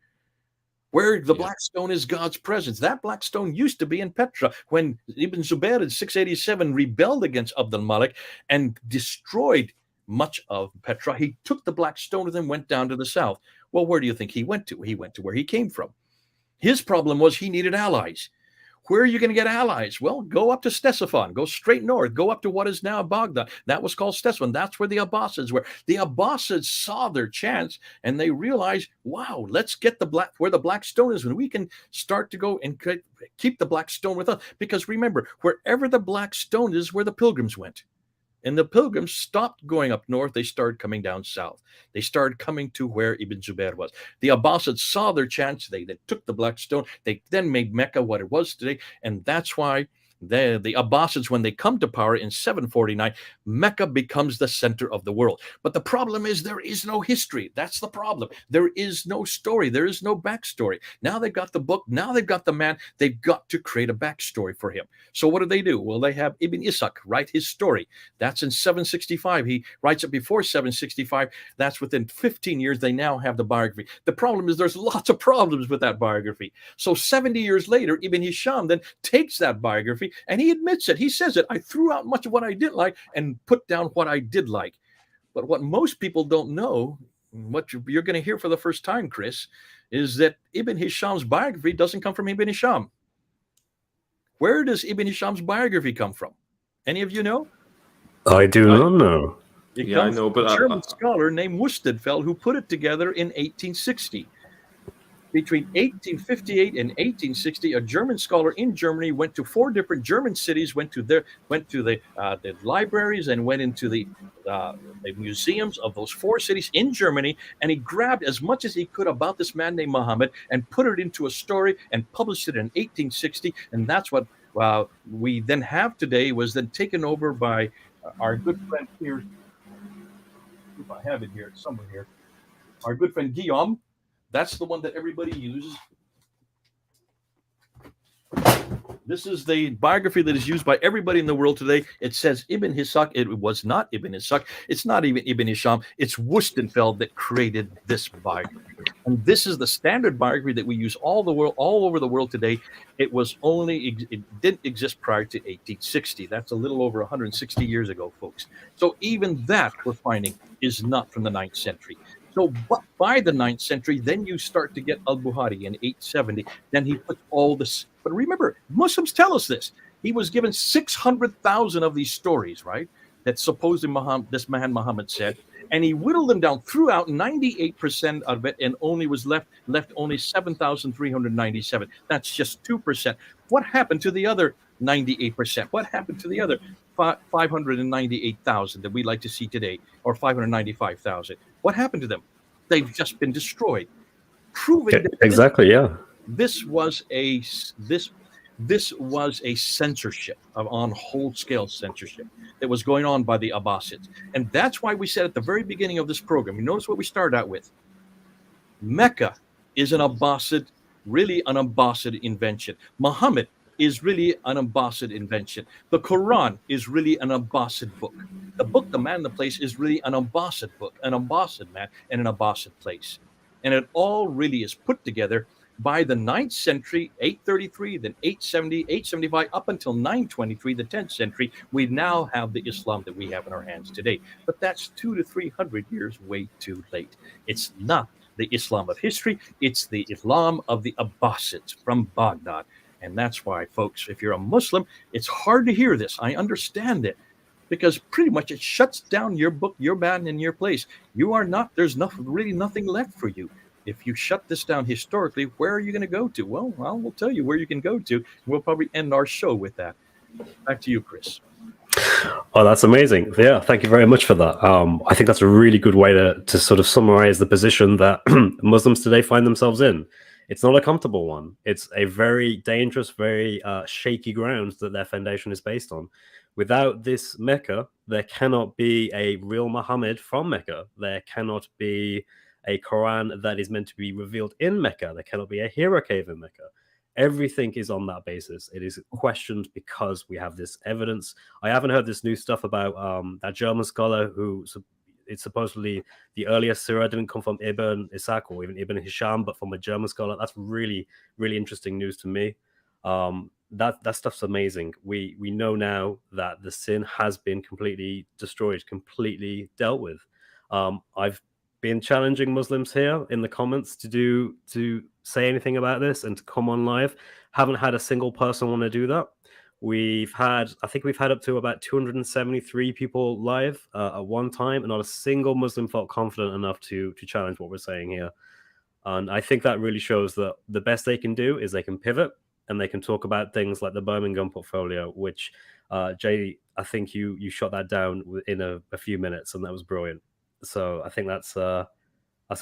Where the black stone is God's presence. That black stone used to be in Petra when Ibn Zubair in 687 rebelled against Abd al-Malik and destroyed much of Petra. He took the black stone and then went down to the south. Well, where do you think he went to? He went to where he came from. His problem was he needed allies. Where are you going to get allies? Well, go up to Ctesiphon, go straight north, go up to what is now Baghdad. That was called Ctesiphon. That's where the Abbasids were. The Abbasids saw their chance and they realized, wow, let's get where the black stone is, when we can start to go and keep the black stone with us. Because remember, wherever the black stone is where the pilgrims went. And the pilgrims stopped going up north. They started coming down south. They started coming to where Ibn Zubair was. The Abbasids saw their chance. They took the black stone. They then made Mecca what it was today. And that's why the Abbasids, when they come to power in 749, Mecca becomes the center of the world. But the problem is there is no history. That's the problem. There is no story. There is no backstory. Now they've got the book. Now they've got the man. They've got to create a backstory for him. So what do? Well, they have Ibn Ishaq write his story. That's in 765. He writes it before 765. That's within 15 years. They now have the biography. The problem is there's lots of problems with that biography. So 70 years later, Ibn Hisham then takes that biography and he admits it. He says it. I threw out much of what I didn't like and put down what I did like. But what most people don't know, what you're going to hear for the first time, Chris, is that Ibn Hisham's biography doesn't come from Ibn Hisham. Where does Ibn Hisham's biography come from? Any of you know? I do not know. I know, but a German scholar named Wustenfeld who put it together in 1860. Between 1858 and 1860, a German scholar in Germany went to 4 different German cities, went to the libraries and went into the museums of those 4 cities in Germany, and he grabbed as much as he could about this man named Muhammad and put it into a story and published it in 1860, and that's what we then have today, was then taken over by our good friend here. If I have it here, it's somewhere here. Our good friend Guillaume. That's the one that everybody uses. This is the biography that is used by everybody in the world today. It says Ibn Ishaq. It was not Ibn Ishaq. It's not even Ibn Hisham. It's Wustenfeld that created this biography. And this is the standard biography that we use all over the world today. It didn't exist prior to 1860. That's a little over 160 years ago, folks. So even that we're finding is not from the 9th century. So by the 9th century, then you start to get Al-Bukhari in 870. Then he puts all this. But remember, Muslims tell us this. He was given 600,000 of these stories, right? That supposedly this man Muhammad said. And he whittled them down throughout 98% of it, and only was left only 7,397. That's just 2%. What happened to the other 98%? What happened to the other 598,000 that we like to see today, or 595,000? What happened to them? They've just been destroyed, proving that this was a censorship on whole scale censorship that was going on by the Abbasids. And that's why we said at the very beginning of this program, you notice what we started out with. Mecca is really an Abbasid invention. Muhammad is really an Abbasid invention. The Quran is really an Abbasid book. The book, The Man and the Place, is really an Abbasid book, an Abbasid man and an Abbasid place. And it all really is put together by the 9th century, 833, then 870, 875, up until 923, the 10th century. We now have the Islam that we have in our hands today. But that's 200 to 300 years way too late. It's not the Islam of history. It's the Islam of the Abbasids from Baghdad. And that's why, folks, if you're a Muslim, it's hard to hear this. I understand it, because pretty much it shuts down your book, your man, and your place. You are not, there's really nothing left for you. If you shut this down historically, where are you going to go to? Well, we'll tell you where you can go to. We'll probably end our show with that. Back to you, Chris. Oh, that's amazing. Yeah, thank you very much for that. I think that's a really good way to sort of summarize the position that Muslims today find themselves in. It's not a comfortable one. It's a very dangerous, very shaky ground that their foundation is based on. Without this Mecca, there cannot be a real Muhammad from Mecca. There cannot be a Quran that is meant to be revealed in Mecca. There cannot be a hero cave in Mecca. Everything is on that basis. It is questioned because we have this evidence. I haven't heard this new stuff about that German scholar who it's supposedly the earliest surah didn't come from Ibn Ishaq or even Ibn Hisham, but from a German scholar. That's really, really interesting news to me. That stuff's amazing. We know now that the sin has been completely destroyed, completely dealt with. I've been challenging Muslims here in the comments to say anything about this and to come on live. Haven't had a single person want to do that. I think we've had up to about 273 people live at one time, and not a single Muslim felt confident enough to challenge what we're saying here. And I think that really shows that the best they can do is they can pivot and they can talk about things like the Birmingham portfolio, which Jay, I think you shot that down in a few minutes, and that was brilliant. So I think that's a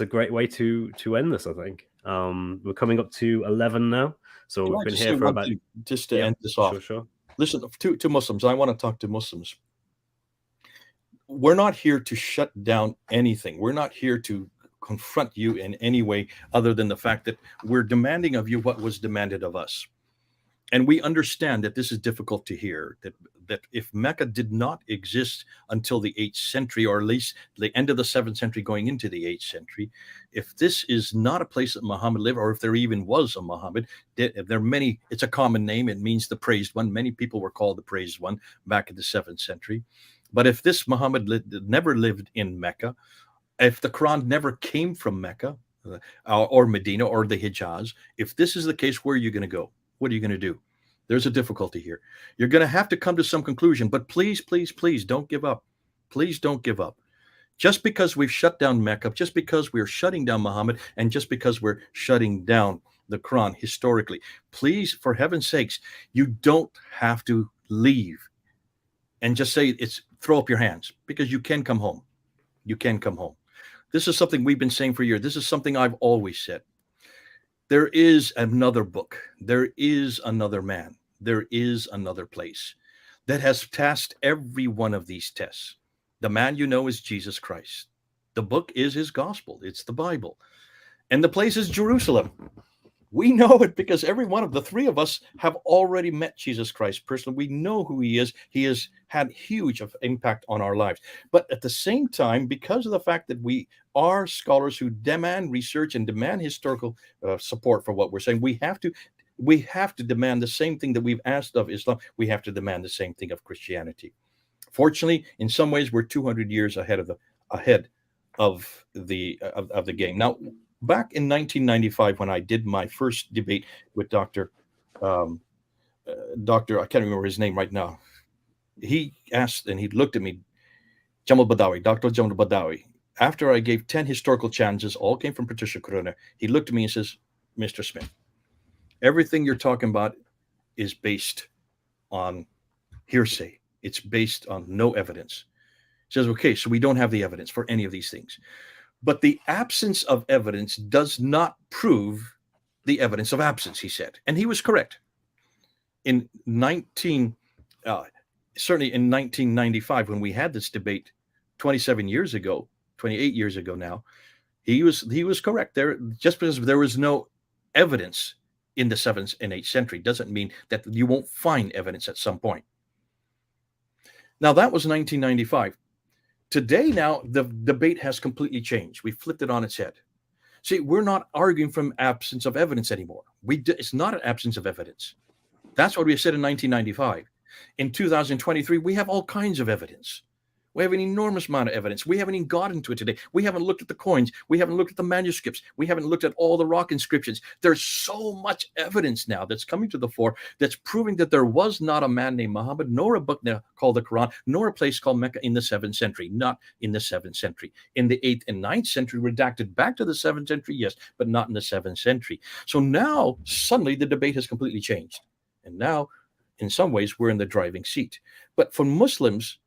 great way to end this. I think we're coming up to 11 now, so we've been here for about just to end this off. Sure. Listen to Muslims. I want to talk to Muslims. We're not here to shut down anything. We're not here to confront you in any way other than the fact that we're demanding of you what was demanded of us. And we understand that this is difficult to hear, that if Mecca did not exist until the 8th century, or at least the end of the 7th century going into the 8th century, if this is not a place that Muhammad lived, or if there even was a Muhammad, there are many, it's a common name, it means the praised one. Many people were called the praised one back in the 7th century. But if this Muhammad never lived in Mecca, if the Quran never came from Mecca or Medina or the Hijaz, if this is the case, where are you going to go? What are you going to do? There's a difficulty here. You're going to have to come to some conclusion, but please, please, please don't give up. Please don't give up. Just because we've shut down Mecca, just because we're shutting down Muhammad, and just because we're shutting down the Quran historically, please, for heaven's sakes, you don't have to leave and just say throw up your hands, because you can come home. You can come home. This is something we've been saying for years. This is something I've always said. There is another book. There is another man. There is another place that has passed every one of these tests. The man you know is Jesus Christ. The book is his gospel. It's the Bible. And the place is Jerusalem. We know it because every one of the three of us have already met Jesus Christ personally. We know who he is. He has had huge impact on our lives. But at the same time, because of the fact that we are scholars who demand research and demand historical support for what we're saying, we have to demand the same thing that we've asked of Islam. We have to demand the same thing of Christianity. Fortunately, in some ways, we're 200 years ahead of the game. Now, back in 1995, when I did my first debate with Dr. I can't remember his name right now. He asked, and he looked at me, Jamal Badawi, Dr. Jamal Badawi. After I gave 10 historical challenges, all came from Patricia Corona, he looked at me and says, Mr. Smith, everything you're talking about is based on hearsay. It's based on no evidence. He says, okay, so we don't have the evidence for any of these things. But the absence of evidence does not prove the evidence of absence, he said. And he was correct. Certainly in 1995, when we had this debate 28 years ago now, he was correct. Just because there was no evidence in the 7th and 8th century doesn't mean that you won't find evidence at some point. Now, that was 1995. Today, now, the debate has completely changed. We flipped it on its head. See, we're not arguing from absence of evidence anymore. It's not an absence of evidence. That's what we said in 1995. In 2023, we have all kinds of evidence. We have an enormous amount of evidence. We haven't even got into it today. We haven't looked at the coins. We haven't looked at the manuscripts. We haven't looked at all the rock inscriptions. There's so much evidence now that's coming to the fore that's proving that there was not a man named Muhammad, nor a book called the Quran, nor a place called Mecca in the 7th century. Not in the 7th century. In the 8th and 9th century, redacted back to the 7th century, yes, but not in the 7th century. So now, suddenly, the debate has completely changed. And now, in some ways, we're in the driving seat. But for Muslims,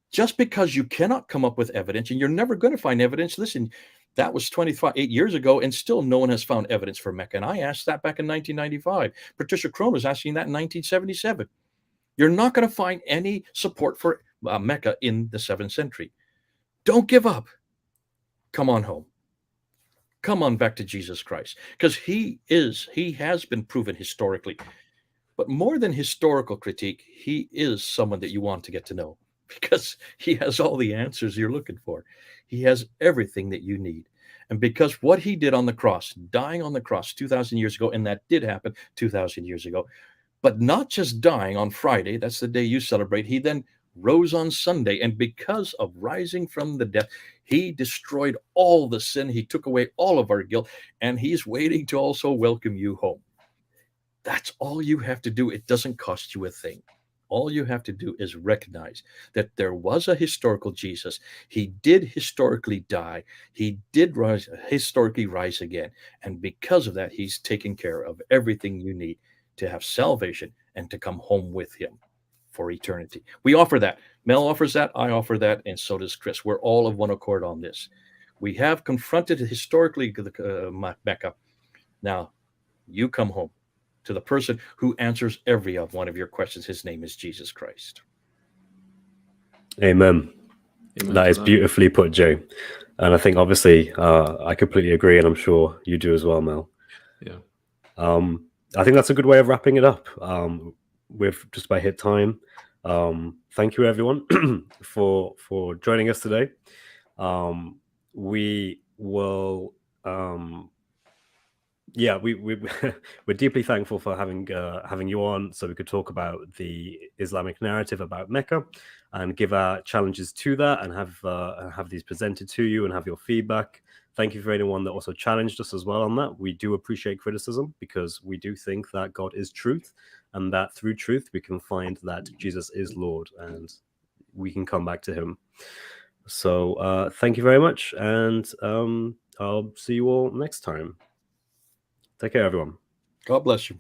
just because you cannot come up with evidence, and you're never going to find evidence, listen, that was 28 years ago, and still no one has found evidence for Mecca. And I asked that back in 1995. Patricia Crone was asking that in 1977. You're not going to find any support for Mecca in the 7th century. Don't give up. Come on home. Come on back to Jesus Christ, because he has been proven historically. But more than historical critique, he is someone that you want to get to know, because he has all the answers you're looking for. He has everything that you need. And because what he did on the cross, dying on the cross 2,000 years ago, and that did happen 2,000 years ago, but not just dying on Friday, that's the day you celebrate, he then rose on Sunday. And because of rising from the death, he destroyed all the sin. He took away all of our guilt, and he's waiting to also welcome you home. That's all you have to do. It doesn't cost you a thing. All you have to do is recognize that there was a historical Jesus. He did historically die. He did historically rise again. And because of that, he's taken care of everything you need to have salvation and to come home with him for eternity. We offer that. Mel offers that. I offer that. And so does Chris. We're all of one accord on this. We have confronted historically Mecca. Now, you come home to the person who answers every one of your questions. His name is Jesus Christ. Amen. That is beautifully put, Jay. And I think obviously I completely agree, and I'm sure you do as well, Mel. Yeah. I think that's a good way of wrapping it up. We've just about hit time. Thank you, everyone, for joining us today. We will we're deeply thankful for having you on, so we could talk about the Islamic narrative about Mecca and give our challenges to that, and have these presented to you and have your feedback. Thank you for anyone that also challenged us as well on that. We do appreciate criticism, because we do think that God is truth, and that through truth we can find that Jesus is Lord, and we can come back to him. So thank you very much, and I'll see you all next time. Take care, everyone. God bless you.